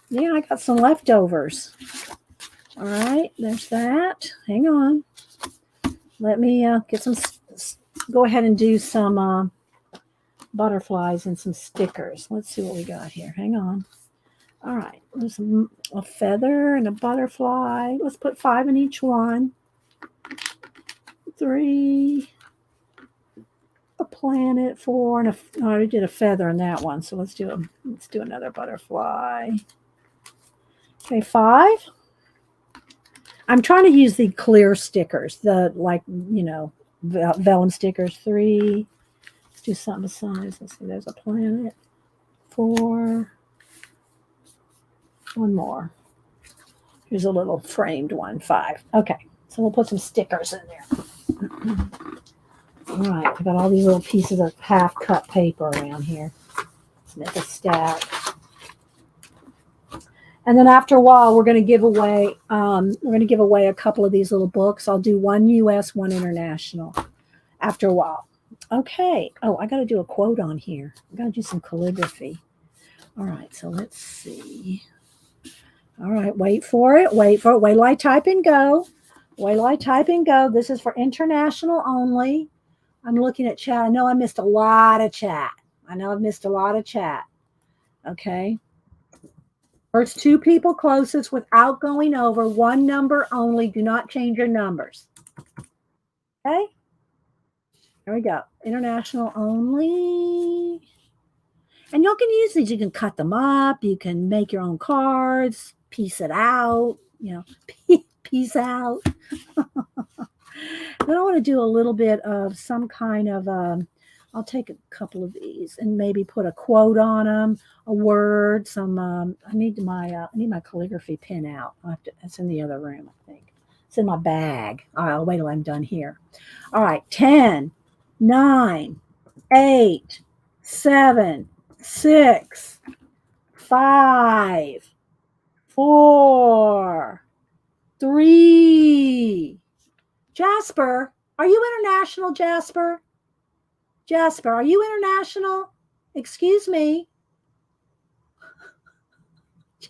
Yeah, I got some leftovers. All right. There's that. Hang on. Let me get some. Go ahead and do some butterflies and some stickers. Let's see what we got here. Hang on. All right. There's a feather and a butterfly. Let's put 5 in each one. 3. A planet, 4, and I already did a feather in that one. So let's do another butterfly. Okay, 5. I'm trying to use the clear stickers, the vellum stickers. 3. Let's do something besides. Let's see. There's a planet. 4. One more. Here's a little framed one. 5. Okay, so we'll put some stickers in there. All right, I got all these little pieces of half-cut paper around here. Let's make a stack. And then after a while, we're going to give away. A couple of these little books. I'll do 1 U.S., 1 international. After a while. Okay. Oh, I got to do a quote on here. I got to do some calligraphy. All right. So let's see. All right. Wait for it. Wait till I type and go. Wait till I type and go. This is for international only. I'm looking at chat. I know I missed a lot of chat. Okay. First two people closest without going over, one number only. Do not change your numbers. Okay? There we go. International only. And y'all can use these. You can cut them up. You can make your own cards, piece it out, piece out. Then I want to do a little bit of some kind of, I'll take a couple of these and maybe put a quote on them, a word, some, I need my calligraphy pen out. It's in the other room, I think. It's in my bag. All right, I'll wait till I'm done here. All right, 10, 9, 8, 7, 6, 5, 4, 3. Jasper, are you international, Jasper? Jasper, are you international? Excuse me.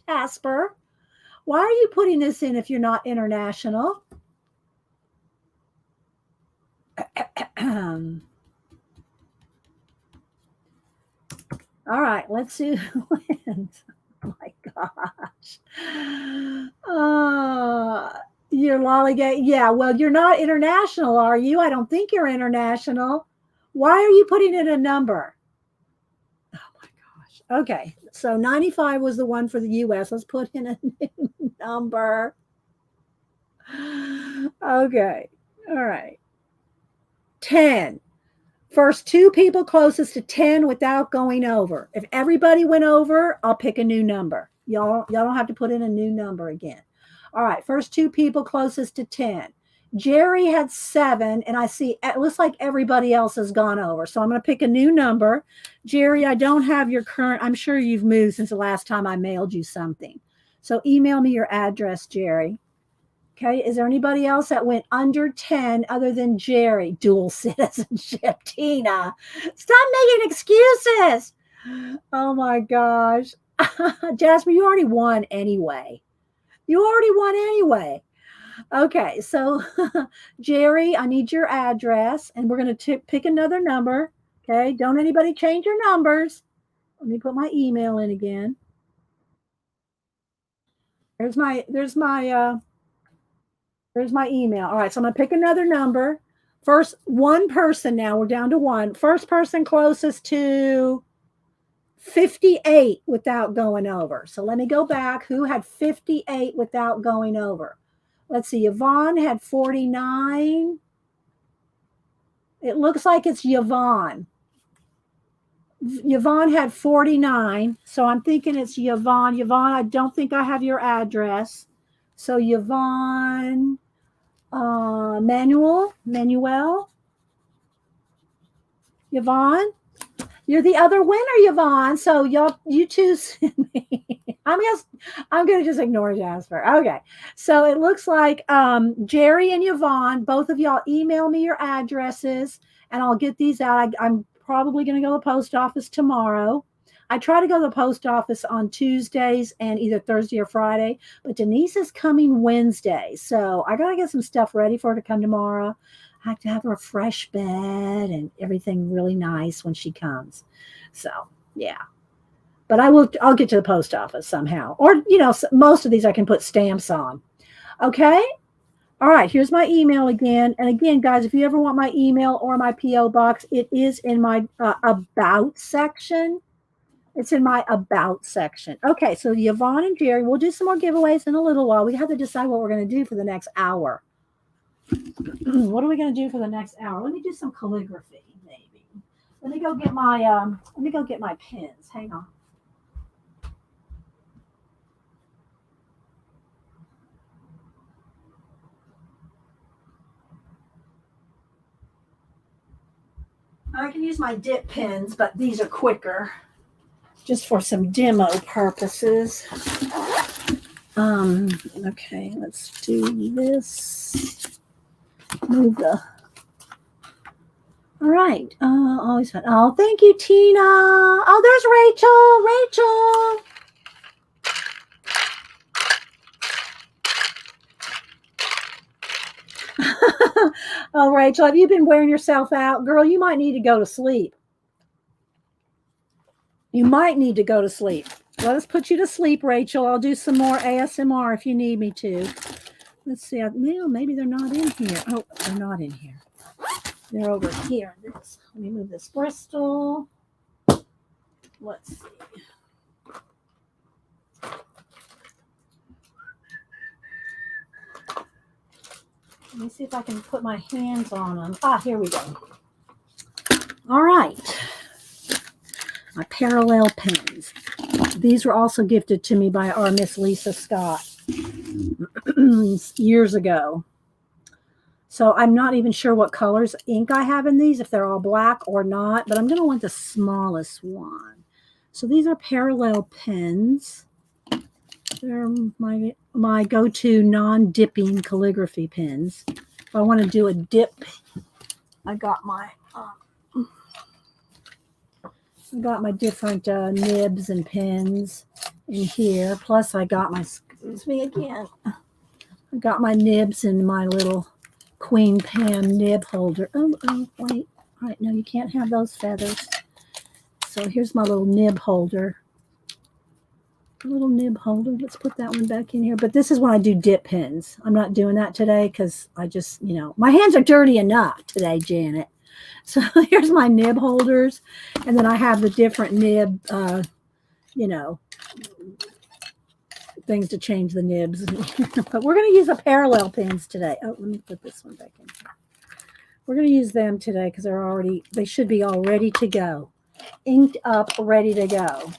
Jasper, why are you putting this in if you're not international? All right, let's see who wins. Oh my gosh. You're lollygag. Yeah, well, you're not international, are you? I don't think you're international. Why are you putting in a number? Oh my gosh. Okay, so 95 was the one for the US. Let's put in a new number. Okay, all right. 10. First two people closest to 10 without going over. If everybody went over, I'll pick a new number. Y'all don't have to put in a new number again. All right, first two people closest to 10. Jerry had 7, and I see it looks like everybody else has gone over. So I'm going to pick a new number. Jerry, I don't have your current. I'm sure you've moved since the last time I mailed you something. So email me your address, Jerry. Okay, is there anybody else that went under 10 other than Jerry? Dual citizenship, Tina. Stop making excuses. Oh my gosh. Jasper, you already won anyway. Okay, so Jerry, I need your address, and we're going to pick another number. Okay, don't anybody change your numbers. Let me put my email in again. There's my email. All right, so I'm going to pick another number. First, one person now. We're down to one. First person closest to 58 without going over. So let me go back. Who had 58 without going over? Let's see. Yvonne had 49. It looks like it's Yvonne. Yvonne had 49. So I'm thinking it's Yvonne. Yvonne, I don't think I have your address. So Yvonne, Manuel, Yvonne, you're the other winner, Yvonne. So you choose me. I'm gonna just ignore Jasper. Okay, so it looks like Jerry and Yvonne, both of y'all, email me your addresses, and I'll get these out. I'm probably gonna go to the post office tomorrow. I try to go to the post office on Tuesdays and either Thursday or Friday, but Denise is coming Wednesday. So I got to get some stuff ready for her to come tomorrow. I have to have her a fresh bed and everything really nice when she comes. So, yeah. But I'll get to the post office somehow. Or, most of these I can put stamps on. Okay? All right, here's my email again. And again, guys, if you ever want my email or my P.O. box, it is in my About section. It's in my About section. Okay, so Yvonne and Jerry, we'll do some more giveaways in a little while. We have to decide what we're going to do for the next hour. What are we going to do for the next hour? Let me do some calligraphy, maybe. Let me go get my pens. Hang on. I can use my dip pens, but these are quicker. Just for some demo purposes. Okay, let's do this. Move the. All right. Always fun. Oh, thank you, Tina. Oh, there's Rachel. Oh, Rachel, have you been wearing yourself out? Girl, you might need to go to sleep. You might need to go to sleep. Let us put you to sleep, Rachel. I'll do some more ASMR if you need me to. Let's see. Maybe they're not in here. Oh, they're not in here. They're over here. Let me move this Bristol. Let's see. Let me see if I can put my hands on them. Ah, here we go. All right. My parallel pens. These were also gifted to me by our Miss Lisa Scott years ago. So I'm not even sure what colors ink I have in these, if they're all black or not, but I'm going to want the smallest one. So these are parallel pens. They're my go-to non-dipping calligraphy pens. If I want to do a dip, I got my different nibs and pens in here. Plus, I got my, excuse me again, I got my nibs in my little Queen Pam nib holder. Oh, wait. All right, no, you can't have those feathers. So here's my little nib holder. A little nib holder. Let's put that one back in here. But this is when I do dip pens. I'm not doing that today because I just, my hands are dirty enough today, Janet. So here's my nib holders. And then I have the different nib, things to change the nibs. But we're going to use the parallel pens today. Oh, let me put this one back in here. We're going to use them today because they should be all ready to go. Inked up, ready to go.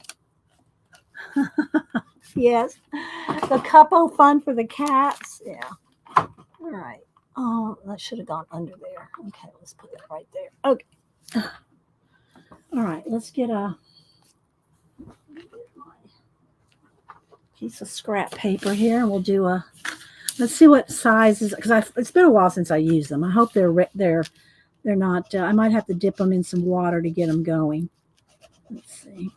Yes. The couple fun for the cats. Yeah. All right. Oh, that should have gone under there. Okay, let's put that right there. Okay. All right, let's get my piece of scrap paper here, and we'll do let's see what sizes, because it's been a while since I used them. I hope they're not, I might have to dip them in some water to get them going. Let's see.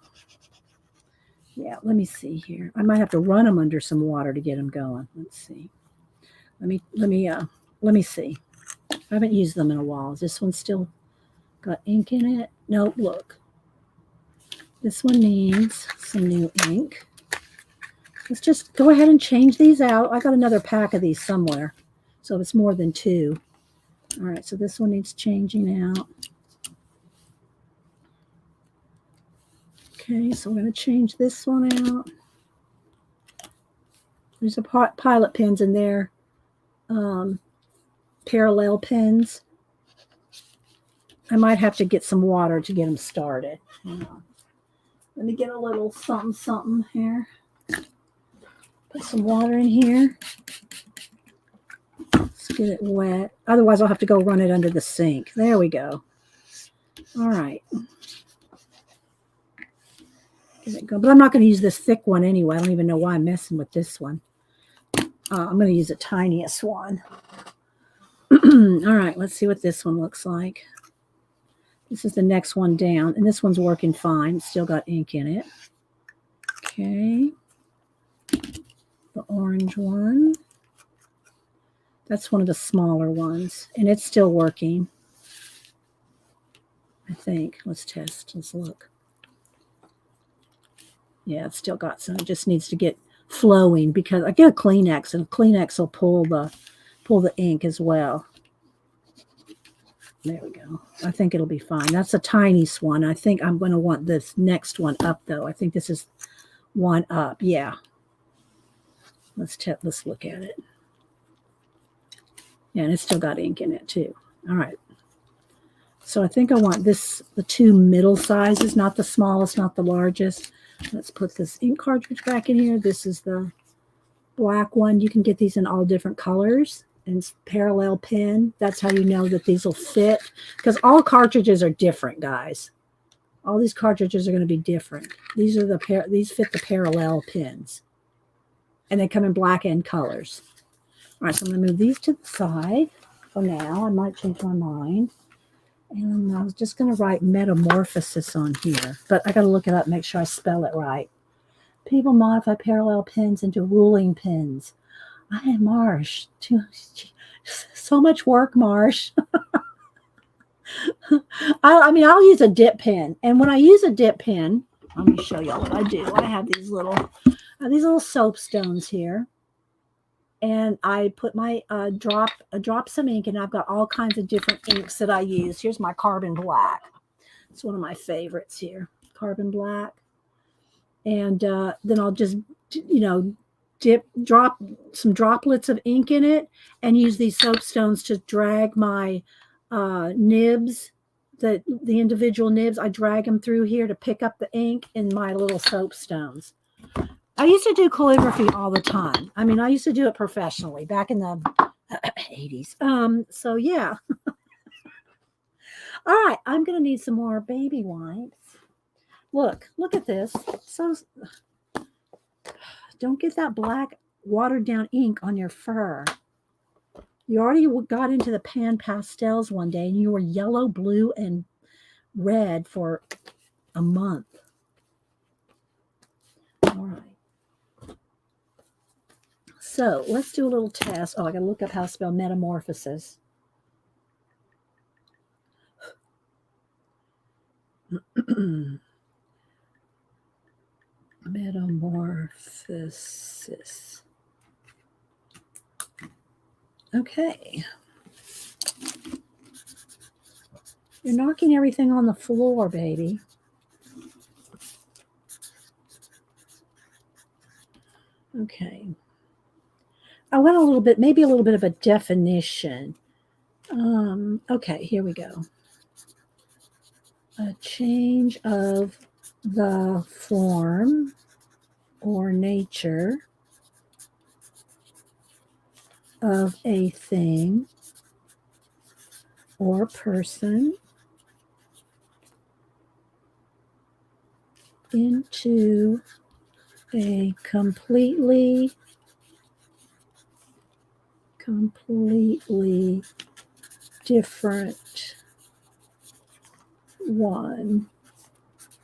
Yeah, let me see here. I might have to run them under some water to get them going. Let's see. Let me see. I haven't used them in a while. Is this one still got ink in it? Nope, look. This one needs some new ink. Let's just go ahead and change these out. I got another pack of these somewhere, so it's more than two. All right, so this one needs changing out. Okay, so we're going to change this one out. There's a pilot pens in there. Parallel pens. I might have to get some water to get them started. Let me get a little something here. Put some water in here. Let's get it wet. Otherwise, I'll have to go run it under the sink. There we go. All right. Get it go. But I'm not going to use this thick one anyway. I don't even know why I'm messing with this one. I'm going to use the tiniest one. All right, let's see what this one looks like. This is the next one down, and this one's working fine. It's still got ink in it. Okay. The orange one. That's one of the smaller ones, and it's still working. I think. Let's test. Let's look. Yeah, it's still got some. It just needs to get flowing because I get a Kleenex, and a Kleenex will pull the ink as well. There we go. I think it'll be fine. That's a tiny one. I think I'm going to want this next one up, though. I think this is one up. Yeah. Let's look at it. Yeah, and it's still got ink in it, too. All right. So I think I want the two middle sizes, not the smallest, not the largest. Let's put this ink cartridge back in here. This is the black one. You can get these in all different colors. And parallel pen. That's how you know that these will fit. Because all cartridges are different, guys. All these cartridges are going to be different. These fit the parallel pens. And they come in black and colors. All right, so I'm going to move these to the side for now. I might change my mind. And I was just going to write metamorphosis on here. But I got to look it up, make sure I spell it right. People modify parallel pens into ruling pens. I am Marsh. So much work, Marsh. I'll use a dip pen. And when I use a dip pen, let me show y'all what I do. I have these little soapstones here. And I put my drop some ink, and I've got all kinds of different inks that I use. Here's my carbon black. It's one of my favorites here, carbon black. And then I'll just, drop some droplets of ink in it and use these soapstones to drag my nibs, the individual nibs. I drag them through here to pick up the ink in my little soapstones. I used to do calligraphy all the time. I mean, I used to do it professionally back in the 80s. So yeah. All right, I'm going to need some more baby wipes. Look at this. So don't get that black watered down ink on your fur. You already got into the pan pastels one day and you were yellow, blue, and red for a month. All right. So let's do a little test. Oh, I got to look up how to spell metamorphosis. Metamorphosis. Okay. You're knocking everything on the floor, baby. Okay. I went maybe a little bit of a definition. Okay, here we go. A change of the form or nature of a thing or person into a completely different one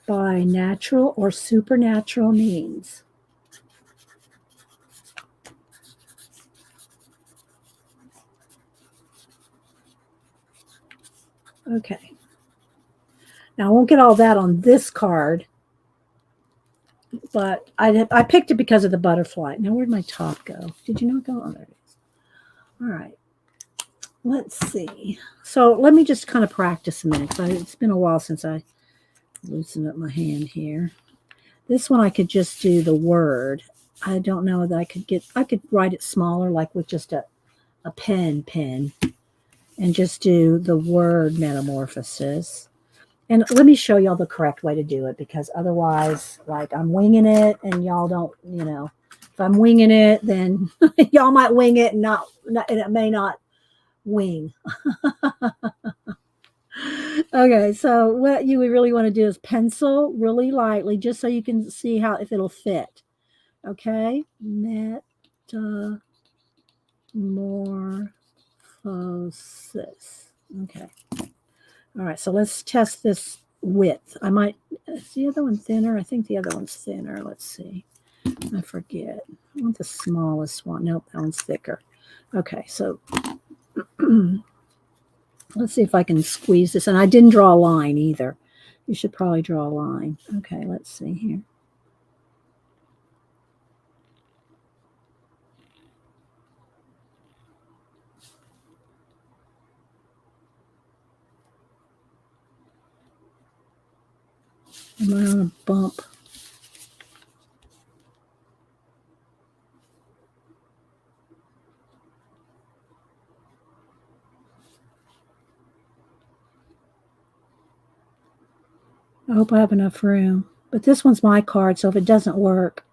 by natural or supernatural means. Okay. Now I won't get all that on this card, but I picked it because of the butterfly. Now where'd my top go? Did you not go? Oh, there it is. All right. Let's see. So let me just kind of practice a minute, because it's been a while since I loosened up my hand here. This one I could just do the word. I don't know that I could write it smaller, like with just a pen, and just do the word metamorphosis. And let me show y'all the correct way to do it, because otherwise, like, I'm winging it and y'all don't, if I'm winging it, then y'all might wing it and and it may not wing. Okay, so what you would really want to do is pencil really lightly, just so you can see if it'll fit. Okay, metamorphosis. Okay. All right, so let's test this width. Is the other one thinner? I think the other one's thinner. Let's see. I forget. I want the smallest one. Nope, that one's thicker. Okay, so let's see if I can squeeze this. And I didn't draw a line either. You should probably draw a line. Okay, let's see here. Am I on a bump? I hope I have enough room. But this one's my card, so if it doesn't work.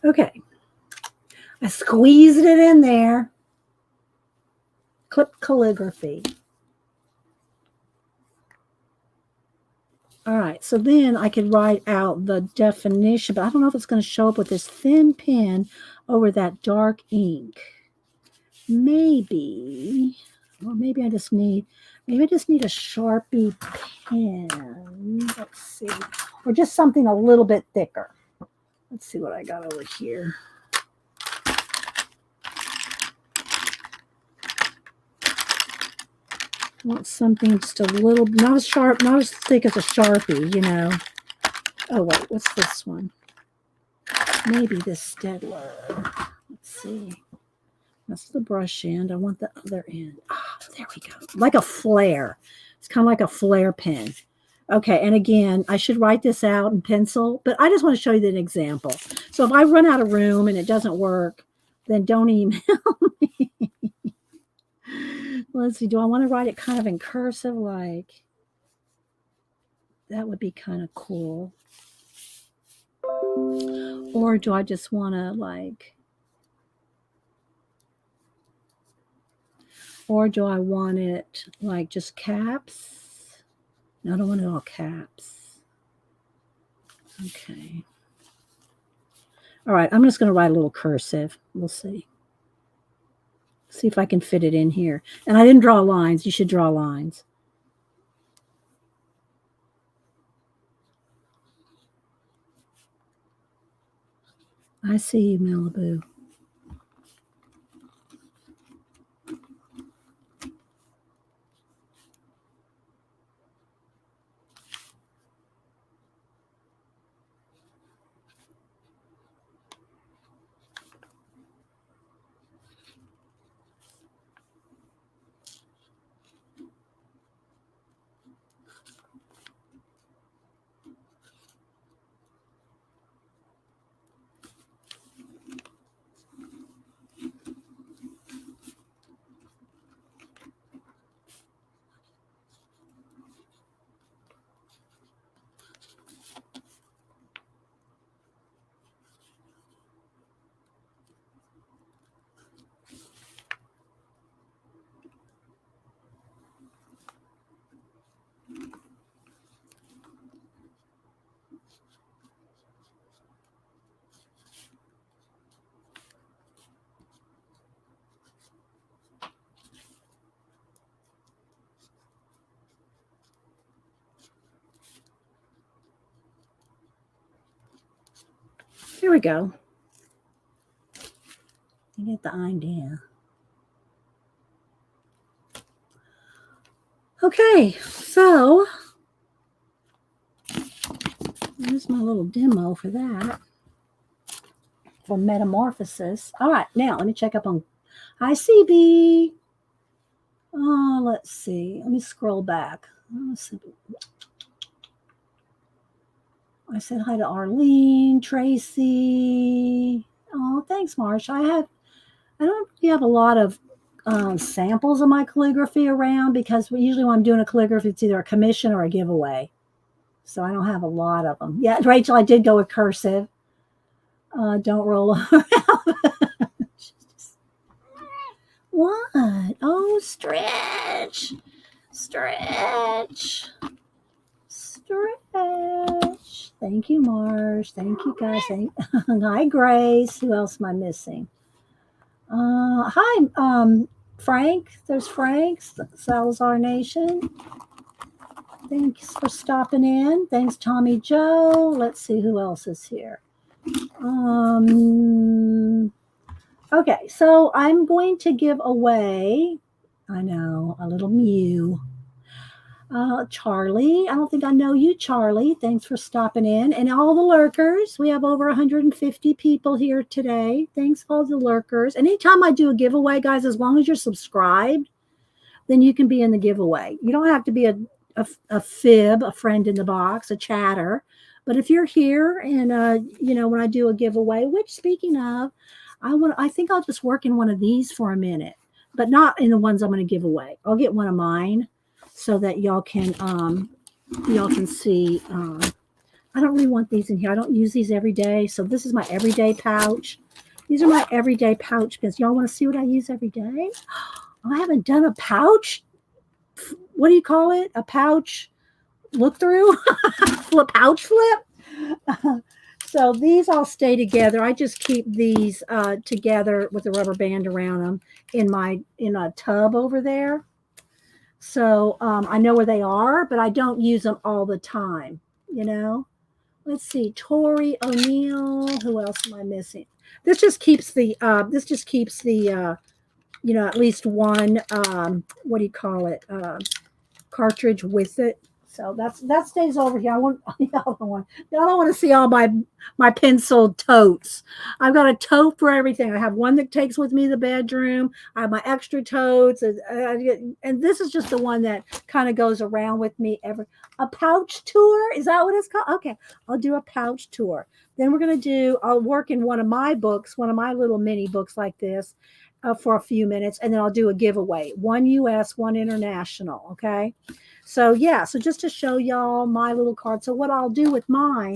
Okay. I squeezed it in there. Clip calligraphy. All right, so then I could write out the definition, but I don't know if it's going to show up with this thin pen over that dark ink. maybe, or maybe I just need a Sharpie pen. Let's see. Or just something a little bit thicker. Let's see what I got over here. I want something just a little, not as sharp, not as thick as a Sharpie, you know. Oh, wait, what's this one? Maybe this Stedler. Let's see. That's the brush end. I want the other end. Ah, there we go. Like a flare. It's kind of like a flare pen. Okay, and again, I should write this out in pencil, but I just want to show you an example. So if I run out of room and it doesn't work, then don't email me. Let's see, do I want to write it kind of in cursive? Like, that would be kind of cool. Or do I just want to like, or do I want it like just caps? No, I don't want it all caps. Okay. All right, I'm just going to write a little cursive. We'll see. See if I can fit it in here. And I didn't draw lines. You should draw lines. I see you, Malibu. Here we go. You get the idea. Okay, so there's my little demo for that, for Metamorphosis. All right, now let me check up on, hi CB. Oh, let's see. Let me scroll back. I said hi to Arlene, Tracy. Oh, thanks, Marsh. I don't have a lot of samples of my calligraphy around because usually when I'm doing a calligraphy, it's either a commission or a giveaway. So I don't have a lot of them. Yeah, Rachel, I did go with cursive. Don't roll around. What? Oh, stretch. Stretch. Stretch. Thank you, Marsh. Thank you, guys. Hi, Grace. Who else am I missing? Hi, Frank. There's Frank, Salazar Nation. Thanks for stopping in. Thanks, Tommy Joe. Let's see who else is here. Okay, so I'm going to give away, I know, a little Mew. Charlie, I don't think I know you, Charlie. Thanks for stopping in. And all the lurkers. We have over 150 people here today. Thanks, all the lurkers. And anytime I do a giveaway, guys, as long as you're subscribed, then you can be in the giveaway. You don't have to be a fib, a friend in the box, a chatter. But if you're here and, when I do a giveaway, which speaking of, I think I'll just work in one of these for a minute, but not in the ones I'm going to give away. I'll get one of mine so that y'all can see. I don't really want these in here. I don't use these every day. So this is my everyday pouch. These are my everyday pouch pins. Y'all want to see what I use every day? I haven't done a pouch. What do you call it? A pouch look through? Pouch flip? So these all stay together. I just keep these together with a rubber band around them in a tub over there. So I know where they are, but I don't use them all the time, you know. Let's see, Tori O'Neill. Who else am I missing? This just keeps the at least one what do you call it? Cartridge with it. So that stays over here. I want y'all don't want to see all my pencil totes. I've got a tote for everything. I have one that takes with me to the bedroom. I have my extra totes, and this is just the one that kind of goes around with me a pouch tour. Is that what it's called? Okay, I'll do a pouch tour. Then I'll work in one of my books, one of my little mini books like this. For a few minutes, and then I'll do a giveaway. One US, one international. Okay. So yeah, so just to show y'all my little card. So what I'll do with mine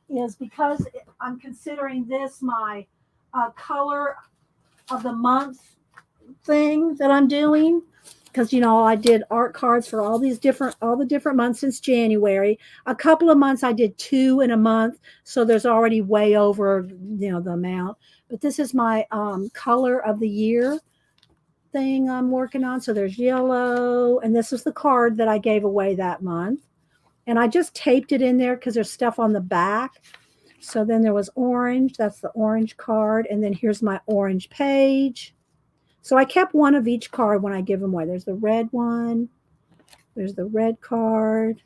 is, because I'm considering this my color of the month thing that I'm doing, because I did art cards for all the different months since January. A couple of months I did 2 in a month, so there's already way over the amount. But this is my color of the year thing I'm working on. So there's yellow, and this is the card that I gave away that month. And I just taped it in there because there's stuff on the back. So then there was orange. That's the orange card. And then here's my orange page. So I kept one of each card when I give them away. There's the red one. There's the red card.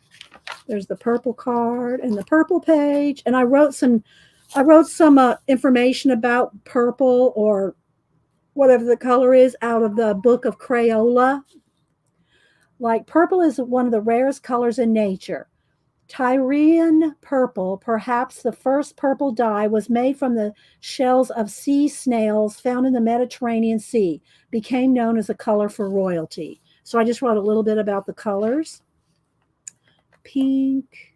There's the purple card and the purple page. And I wrote some information about purple, or whatever the color is, out of the book of Crayola. Like, purple is one of the rarest colors in nature. Tyrian purple, perhaps the first purple dye, was made from the shells of sea snails found in the Mediterranean Sea, became known as a color for royalty. So I just wrote a little bit about the colors. Pink.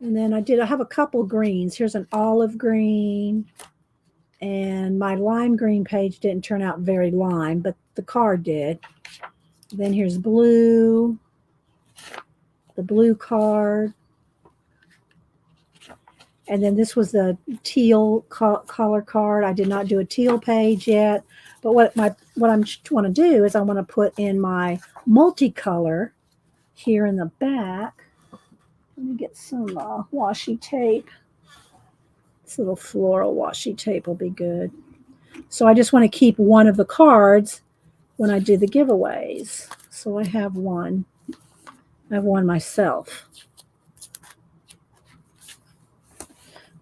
And then I have a couple greens. Here's an olive green. And my lime green page didn't turn out very lime, but the card did. Then here's blue. The blue card. And then this was the teal color card. I did not do a teal page yet. But what I want to do is I want to put in my multicolor here in the back. Let me get some washi tape. This little floral washi tape will be good. So I just want to keep one of the cards when I do the giveaways. So I have one. I have one myself.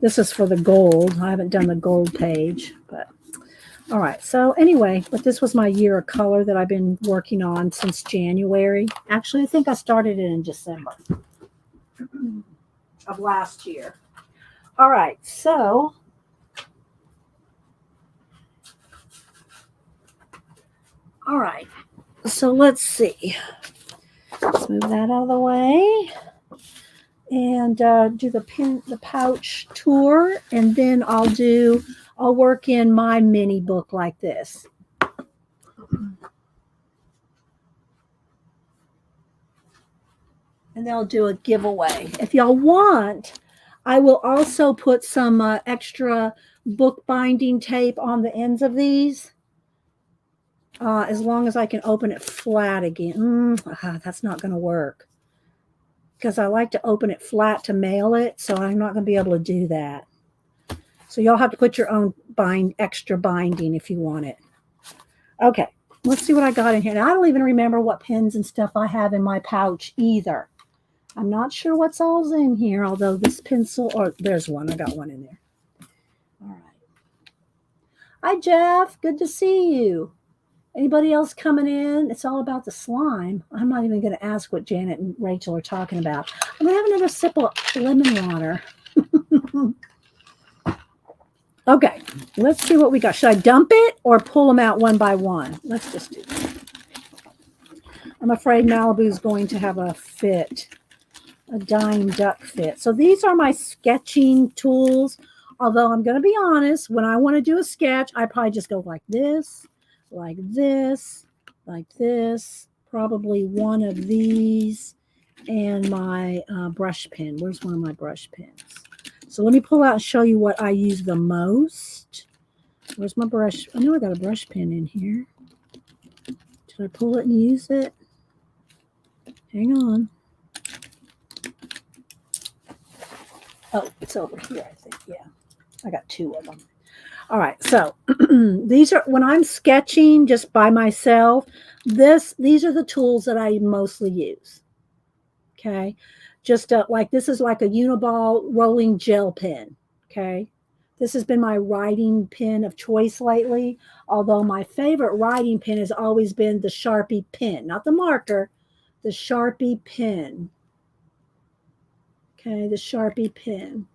This is for the gold. I haven't done the gold page, but all right. So anyway, but this was my year of color that I've been working on since January. Actually, I think I started it in December of last year. All right, so let's see. Let's move that out of the way and do the pouch tour, and then I'll work in my mini book like this. And then I'll do a giveaway. If y'all want, I will also put some extra book binding tape on the ends of these, as long as I can open it flat again. That's not going to work, because I like to open it flat to mail it, so I'm not going to be able to do that. So y'all have to put your own extra binding if you want it. Okay, let's see what I got in here. Now, I don't even remember what pens and stuff I have in my pouch either. I'm not sure what's all in here, although this pencil, there's one. I got one in there. All right. Hi, Jeff. Good to see you. Anybody else coming in? It's all about the slime. I'm not even going to ask what Janet and Rachel are talking about. I'm going to have another sip of lemon water. Okay, let's see what we got. Should I dump it or pull them out one by one? Let's just do that. I'm afraid Malibu's going to have a fit. A dime duck fit. So these are my sketching tools. Although I'm going to be honest, when I want to do a sketch, I probably just go like this, like this, like this, probably one of these, and my brush pen. Where's one of my brush pens? So let me pull out and show you what I use the most. Where's my brush? I know I got a brush pen in here. Did I pull it and use it? Hang on. Oh, it's over here, I think. Yeah, I got two of them. All right, so these are when I'm sketching just by myself. These are the tools that I mostly use. Okay, just like this is like a Uniball rolling gel pen. Okay, this has been my writing pen of choice lately. Although my favorite writing pen has always been the Sharpie pen, not the marker, the Sharpie pen. Okay, the Sharpie pen.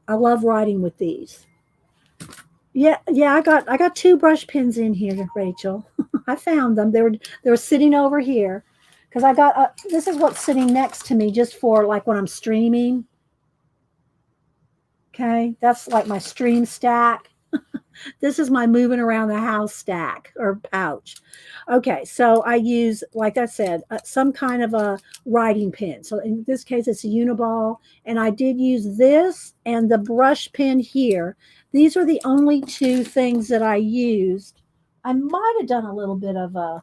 I love writing with these. Yeah, I got two brush pens in here, Rachel. I found them. They were sitting over here because I got this is what's sitting next to me just for like when I'm streaming. Okay, that's like my stream stack. This is my moving around the house stack or pouch. Okay, so I use, like I said, some kind of a writing pen. So in this case, it's a Uniball, and I did use this and the brush pen here. These are the only two things that I used. I might have done a little bit of a,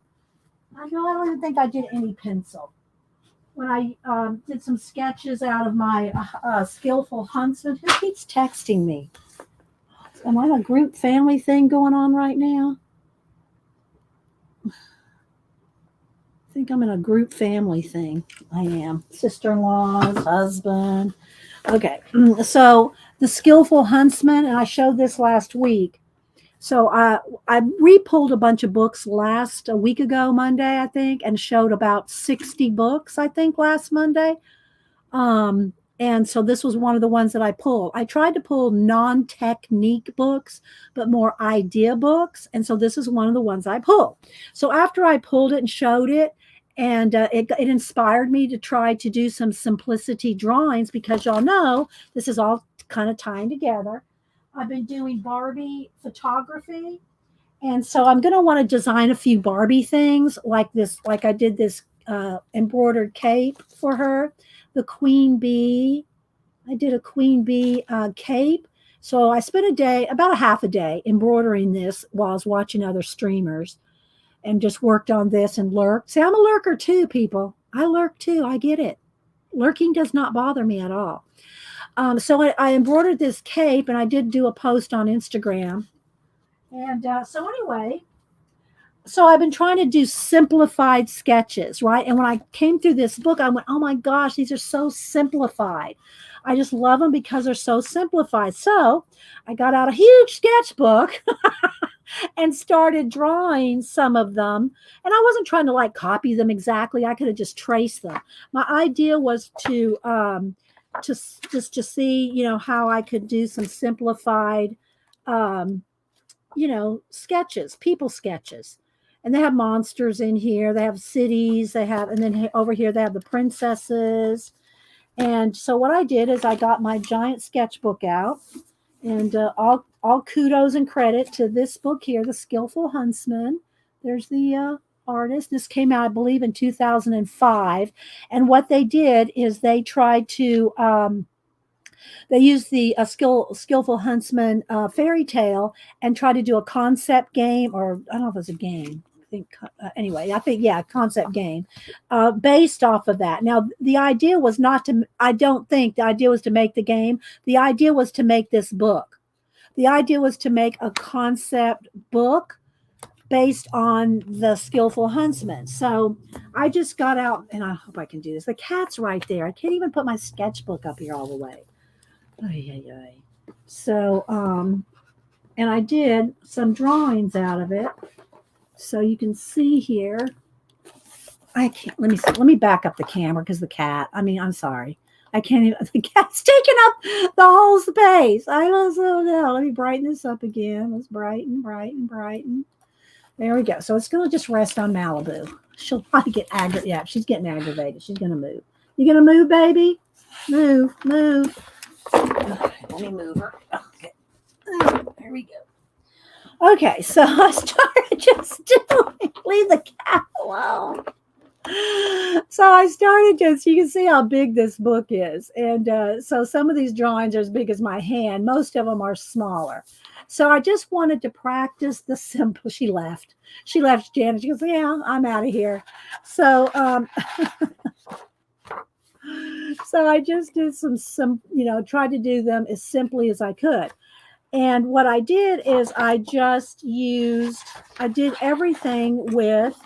I don't even think I did any pencil. When I did some sketches out of my Skillful Huntsman. Who keeps texting me? Am I a group family thing going on right now? I think I'm in a group family thing. I am. Sister-in-laws, husband. Okay. So the Skillful Huntsman, and I showed this last week. So I repulled a bunch of books a week ago, Monday, I think, and showed about 60 books, I think, last Monday. And so this was one of the ones that I pulled. I tried to pull non-technique books, but more idea books. And so this is one of the ones I pulled. So after I pulled it and showed it, and it inspired me to try to do some simplicity drawings because y'all know this is all kind of tying together. I've been doing Barbie photography. And so I'm going to want to design a few Barbie things like this, like I did this embroidered cape for her. The queen bee. I did a queen bee cape. So I spent about a half a day embroidering this while I was watching other streamers and just worked on this and lurked. See, I'm a lurker too, people. I lurk too. I get it. Lurking does not bother me at all. So I embroidered this cape and I did do a post on Instagram. And so anyway, so I've been trying to do simplified sketches, right? And when I came through this book, I went, oh my gosh, these are so simplified. I just love them because they're so simplified. So I got out a huge sketchbook and started drawing some of them. And I wasn't trying to like copy them exactly. I could have just traced them. My idea was to just to see, you know, how I could do some simplified, you know, sketches, people sketches. And they have monsters in here. They have cities. They have, and then over here they have the princesses. And so what I did is I got my giant sketchbook out, and all kudos and credit to this book here, The Skillful Huntsman. There's the artist. This came out, I believe, in 2005. And what they did is they tried to they used the Skillful Huntsman fairy tale and tried to do a concept game, or I don't know if it was a game. Concept game based off of that. Now, the idea was I don't think the idea was to make the game. The idea was to make this book. The idea was to make a concept book based on the Skillful Huntsman. So I just got out, and I hope I can do this. The cat's right there. I can't even put my sketchbook up here all the way. So, and I did some drawings out of it. So you can see here, I can't, let me back up the camera because I'm sorry. I can't even, the cat's taking up the whole space. I don't know. Let me brighten this up again. Let's brighten. There we go. So it's going to just rest on Malibu. She'll probably get aggravated. Yeah, she's getting aggravated. She's going to move. You going to move, baby? Move. Okay, let me move her. Okay. There we go. Okay, so I started just doing, leave the cat alone. So I started just, you can see how big this book is. And so some of these drawings are as big as my hand. Most of them are smaller. So I just wanted to practice the simple. She left. She left, Janet. She goes, yeah, I'm out of here. So, so I just did some, tried to do them as simply as I could. And what I did is I did everything with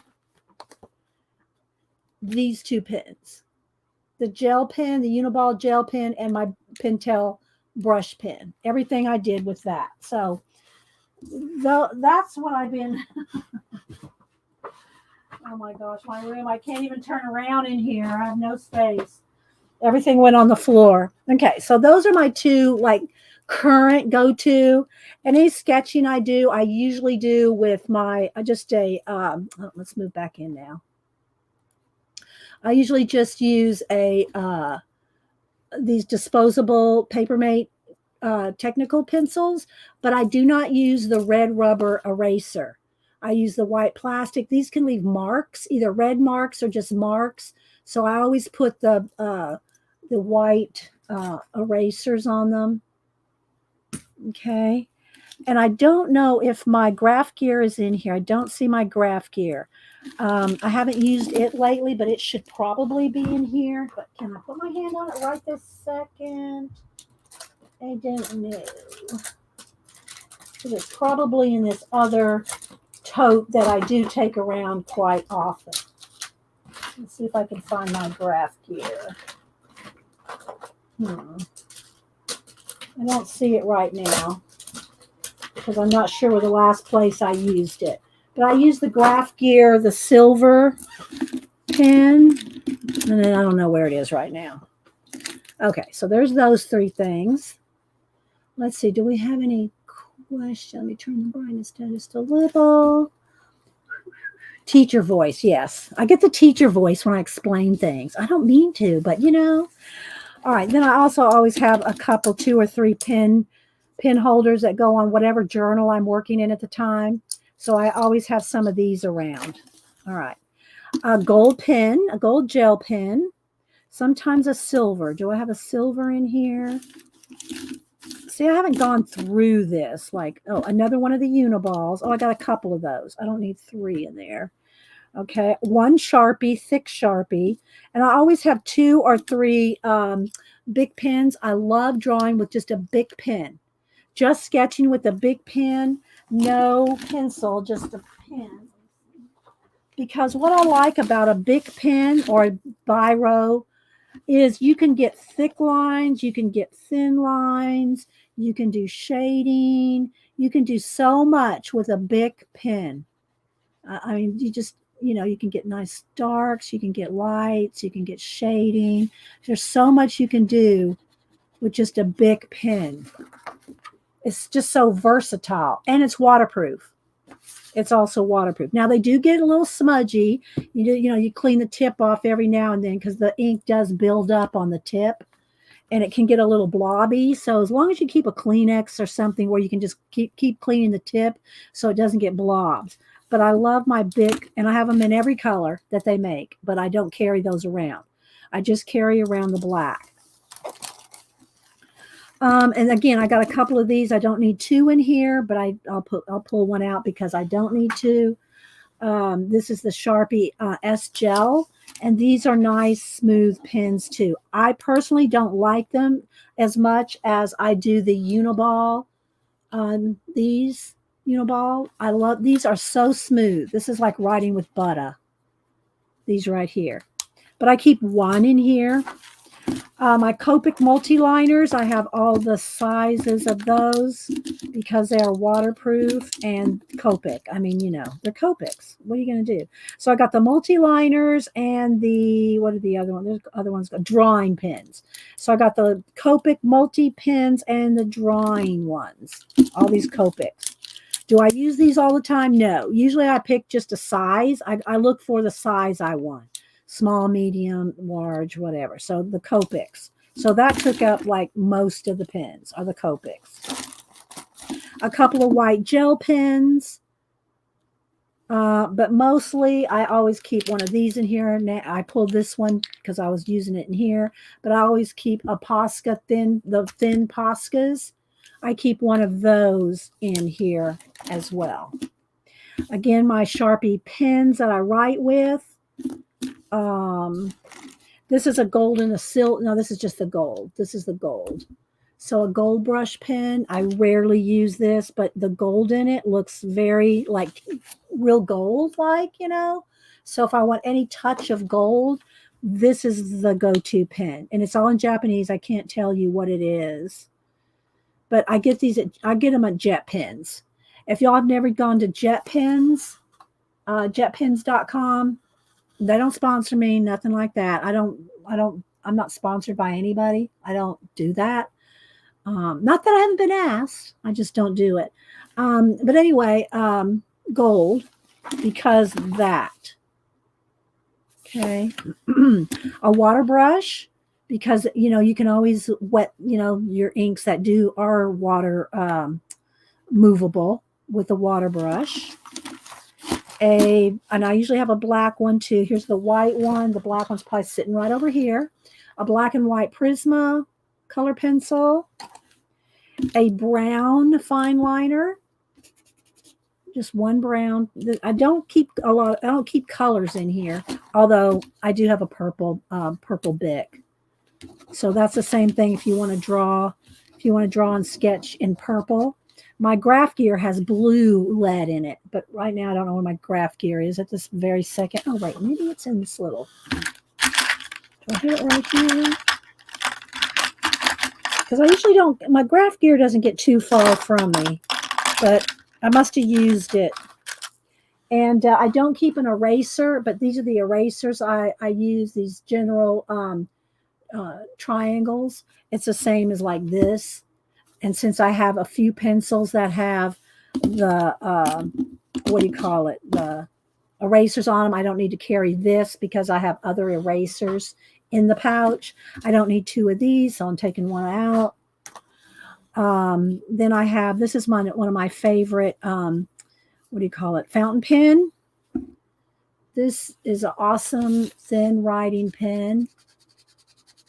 these two pens, the gel pen, the Uniball gel pen, and my Pentel brush pen. Everything I did with that. So that's what I've been. Oh my gosh, my room. I can't even turn around in here. I have no space. Everything went on the floor. Okay, so those are my two like current go-to. Any sketching I do, I usually do with my let's move back in now. I usually just use these disposable Papermate technical pencils, but I do not use the red rubber eraser. I use the white plastic. These can leave marks, either red marks or just marks. So I always put the white erasers on them. Okay. And I don't know if my graph gear is in here. I don't see my graph gear. I haven't used it lately, but it should probably be in here. But can I put my hand on it right this second? I don't know. It's probably in this other tote that I do take around quite often. Let's see if I can find my graph gear. I don't see it right now because I'm not sure where the last place I used it. But I use the graph gear, the silver pen, and then I don't know where it is right now. Okay, so there's those three things. Let's see, do we have any questions? Let me turn the brightness down just a little. Teacher voice, yes. I get the teacher voice when I explain things. I don't mean to, but All right, then I also always have a couple, 2 or 3 pen holders that go on whatever journal I'm working in at the time. So I always have some of these around. All right. A gold pen, a gold gel pen, sometimes a silver. Do I have a silver in here? See, I haven't gone through this. Like, oh, another one of the Uniballs. Oh, I got a couple of those. I don't need 3 in there. Okay, 1 Sharpie, thick Sharpie. And I always have 2 or 3 big pens. I love drawing with just a big pen. Just sketching with a big pen, no pencil, just a pen. Because what I like about a big pen or a biro is you can get thick lines, you can get thin lines, you can do shading, you can do so much with a big pen. I mean, you can get nice darks, you can get lights, you can get shading. There's so much you can do with just a big pen. It's just so versatile, and it's waterproof. It's also waterproof. Now they do get a little smudgy. You clean the tip off every now and then because the ink does build up on the tip, and it can get a little blobby. So as long as you keep a Kleenex or something where you can just keep cleaning the tip so it doesn't get blobs. But I love my big, and I have them in every color that they make, but I don't carry those around. I just carry around the black. And again, I got a couple of these. I don't need 2 in here, but I'll pull one out because I don't need 2. This is the Sharpie S Gel, and these are nice, smooth pens too. I personally don't like them as much as I do the Uniball. These Uniball, I love. These are so smooth. This is like writing with butter. These right here, but I keep 1 in here. My Copic multi-liners, I have all the sizes of those because they are waterproof and Copic. I mean, they're Copics. What are you going to do? So I got the multi-liners and what are the other ones? There's other ones, drawing pens. So I got the Copic multi-pens and the drawing ones, all these Copics. Do I use these all the time? No. Usually I pick just a size. I look for the size I want. Small, medium, large, whatever. So the Copics. So that took up like most of the pens are the Copics. A couple of white gel pens. But mostly I always keep one of these in here. Now I pulled this one because I was using it in here, but I always keep a Posca the thin Poscas. I keep one of those in here as well. Again, my Sharpie pens that I write with. This is a gold and a silver. No, this is just the gold. This is the gold. So a gold brush pen, I rarely use this, but the gold in it looks very like real gold like, you know. So if I want any touch of gold, this is the go-to pen. And it's all in Japanese. I can't tell you what it is. But I get them at Jet Pens. If y'all have never gone to Jet Pens, jetpens.com, they don't sponsor me, nothing like that. I'm not sponsored by anybody. I don't do that. Not that I haven't been asked. I just don't do it. But anyway, gold, because that. Okay. A water brush, because, you know, you can always wet, you know, your inks that are water movable with a water brush. And I usually have a black one too. Here's the white one. The black one's probably sitting right over here. A black and white Prisma color pencil. A brown fine liner. Just one brown. I don't keep colors in here, although I do have a purple Bic. So that's the same thing if you want to draw and sketch in purple. My graph gear has blue lead in it, but right now I don't know where my graph gear is at this very second. Oh, wait, maybe it's in this little. Do I have it right here? Because I usually don't, my graph gear doesn't get too far from me, but I must have used it. And I don't keep an eraser, but these are the erasers I use, these general triangles. It's the same as like this. And since I have a few pencils that have the, the erasers on them, I don't need to carry this because I have other erasers in the pouch. I don't need two of these, so I'm taking one out. Then I have, this is one of my favorite, fountain pen. This is an awesome thin writing pen.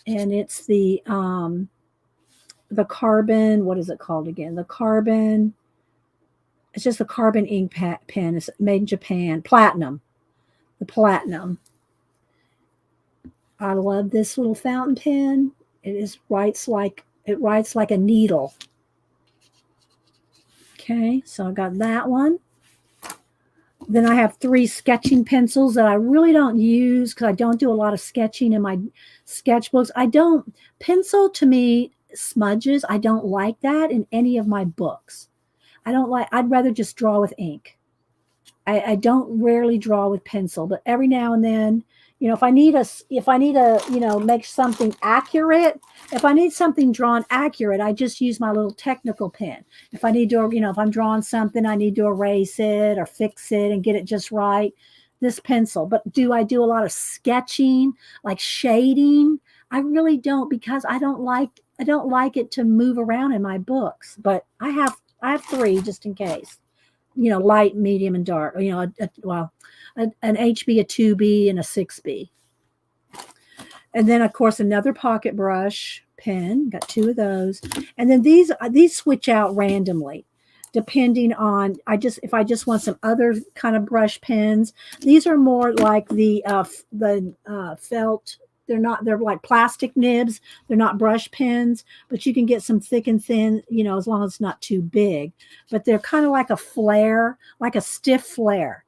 And it's the carbon, what is it called again? The carbon, it's just the carbon ink pen. It's made in Japan. Platinum. The platinum. I love this little fountain pen. It writes like a needle. Okay, so I got that one. Then I have 3 sketching pencils that I really don't use because I don't do a lot of sketching in my sketchbooks. Pencil to me smudges. I don't like that in any of my books. I'd rather just draw with ink. I don't rarely draw with pencil, but every now and then, you know, if I need you know, make something accurate, if I need something drawn accurate, I just use my little technical pen. If I need to, you know, if I'm drawing something, I need to erase it or fix it and get it just right, this pencil. But do I do a lot of sketching, like shading? I really don't, because I don't like it to move around in my books. But I have 3 just in case. You know, light, medium, and dark. You know, an HB, a 2B, and a 6B. And then, of course, another pocket brush pen. Got 2 of those. And then these switch out randomly, depending on if I just want some other kind of brush pens. These are more like the felt. They're like plastic nibs. They're not brush pens, but you can get some thick and thin, you know, as long as it's not too big. But they're kind of like a flare, like a stiff flare.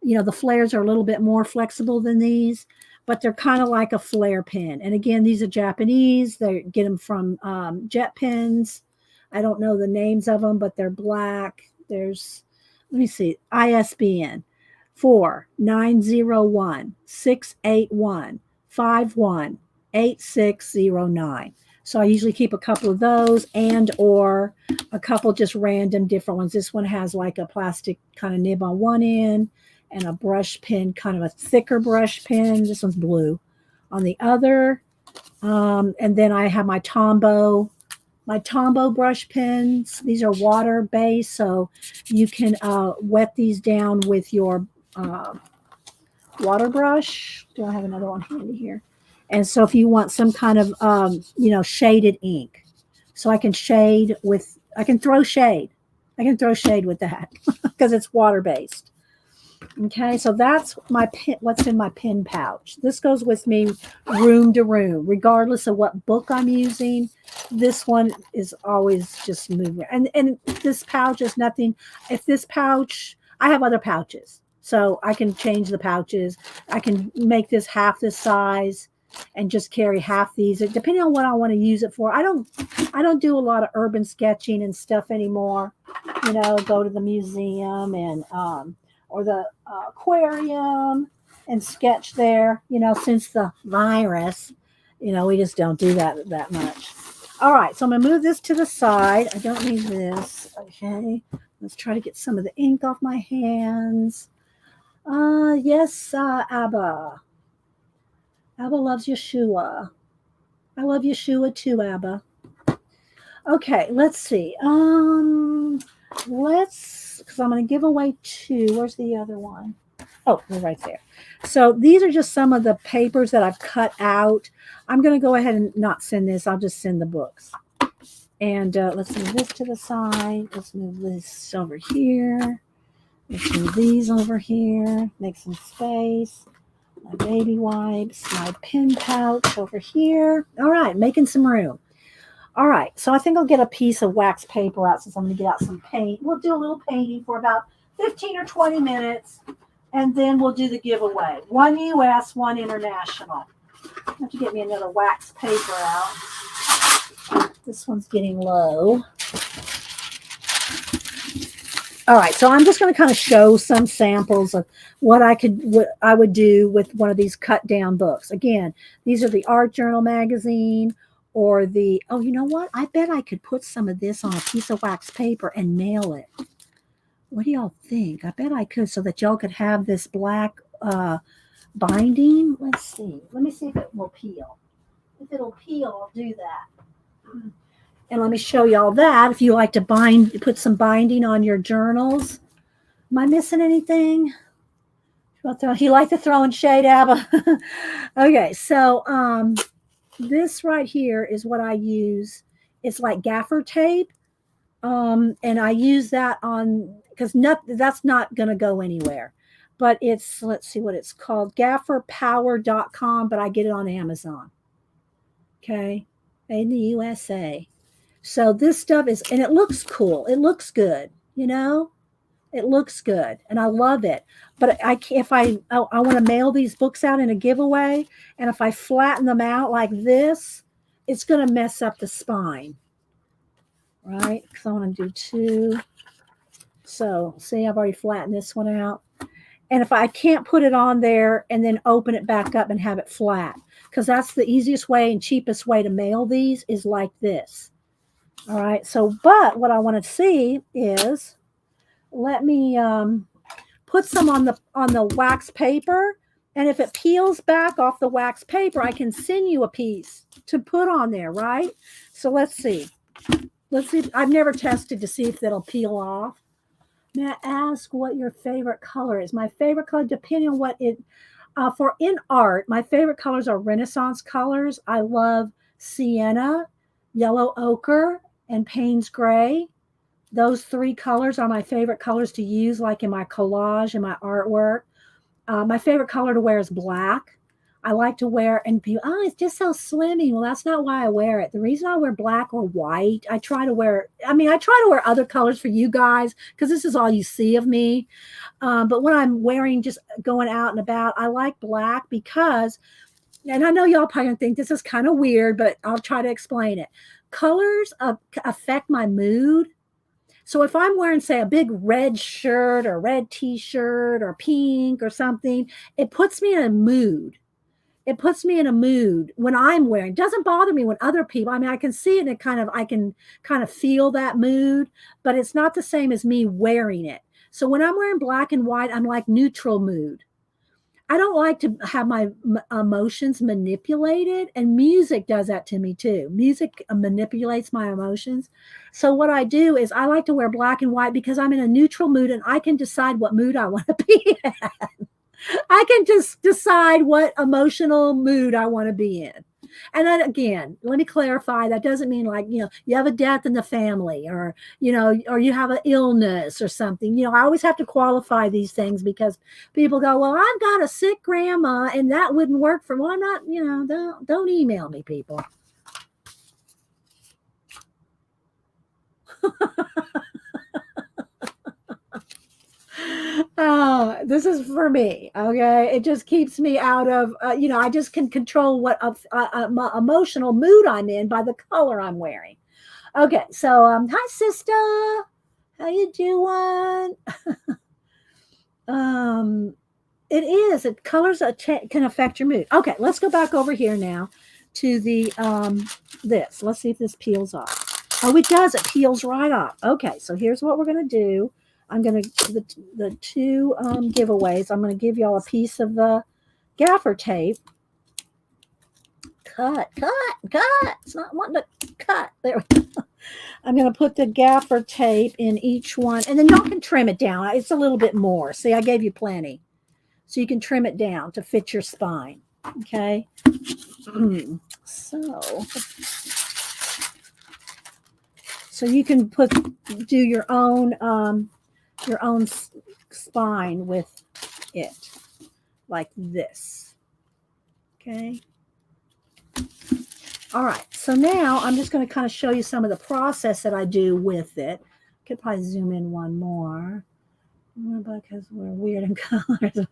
You know, the flares are a little bit more flexible than these, but they're kind of like a flare pen. And again, these are Japanese. They get them from Jet Pens. I don't know the names of them, but they're black. Let me see, ISBN 4901-681-518609. So I usually keep a couple of those or a couple just random different ones. This one has like a plastic kind of nib on one end and a brush pen, kind of a thicker brush pen. This one's blue on the other. And then I have my Tombow my Tombow brush pens. These are water based, so you can wet these down with your water brush. Do I have another one handy here? And so if you want some kind of, shaded ink, so I can shade with, I can throw shade. I can throw shade with that because it's water based. Okay, so that's my pen, what's in my pen pouch. This goes with me room to room, regardless of what book I'm using. This one is always just moving. And this pouch is nothing. If this pouch, I have other pouches, so I can change the pouches. I can make this half this size and just carry half these, depending on what I want to use it for. I don't do a lot of urban sketching and stuff anymore. Go to the museum and or the aquarium and sketch there. Since the virus, we just don't do that much. All right, so I'm gonna move this to the side. I don't need this. Okay, let's try to get some of the ink off my hands. Yes, Abba. Abba loves Yeshua. I love Yeshua too, Abba. Okay, let's see. Because I'm going to give away two. Where's the other one? Oh, they're right there. So these are just some of the papers that I've cut out. I'm going to go ahead and not send this. I'll just send the books. And let's move this to the side. Let's move this over here. Let's move these over here. Make some space. My baby wipes. My pen pouch over here. All right, making some room. All right, so I think I'll get a piece of wax paper out since I'm going to get out some paint. We'll do a little painting for about 15 or 20 minutes, and then we'll do the giveaway. One U.S., one international. I have to get me another wax paper out. This one's getting low. All right, so I'm just going to kind of show some samples of what I would do with one of these cut down books. Again, these are the Art Journal magazine. Or you know what? I bet I could put some of this on a piece of wax paper and mail it. What do y'all think? I bet I could, so that y'all could have this black binding. Let's see. Let me see if it will peel. If it'll peel, I'll do that. And let me show y'all that. If you like to put some binding on your journals. Am I missing anything? You like to throw in shade, Abba? Okay, so this right here is what I use. It's like gaffer tape. And I use that on, because that's not going to go anywhere. But it's, let's see what it's called, gafferpower.com, but I get it on Amazon. Okay. Made in the USA. So this stuff is, and it looks cool. It looks good, It looks good, and I love it. But I want to mail these books out in a giveaway, and if I flatten them out like this, it's going to mess up the spine, right? Because I want to do two. So see, I've already flattened this one out. And if I can't put it on there and then open it back up and have it flat, because that's the easiest way and cheapest way to mail these is like this. All right. So, but what I want to see is, let me put some on the wax paper, and if it peels back off the wax paper, I can send you a piece to put on there, right? So let's see. I've never tested to see if that'll peel off. May I ask what your favorite color is? My favorite color, depending on what it for in art, my favorite colors are Renaissance colors. I love sienna, yellow ochre, and Payne's gray. Those three colors are my favorite colors to use, like in my collage and my artwork. My favorite color to wear is black. I like to wear, and people, it's just so slimmy. Well, that's not why I wear it. The reason I wear black or white, I try to wear other colors for you guys, because this is all you see of me. But when I'm wearing, just going out and about, I like black because, and I know y'all probably think this is kind of weird, but I'll try to explain it. Colors affect my mood. So if I'm wearing, say, a big red shirt or red t-shirt or pink or something, it puts me in a mood. It puts me in a mood when I'm wearing. It doesn't bother me when other people, I can see it and I can kind of feel that mood, but it's not the same as me wearing it. So when I'm wearing black and white, I'm like neutral mood. I don't like to have my emotions manipulated, and music does that to me too. Music manipulates my emotions. So what I do is I like to wear black and white because I'm in a neutral mood and I can decide what mood I want to be in. I can just decide what emotional mood I want to be in. And then again, let me clarify, that doesn't mean like, you have a death in the family, or, or you have an illness or something. I always have to qualify these things because people go, well, I've got a sick grandma and that wouldn't work for, well, I'm not, don't email me, people. This is for me. Okay. It just keeps me out of, I just can control what emotional mood I'm in by the color I'm wearing. Okay. So, hi sister. How you doing? Colors can affect your mood. Okay. Let's go back over here now to the, this. Let's see if this peels off. Oh, it does. It peels right off. Okay. So here's what we're going to do. I'm going to, the two giveaways, I'm going to give y'all a piece of the gaffer tape. Cut. It's not wanting to cut. There we go. I'm going to put the gaffer tape in each one, and then y'all can trim it down. It's a little bit more. See, I gave you plenty. So you can trim it down to fit your spine. Okay. So you can do your own spine with it like this. Okay. All right. So now I'm just going to kind of show you some of the process that I do with it. Could probably zoom in one more because we're weird in colors.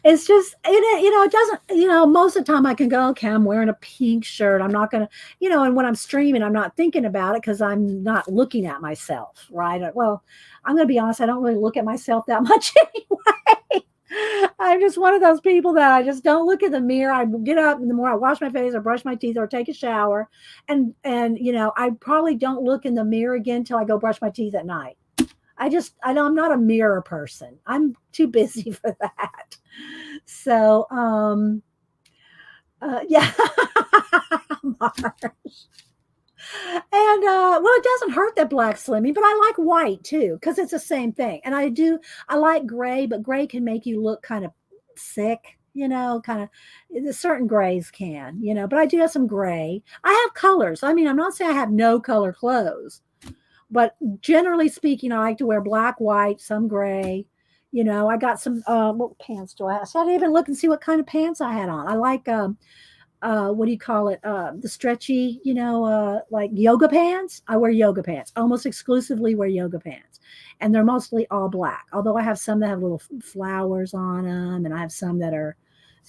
It's just, it doesn't, most of the time I can go, okay, I'm wearing a pink shirt. I'm not going to, and when I'm streaming, I'm not thinking about it because I'm not looking at myself, right? Well, I'm going to be honest, I don't really look at myself that much anyway. I'm just one of those people that I just don't look in the mirror. I get up in the morning, I wash my face, or brush my teeth, or take a shower. And I probably don't look in the mirror again until I go brush my teeth at night. I know I'm not a mirror person. I'm too busy for that. So, yeah. And well, it doesn't hurt that black slimming, but I like white too because it's the same thing. And I like gray, but gray can make you look kind of sick, kind of certain grays can, but I do have some gray. I have colors. I mean, I'm not saying I have no color clothes, but generally speaking, I like to wear black, white, some gray. I got some, what pants do I have? So I didn't even look and see what kind of pants I had on. I like, what do you call it? The stretchy, like yoga pants. I wear yoga pants, almost exclusively wear yoga pants. And they're mostly all black. Although I have some that have little flowers on them, and I have some that are,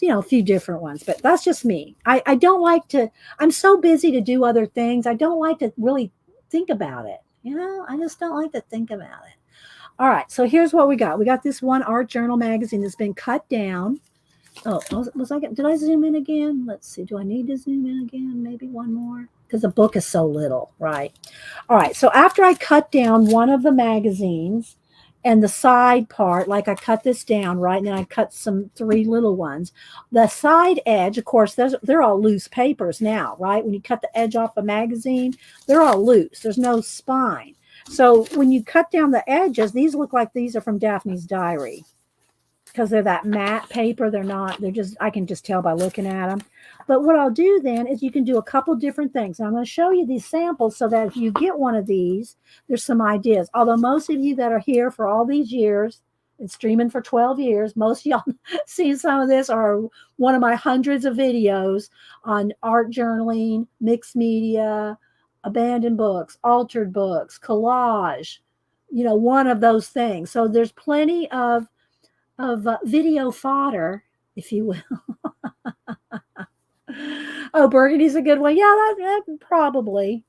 a few different ones, but that's just me. I don't like to, I'm so busy to do other things. I don't like to really think about it. I just don't like to think about it. All right. So here's what we got. We got this one art journal magazine that's been cut down. Oh, did I zoom in again? Let's see. Do I need to zoom in again? Maybe one more? Because the book is so little, right? All right. So after I cut down one of the magazines and the side part, like I cut this down, right? And then I cut 3 little ones. The side edge, of course, they're all loose papers now, right? When you cut the edge off a magazine, they're all loose. There's no spine. So when you cut down the edges, these look like these are from Daphne's diary. Because they're that matte paper. I can just tell by looking at them. But what I'll do then is you can do a couple different things. And I'm going to show you these samples so that if you get one of these, there's some ideas. Although most of you that are here for all these years and streaming for 12 years, most of y'all seen some of this or one of my hundreds of videos on art journaling, mixed media, abandoned books, altered books, collage, one of those things. So there's plenty of video fodder, if you will. Oh, burgundy's a good one. Yeah, that probably.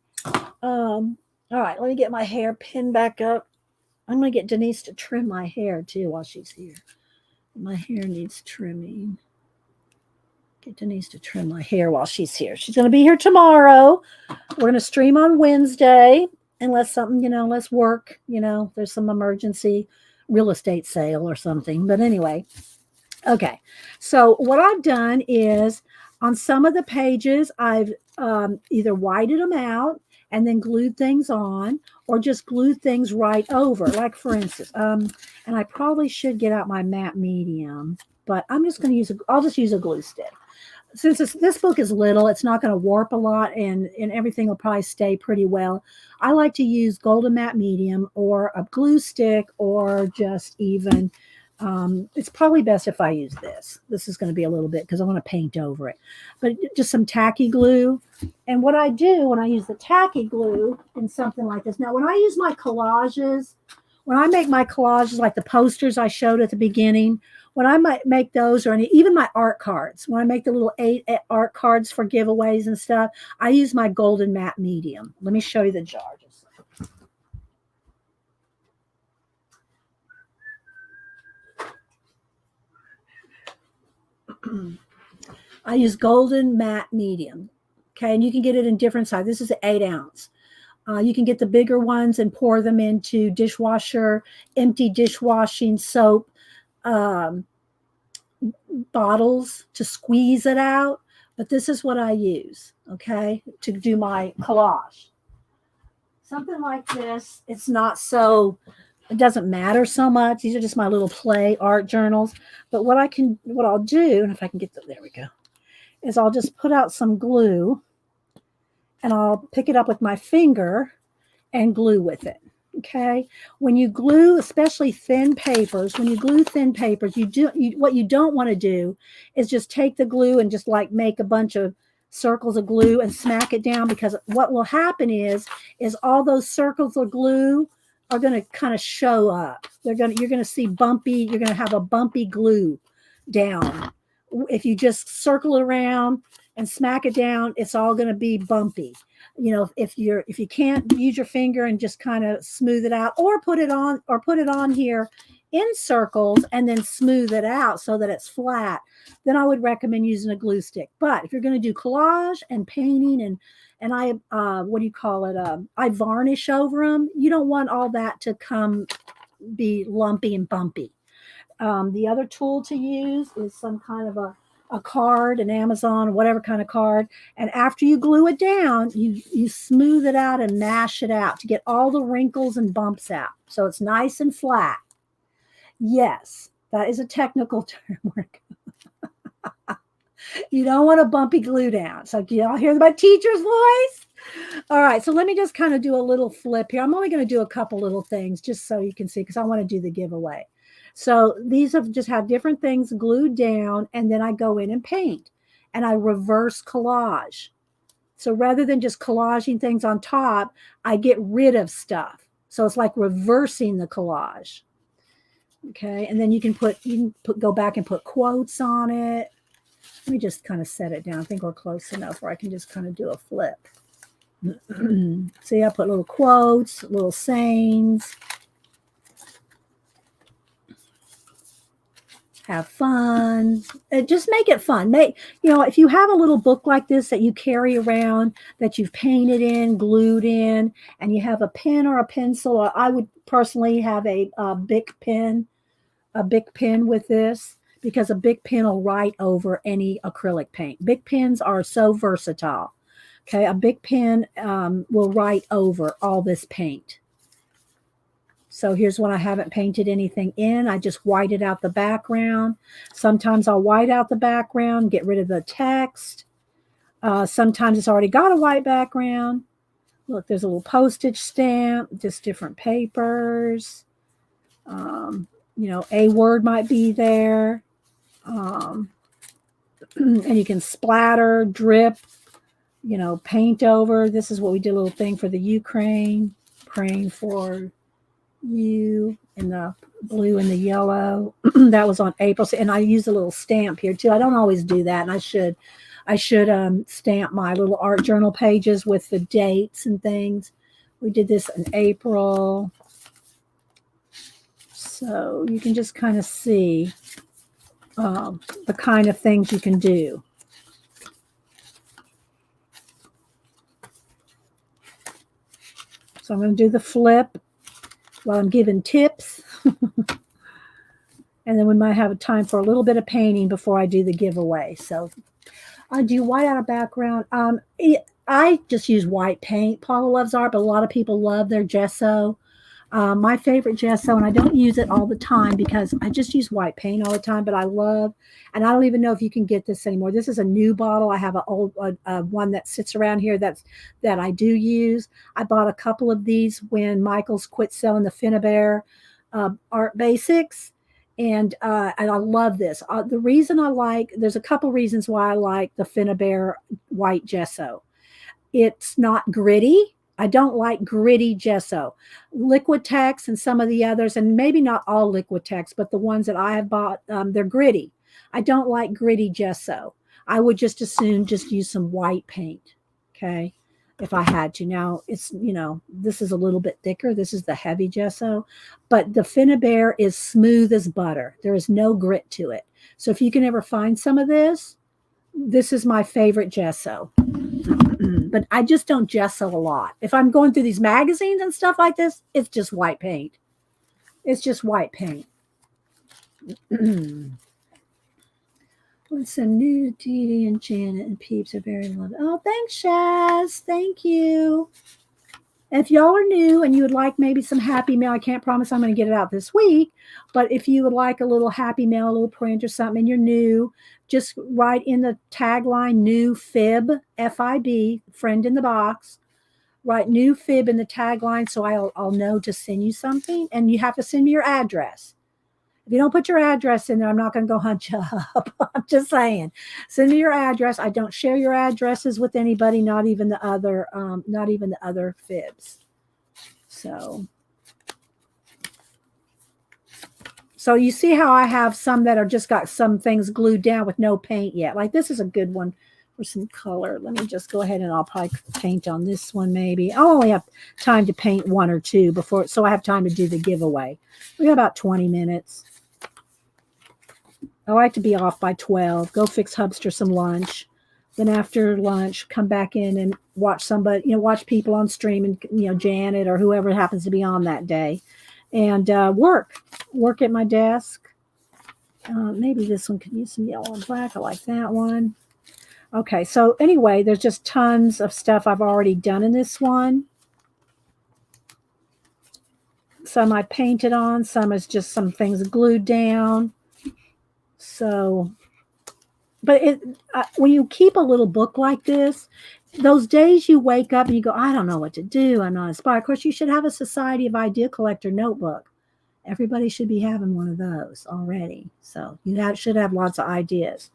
All right, let me get my hair pinned back up. I'm going to get Denise to trim my hair too while she's here. My hair needs trimming. Get Denise to trim my hair while she's here. She's going to be here tomorrow. We're going to stream on Wednesday unless something, let's work, there's some emergency real estate sale or something. But anyway, Okay, so what I've done is on some of the pages, I've either whited them out and then glued things on, or just glued things right over. Like for instance, and I probably should get out my matte medium, but I'm just going to use I'll just use a glue stick. Since this book is little, it's not going to warp a lot, and everything will probably stay pretty well. I like to use golden matte medium or a glue stick, or just even, it's probably best if I use this. This is going to be a little bit because I want to paint over it. But just some tacky glue. And what I do when I use the tacky glue in something like this, now when I use my collages, when I make my collages like the posters I showed at the beginning, when I might make those, or even my art cards, when I make the little 8 art cards for giveaways and stuff, I use my golden matte medium. Let me show you the jar. I use golden matte medium. Okay, and you can get it in different sizes. This is an 8 ounce. You can get the bigger ones and pour them into dishwasher, empty dishwashing soap bottles to squeeze it out. But this is what I use, okay, to do my collage. Something like this, it's not so, it doesn't matter so much. These are just my little play art journals. But what I'll do, and if I can get there we go, is I'll just put out some glue and I'll pick it up with my finger and glue with it. Okay. When you glue, especially thin papers, when you glue thin papers, what you don't want to do is just take the glue and just like make a bunch of circles of glue and smack it down, because what will happen is all those circles of glue are going to kind of show up. You're going to see bumpy, you're going to have a bumpy glue down. If you just circle it around and smack it down, it's all going to be bumpy. You know, if you can't use your finger and just kind of smooth it out, or put it on here in circles and then smooth it out so that it's flat, then I would recommend using a glue stick. But if you're going to do collage and painting and I what do you call it? I varnish over them. You don't want all that to be lumpy and bumpy. The other tool to use is some kind of a card, an Amazon, whatever kind of card. And after you glue it down, you smooth it out and mash it out to get all the wrinkles and bumps out. So it's nice and flat. Yes, that is a technical term. You don't want a bumpy glue down. So do y'all hear my teacher's voice? All right, so let me just kind of do a little flip here. I'm only going to do a couple little things just so you can see, because I want to do the giveaway. So these have just had different things glued down, and then I go in and paint, and I reverse collage. So rather than just collaging things on top, I get rid of stuff. So it's like reversing the collage. Okay, and then you can go back and put quotes on it. Let me just kind of set it down. I think we're close enough where I can just kind of do a flip. See, I put little quotes, little sayings. Have fun. Just make it fun. If you have a little book like this that you carry around, that you've painted in, glued in, and you have a pen or a pencil, or I would personally have a Bic pen with this, because a Bic pen will write over any acrylic paint. Bic pens are so versatile. Okay, a Bic pen will write over all this paint. So here's when I haven't painted anything in. I just whited out the background. Sometimes I'll white out the background, get rid of the text. Sometimes it's already got a white background. Look, there's a little postage stamp, just different papers. A word might be there. And you can splatter, drip, paint over. This is what we did, a little thing for the Ukraine, praying for you, in the blue and the yellow. That was on April, and I use a little stamp here too. I don't always do that, and I should stamp my little art journal pages with the dates and things. We did this in April, so you can just kind of see the kind of things you can do. So I'm going to do the flip while I'm giving tips. And then we might have time for a little bit of painting before I do the giveaway. So do you white out a background? I just use white paint. Paula loves art, but a lot of people love their gesso. My favorite gesso, and I don't use it all the time because I just use white paint all the time, but I love, and I don't even know if you can get this anymore. This is a new bottle. I have an old one that sits around here that I do use. I bought a couple of these when Michaels quit selling the Finnabair Art Basics. And I love this. The reason there's a couple reasons why I like the Finnabair white gesso. It's not gritty. I don't like gritty gesso. Liquitex and some of the others, and maybe not all Liquitex, but the ones that I have bought, they're gritty. I don't like gritty gesso. I would just as soon just use some white paint, okay, if I had to. Now, it's, this is a little bit thicker. This is the heavy gesso, but the Finnabair is smooth as butter. There is no grit to it. So if you can ever find some of this, this is my favorite gesso. But I just don't gesso a lot. If I'm going through these magazines and stuff like this, it's just white paint. It's just white paint. Listen, new Dee Dee and Janet and Peeps are very loved. Oh, thanks, Shaz. Thank you. If y'all are new and you would like maybe some happy mail, I can't promise I'm going to get it out this week, but if you would like a little happy mail, a little print or something, and you're new, just write in the tagline new fib, F-I-B, friend in the box. Write new fib in the tagline so I'll know to send you something, and you have to send me your address. If you don't put your address in there, I'm not going to go hunt you up. I'm just saying. Send me your address. I don't share your addresses with anybody, not even the other fibs. So you see how I have some that are just got some things glued down with no paint yet. Like this is a good one for some color. Let me just go ahead and I'll probably paint on this one maybe. I'll only have time to paint one or two before, so I have time to do the giveaway. We got about 20 minutes. I like to be off by 12. Go fix Hubster some lunch. Then after lunch, come back in and watch somebody, watch people on stream and, Janet or whoever happens to be on that day. And work at my desk. Maybe this one could use some yellow and black. I like that one. Okay, so anyway, there's just tons of stuff I've already done in this one. Some I painted on, some is just some things glued down. So, but when you keep a little book like this, those days you wake up and you go, I don't know what to do. I'm not inspired. Of course, you should have a Society of Idea Collector notebook. Everybody should be having one of those already. So you should have lots of ideas.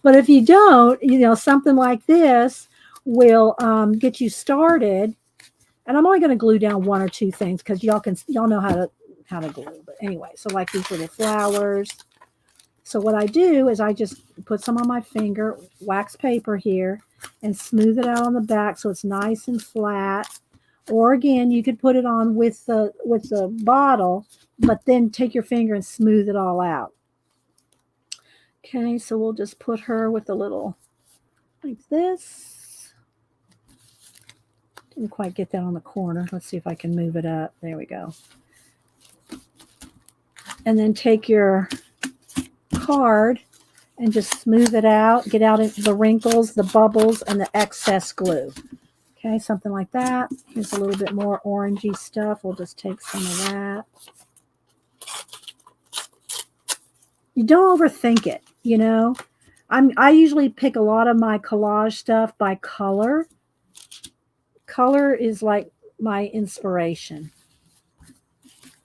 But if you don't, something like this will get you started. And I'm only going to glue down one or two things because y'all know how to glue. But anyway, so like these little flowers. So what I do is I just put some on my finger, wax paper here, and smooth it out on the back so it's nice and flat. Or again, you could put it on with the bottle, but then take your finger and smooth it all out. Okay, so we'll just put her with a little like this. Didn't quite get that on the corner. Let's see if I can move it up. There we go. And then take your card and just smooth it out. Get out into the wrinkles, the bubbles, and the excess glue. Okay, something like that. Here's a little bit more orangey stuff. We'll just take some of that. You don't overthink it, I usually pick a lot of my collage stuff by color. Color is like my inspiration.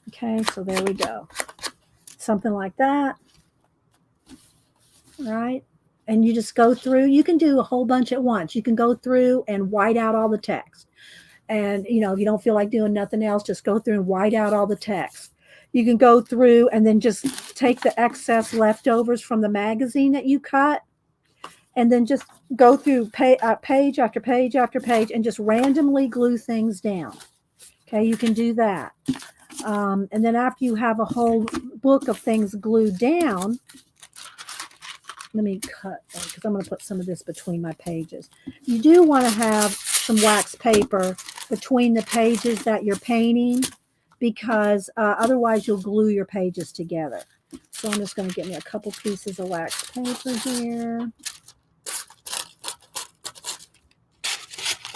Okay, so there we go. Something like that. All right. And you just go through. You can do a whole bunch at once. You can go through and white out all the text. And, if you don't feel like doing nothing else, just go through and white out all the text. You can go through and then just take the excess leftovers from the magazine that you cut and then just go through page after page after page and just randomly glue things down. Okay, you can do that. And then after you have a whole book of things glued down, let me cut because I'm going to put some of this between my pages. You do want to have some wax paper between the pages that you're painting because otherwise you'll glue your pages together. So I'm just going to get me a couple pieces of wax paper here.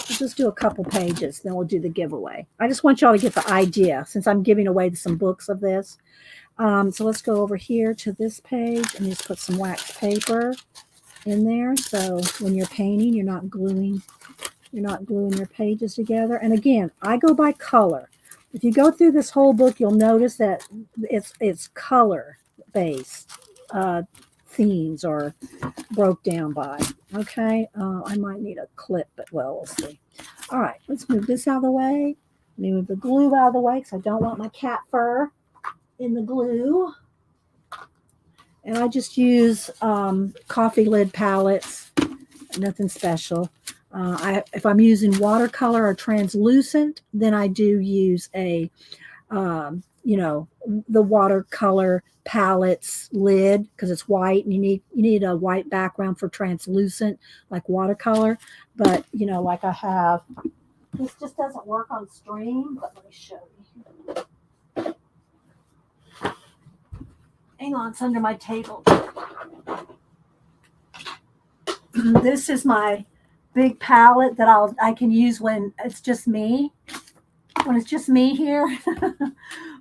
We'll just do a couple pages, then we'll do the giveaway. I just want y'all to get the idea since I'm giving away some books of this. So let's go over here to this page and just put some wax paper in there. So when you're painting, you're not gluing your pages together. And again, I go by color. If you go through this whole book, you'll notice that it's color based themes or broke down by. Okay, I might need a clip, but well, we'll see. All right, let's move this out of the way. Let me move the glue out of the way because I don't want my cat fur in the glue. And I just use coffee lid palettes, nothing special. If I'm using watercolor or translucent, then I do use a, the watercolor palettes lid because it's white and you need a white background for translucent like watercolor. But like I have, this just doesn't work on stream, but let me show you. Hang on, it's under my table. This is my big palette that I can use when it's just me. When it's just me here.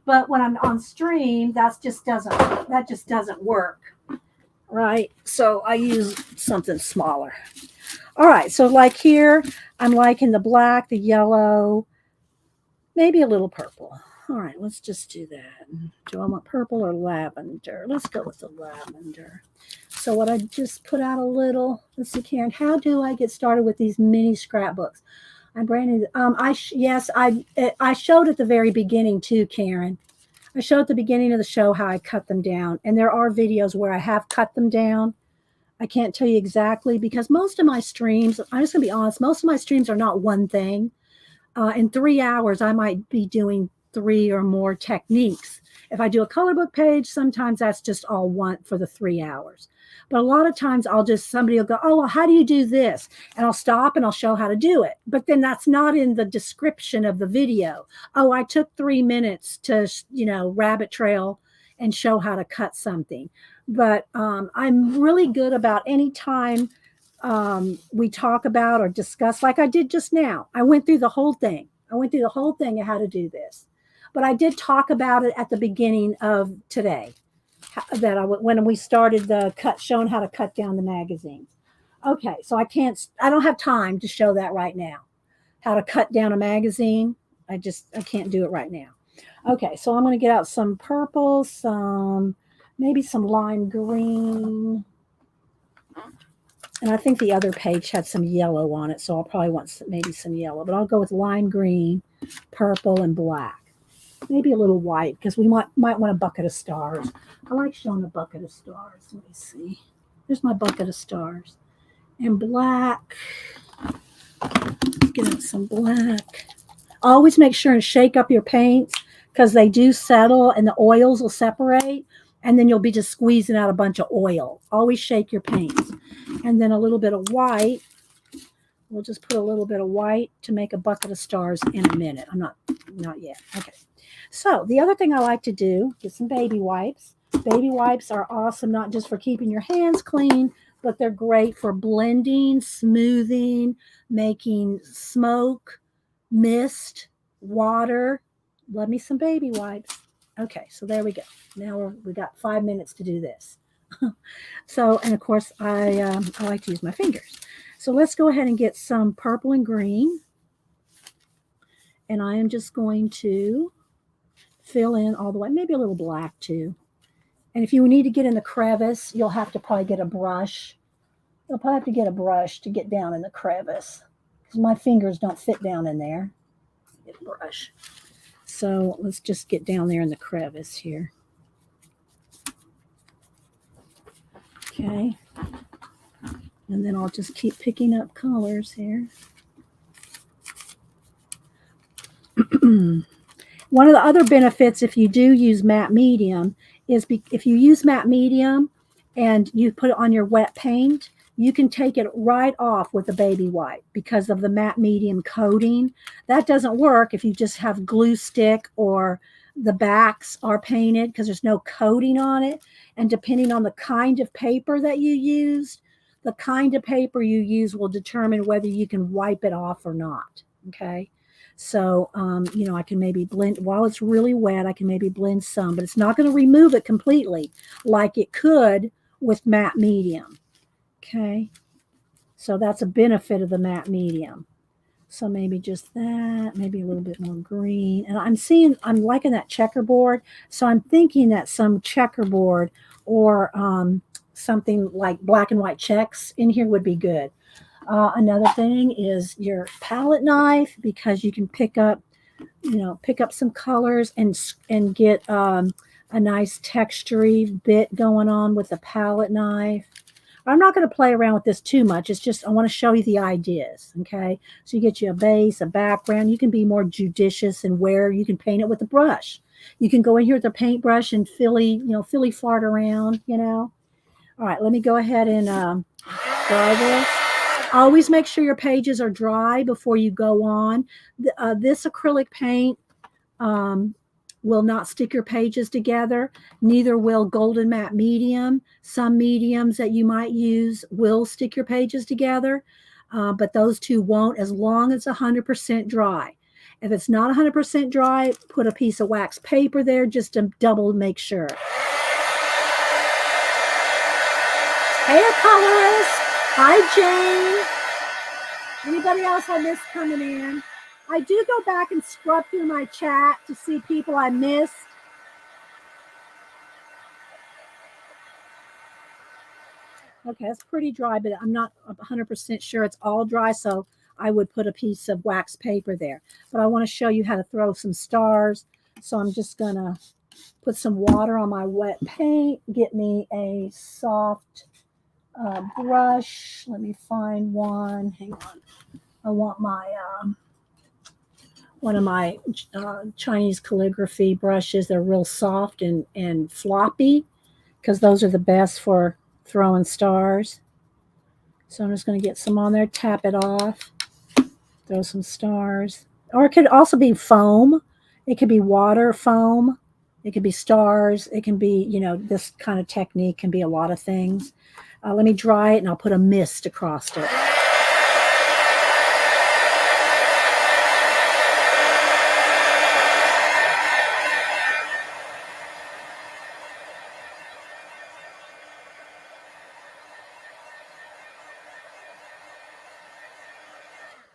But when I'm on stream, that just doesn't work. Right? So I use something smaller. All right, so like here, I'm liking the black, the yellow, maybe a little purple. All right, let's just do that. Do I want purple or lavender? Let's go with the lavender. So what I just put out a little, let's see, Karen, how do I get started with these mini scrapbooks? I'm brand new. I showed at the very beginning too, Karen. I showed at the beginning of the show how I cut them down. And there are videos where I have cut them down. I can't tell you exactly because most of my streams, I'm just going to be honest, most of my streams are not one thing. In 3 hours, I might be doing 3 or more techniques. If I do a color book page, sometimes that's just all one for the 3 hours. But a lot of times somebody will go, oh, well, how do you do this? And I'll stop and I'll show how to do it. But then that's not in the description of the video. Oh, I took 3 minutes to, rabbit trail and show how to cut something. But I'm really good about any time we talk about or discuss, like I did just now. I went through the whole thing. of how to do this. But I did talk about it at the beginning of today. When we started showing how to cut down the magazines. Okay, so I don't have time to show that right now. How to cut down a magazine. I can't do it right now. Okay, so I'm going to get out some purple, maybe some lime green. And I think the other page had some yellow on it, so I'll probably want maybe some yellow. But I'll go with lime green, purple, and black. Maybe a little white because we might want a bucket of stars. I like showing a bucket of stars. Let me see. There's my bucket of stars. And black. Get out some black. Always make sure and shake up your paints because they do settle and the oils will separate. And then you'll be just squeezing out a bunch of oil. Always shake your paints. And then a little bit of white. We'll just put a little bit of white to make a bucket of stars in a minute. Not yet. Okay. So the other thing I like to do, get some baby wipes. Baby wipes are awesome, not just for keeping your hands clean, but they're great for blending, smoothing, making smoke, mist, water. Love me some baby wipes. Okay, so there we go. Now we got 5 minutes to do this. So, and of course, I like to use my fingers. So let's go ahead and get some purple and green. And I am just going to fill in all the way, maybe a little black too. And if you need to get in the crevice, you'll have to probably get a brush. You'll probably have to get a brush to get down in the crevice because my fingers don't fit down in there. Get a brush. So let's just get down there in the crevice here. Okay. And then I'll just keep picking up colors here. One of the other benefits if you do use matte medium is if you use matte medium and you put it on your wet paint, you can take it right off with a baby wipe because of the matte medium coating. That doesn't work if you just have glue stick or the backs are painted because there's no coating on it. And depending on the kind of paper that you used, the kind of paper you use will determine whether you can wipe it off or not. Okay. So, you know, I can maybe blend while it's really wet, I can maybe blend some, but it's not going to remove it completely like it could with matte medium. Okay. So that's a benefit of the matte medium. So maybe just that, maybe a little bit more green. And I'm liking that checkerboard. So I'm thinking that some checkerboard or something like black and white checks in here would be good. Another thing is your palette knife because you can pick up some colors and get a nice textury bit going on with the palette knife. I'm not going to play around with this too much. It's just I want to show you the ideas. Okay, so you get you a base, a background. You can be more judicious in where you can paint it with a brush. You can go in here with a paintbrush and filly fart around. All right, let me go ahead and dry this. Always make sure your pages are dry before you go on. This acrylic paint will not stick your pages together. Neither will golden matte medium. Some mediums that you might use will stick your pages together, but those two won't as long as it's 100% dry. If it's not 100% dry, put a piece of wax paper there just to double make sure. Hey, a colorist. Hi, Jane. Anybody else I missed coming in? I do go back and scrub through my chat to see people I missed. Okay, it's pretty dry, but I'm not 100% sure it's all dry, so I would put a piece of wax paper there. But I want to show you how to throw some stars, so I'm just going to put some water on my wet paint, get me a soft brush. Let me find one. Hang on. I want my one of my Chinese calligraphy brushes. They're real soft and floppy because those are the best for throwing stars. So I'm just going to get some on there, tap it off, throw some stars. Or it could also be foam. It could be water foam. It could be stars. It can be, this kind of technique can be a lot of things. Let me dry it and I'll put a mist across it.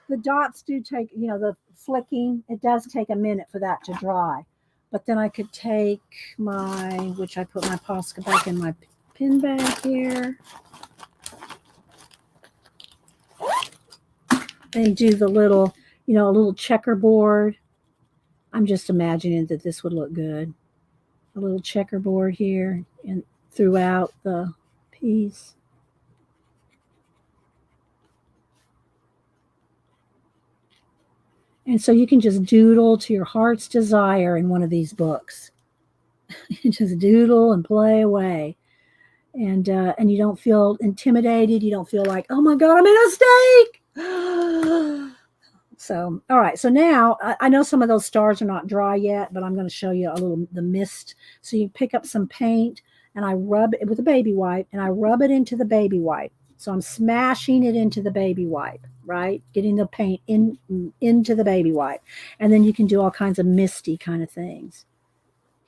The dots do take, the flicking, it does take a minute for that to dry. But then I could take which I put my Posca back in my pin bag here. And do the little, a little checkerboard. I'm just imagining that this would look good. A little checkerboard here and throughout the piece. And so you can just doodle to your heart's desire in one of these books. Just doodle and play away. And you don't feel intimidated. You don't feel like, oh my God, I made a mistake. So, all right. So now I know some of those stars are not dry yet, but I'm going to show you the mist. So you pick up some paint and I rub it with a baby wipe and I rub it into the baby wipe. So I'm smashing it into the baby wipe, right? Getting the paint into the baby wipe. And then you can do all kinds of misty kind of things.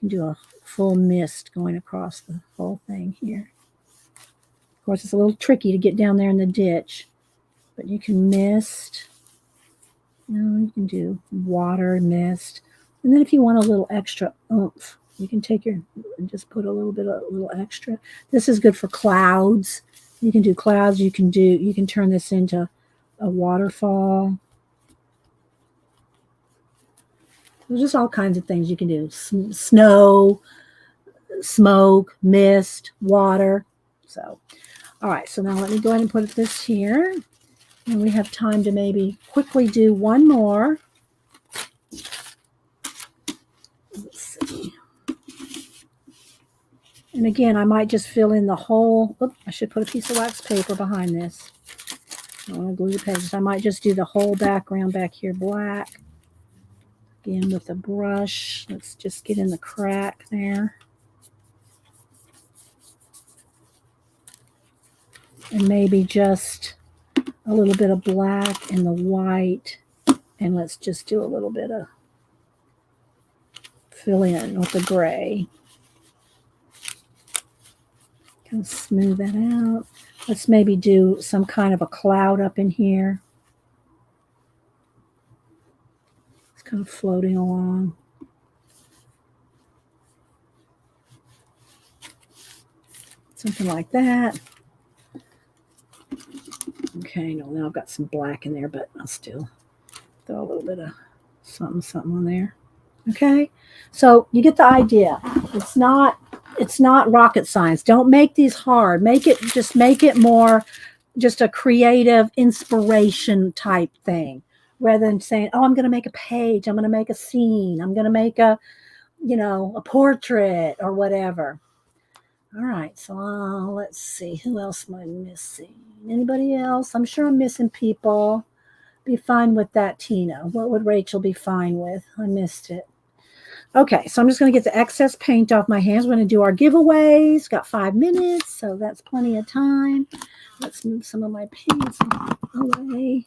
You can do a full mist going across the whole thing here. Of course, it's a little tricky to get down there in the ditch, but you can mist. You can do water, mist. And then if you want a little extra oomph, you can take and just put a little extra. This is good for clouds. You can do clouds. You can turn this into a waterfall. There's just all kinds of things you can do. Snow, smoke, mist, water. So, all right. So now let me go ahead and put this here. And we have time to maybe quickly do one more. Let's see. And again, I might just fill in the whole. Oops, I should put a piece of wax paper behind this. I want to glue the pages. I might just do the whole background back here black. Again, with a brush. Let's just get in the crack there. And maybe just a little bit of black and the white. And let's just do a little bit of fill in with the gray. Kind of smooth that out. Let's maybe do some kind of a cloud up in here. It's kind of floating along. Something like that. Okay, no, now I've got some black in there, but I'll still throw a little bit of something on there. Okay, so you get the idea. It's not rocket science. Don't make these hard. Make it more just a creative inspiration type thing, rather than saying, oh, I'm going to make a page, I'm going to make a scene, I'm going to make a portrait or whatever. All right, so let's see, who else am I missing? Anybody else? I'm sure I'm missing people. Be fine with that, Tina. What would Rachel be fine with? I missed it. Okay, so I'm just going to get the excess paint off my hands. We're going to do our giveaways. Got 5 minutes, so that's plenty of time. Let's move some of my paints away.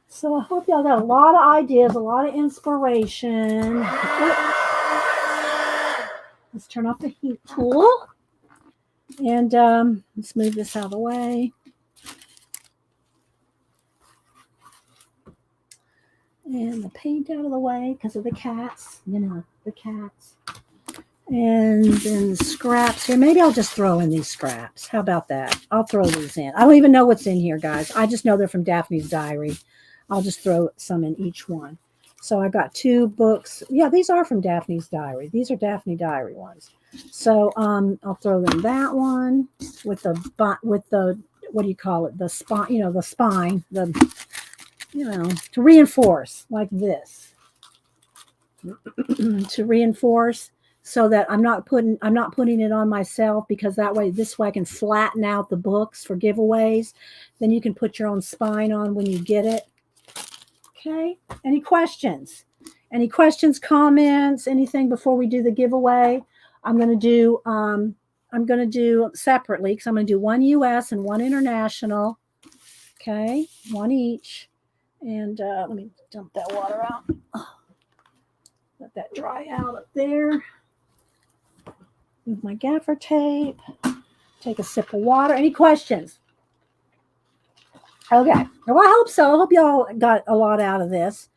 So I hope y'all got a lot of ideas, a lot of inspiration. Let's turn off the heat tool. And let's move this out of the way. And the paint out of the way because of the cats, the cats. And then the scraps here. Maybe I'll just throw in these scraps. How about that? I'll throw these in. I don't even know what's in here, guys. I just know they're from Daphne's Diary. I'll just throw some in each one. So I got 2 books. Yeah, these are from Daphne's Diary. These are Daphne Diary ones. So I'll throw in that one with the what do you call it? The spine, the spine, to reinforce like this. To reinforce so that I'm not putting it on myself, because this way I can flatten out the books for giveaways. Then you can put your own spine on when you get it. Okay. Any questions? Any questions, comments, anything before we do the giveaway? I'm going to do separately, because I'm going to do one US and one international. Okay. One each. And let me dump that water out. Let that dry out up there. Move my gaffer tape. Take a sip of water. Any questions? Okay. Well, I hope so. I hope y'all got a lot out of this.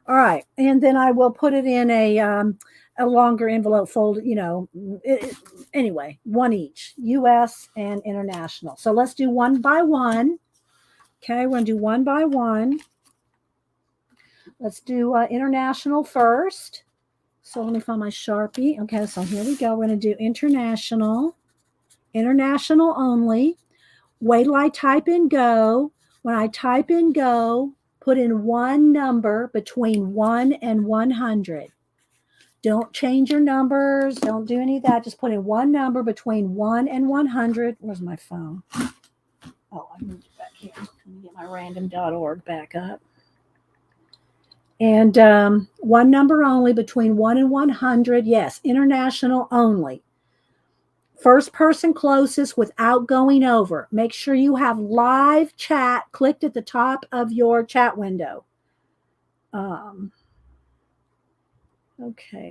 All right. And then I will put it in a longer envelope fold, anyway, one each, US and international. So let's do one by one. Okay. We're going to do one by one. Let's do international first. So let me find my Sharpie. Okay, so here we go. We're going to do international only. Wait till I type in go. When I type in go, put in one number between 1 and 100. Don't change your numbers. Don't do any of that. Just put in one number between 1 and 100. Where's my phone? Oh, I moved it back here. Let me get my random.org back up. And one number only between 1 and 100. Yes, international only. First person closest without going over. Make sure you have live chat clicked at the top of your chat window. Okay,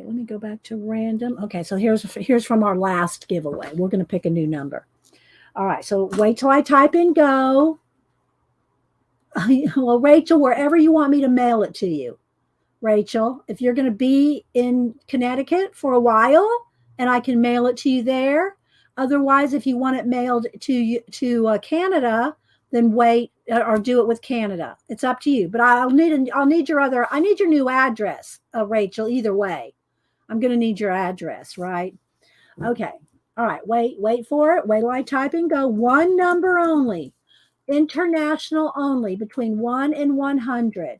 let me go back to random. Okay, so here's from our last giveaway. We're going to pick a new number. All right, so wait till I type in go. Well, Rachel, wherever you want me to mail it to you. Rachel, if you're going to be in Connecticut for a while, and I can mail it to you there. Otherwise, if you want it mailed to Canada, then wait or do it with Canada. It's up to you. But I need your new address, Rachel. Either way, I'm going to need your address, right? Okay. All right. Wait for it. Wait till I type and go. One number only. International only between 1 and 100.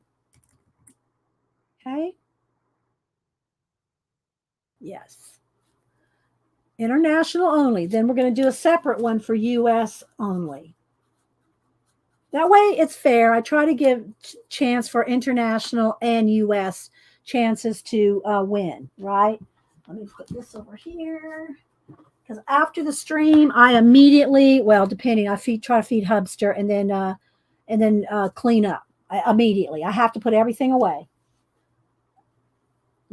Okay. Yes. International only. Then we're going to do a separate one for US only. That way it's fair. I try to give chance for international and US chances to win, right? Let me put this over here. Because after the stream, I immediately, well, depending, try to feed Hubster and then clean up immediately. I have to put everything away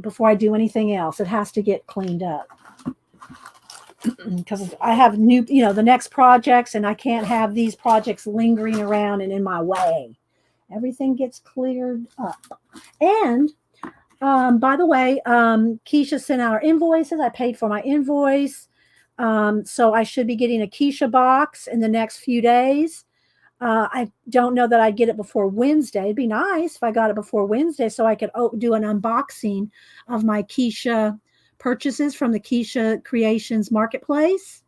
before I do anything else. It has to get cleaned up. Because I have new, the next projects, and I can't have these projects lingering around and in my way. Everything gets cleared up. And by the way, Keisha sent out our invoices. I paid for my invoice. So I should be getting a Keisha box in the next few days. I don't know that I'd get it before Wednesday. It'd be nice if I got it before Wednesday so I could do an unboxing of my Keisha purchases from the Keisha Creations Marketplace.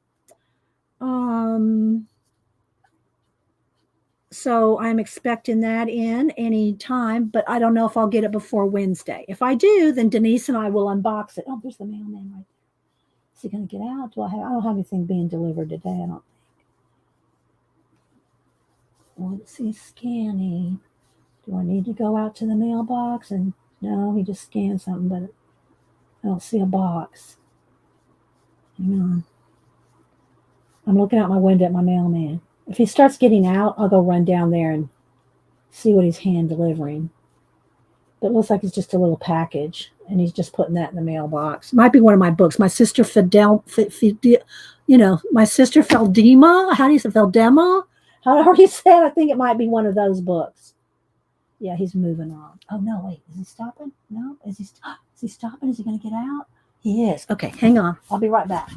So I'm expecting that in any time, but I don't know if I'll get it before Wednesday. If I do, then Denise and I will unbox it. Oh, there's the mailman right there. Is he going to get out? I don't have anything being delivered today, I don't think. Let's see, scanning. Do I need to go out to the mailbox? And no, he just scanned something, but I don't see a box. Hang on. I'm looking out my window at my mailman. If he starts getting out, I'll go run down there and see what he's hand delivering. But it looks like it's just a little package, and he's just putting that in the mailbox. Might be one of my books. My sister my sister Feldema. How do you say Feldema? However you say it, I think it might be one of those books. Yeah, he's moving on. Oh no, wait, is he stopping? No, is he stopping? Is he going to get out? He is. Okay, hang on. I'll be right back.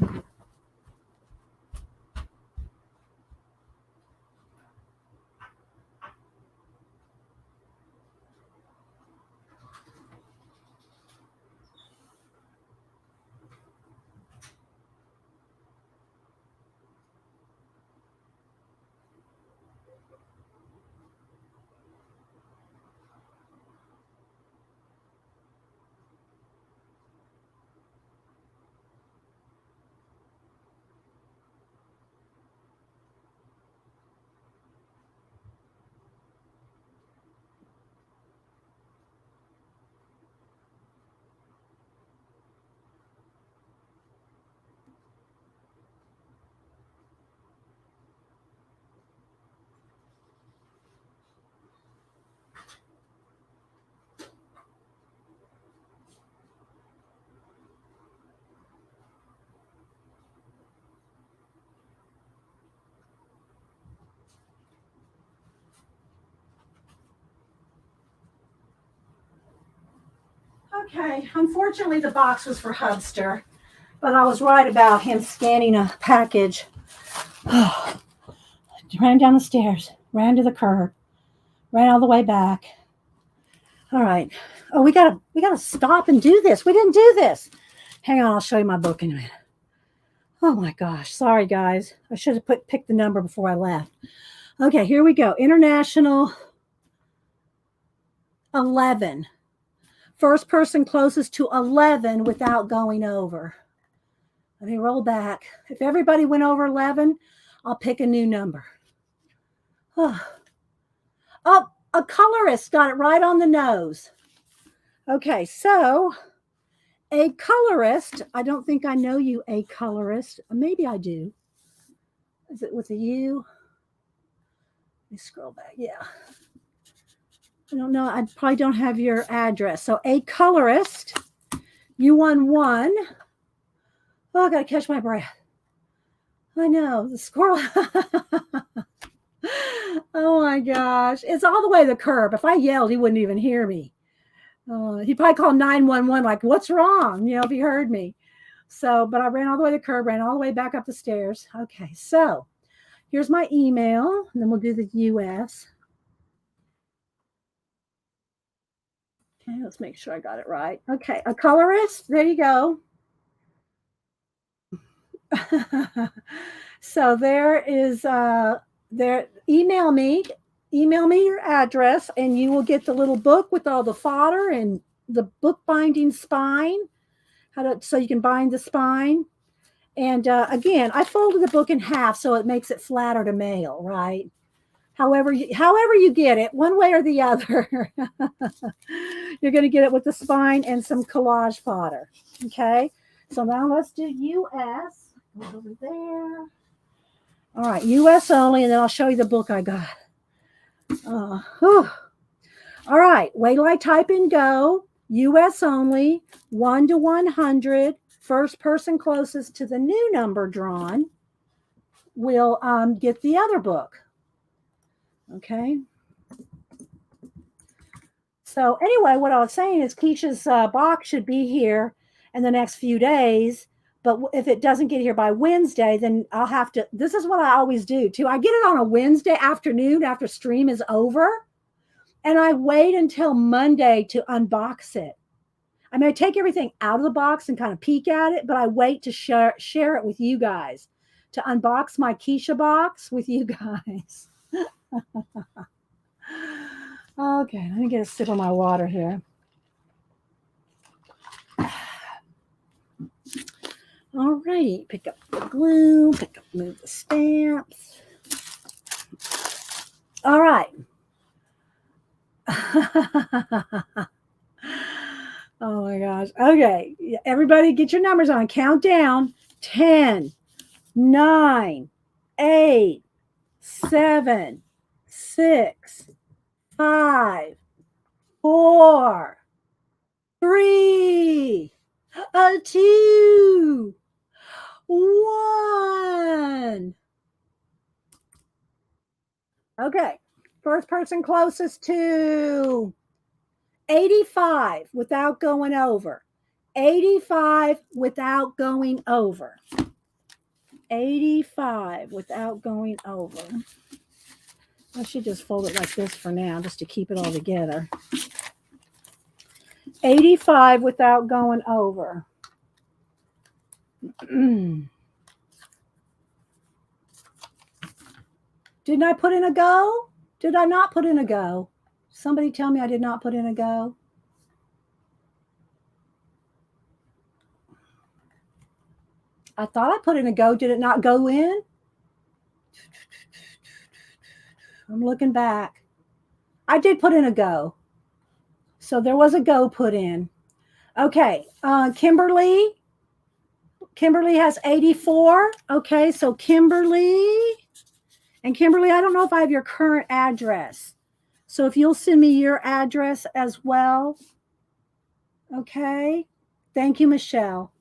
Okay, unfortunately the box was for Hubster, but I was right about him scanning a package. Ran down the stairs, ran to the curb, ran all the way back. All right. Oh, we gotta stop and do this. We didn't do this. Hang on, I'll show you my book in a minute. Oh my gosh, sorry guys. I should have picked the number before I left. Okay, here we go. International 11. First person closest to 11 without going over. Let me roll back. If everybody went over 11, I'll pick a new number. Oh, a colorist got it right on the nose. Okay, so a colorist. I don't think I know you, a colorist. Maybe I do. Is it with a U? Let me scroll back. Yeah. I don't know. I probably don't have your address. So a colorist, you won one. Oh, I got to catch my breath. I know. The squirrel. Oh, my gosh. It's all the way to the curb. If I yelled, he wouldn't even hear me. He'd probably call 911 like, what's wrong? If he heard me. So, but I ran all the way to the curb, ran all the way back up the stairs. Okay, so here's my email. And then we'll do the U.S. Okay, let's make sure I got it right. Okay, a colorist. There you go. So there is there. Email me your address, and you will get the little book with all the fodder and the book binding spine. So you can bind the spine, And again, I folded the book in half so it makes it flatter to mail, right? However you get it, one way or the other, you're going to get it with the spine and some collage fodder. Okay, so now let's do US. Go over there. All right, US only, and then I'll show you the book I got. All right, wait till I type in go. US only, 1 to 100. First person closest to the new number drawn will get the other book. Okay. So anyway, what I was saying is Keisha's box should be here in the next few days. But if it doesn't get here by Wednesday, then I'll have to. This is what I always do too. I get it on a Wednesday afternoon after stream is over, and I wait until Monday to unbox it. I mean, I take everything out of the box and kind of peek at it, but I wait to share it with you guys, to unbox my Keisha box with you guys. Okay, let me get a sip of my water here. All right, pick up the glue, move the stamps. All right. Oh my gosh. Okay, everybody get your numbers on. Count down. 10, 9, 8, 7, 6, 5, 4, 3, 2, 1. Okay. First person closest to 85 without going over. 85 without going over. 85 without going over. I should just fold it like this for now, just to keep it all together. 85 without going over. Didn't I put in a go? Did I not put in a go? Somebody tell me I did not put in a go. I thought I put in a go. Did it not go in? I'm looking back. I did put in a go. So there was a go put in. Okay. Kimberly has 84. Okay. So Kimberly, I don't know if I have your current address. So if you'll send me your address as well. Okay. Thank you, Michelle.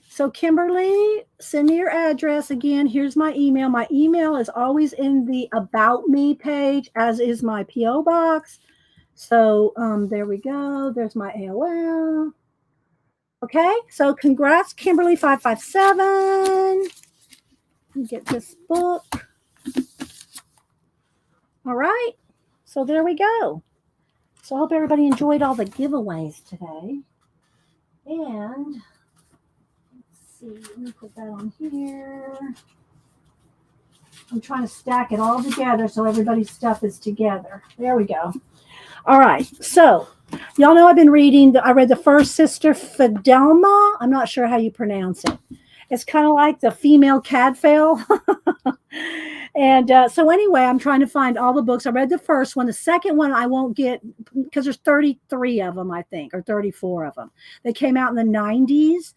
So Kimberly, send me your address again. Here's my email. My email is always in the About Me page, as is my P.O. box. So there we go. There's my AOL. Okay. So congrats, Kimberly 557. Get this book. All right. So there we go. So I hope everybody enjoyed all the giveaways today. And let's see, let me put that on here. I'm trying to stack it all together so everybody's stuff is together. There we go. All right. So y'all know I've been reading, I read The First Sister Fidelma. I'm not sure how you pronounce it. It's kind of like the female Cadfael. And so anyway, I'm trying to find all the books. I read the first one. The second one I won't get because there's 33 of them, I think, or 34 of them. They came out in the 90s.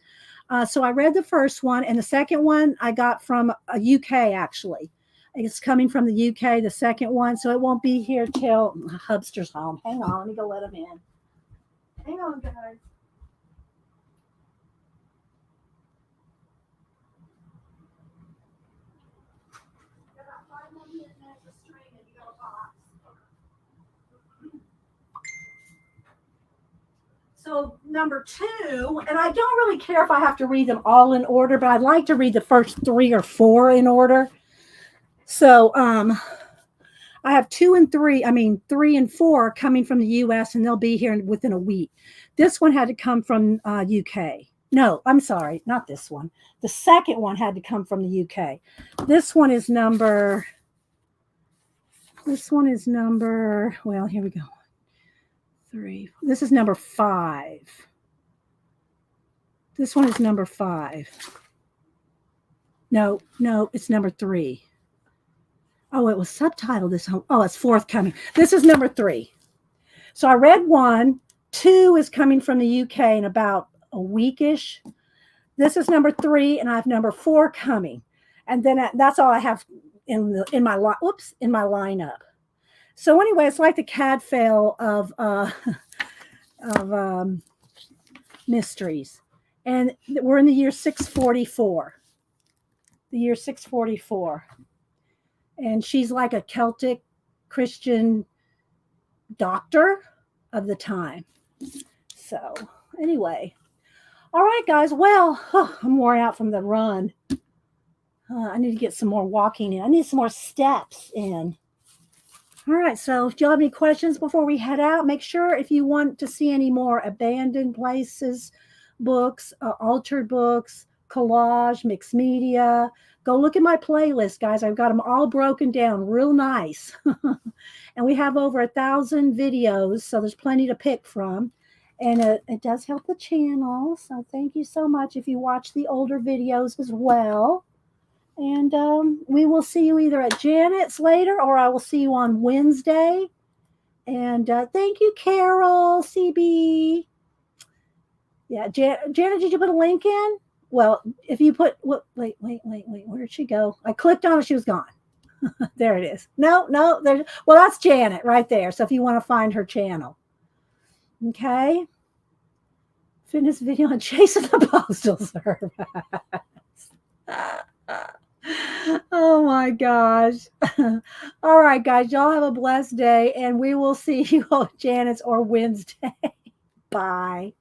So I read the first one, and the second one I got from UK, actually. It's coming from the UK, the second one. So it won't be here till Hubster's home. Hang on, let me go let him in. Hang on, guys. So number 2, and I don't really care if I have to read them all in order, but I'd like to read the first 3 or 4 in order. So I have 3 and 4 coming from the US, and they'll be here within a week. This one had to come from UK. No, I'm sorry, not this one. The second one had to come from the UK. This one is number, well, here we go. 3. This is number 5. This one is number 5. No, it's number 3. Oh, it was subtitled this home. Oh, it's forthcoming. This is number 3. So I read 1. 2 is coming from the UK in about a weekish. This is number 3, and I have number 4 coming. And then that's all I have in my lineup. So anyway, it's like the CAD fail of mysteries, and we're in the year 644. The year 644, and she's like a Celtic Christian doctor of the time. So anyway, all right, guys. Well, I'm worn out from the run. I need to get some more walking in. I need some more steps in. All right, so if you have any questions before we head out, make sure if you want to see any more abandoned places books, altered books, collage, mixed media, go look at my playlist, guys. I've got them all broken down real nice. And we have over 1,000 videos, so there's plenty to pick from. And it does help the channel, so thank you so much if you watch the older videos as well. And we will see you either at Janet's later, or I will see you on Wednesday. And thank you, Carol, CB. Yeah, Janet, did you put a link in? Well, if you put, wait, where did she go? I clicked on it, she was gone. There it is. No, well, that's Janet right there. So if you want to find her channel. Okay. Fitness video on chasing the postal service. Oh my gosh. All right, guys, y'all have a blessed day, and we will see you on Janet's or Wednesday. Bye.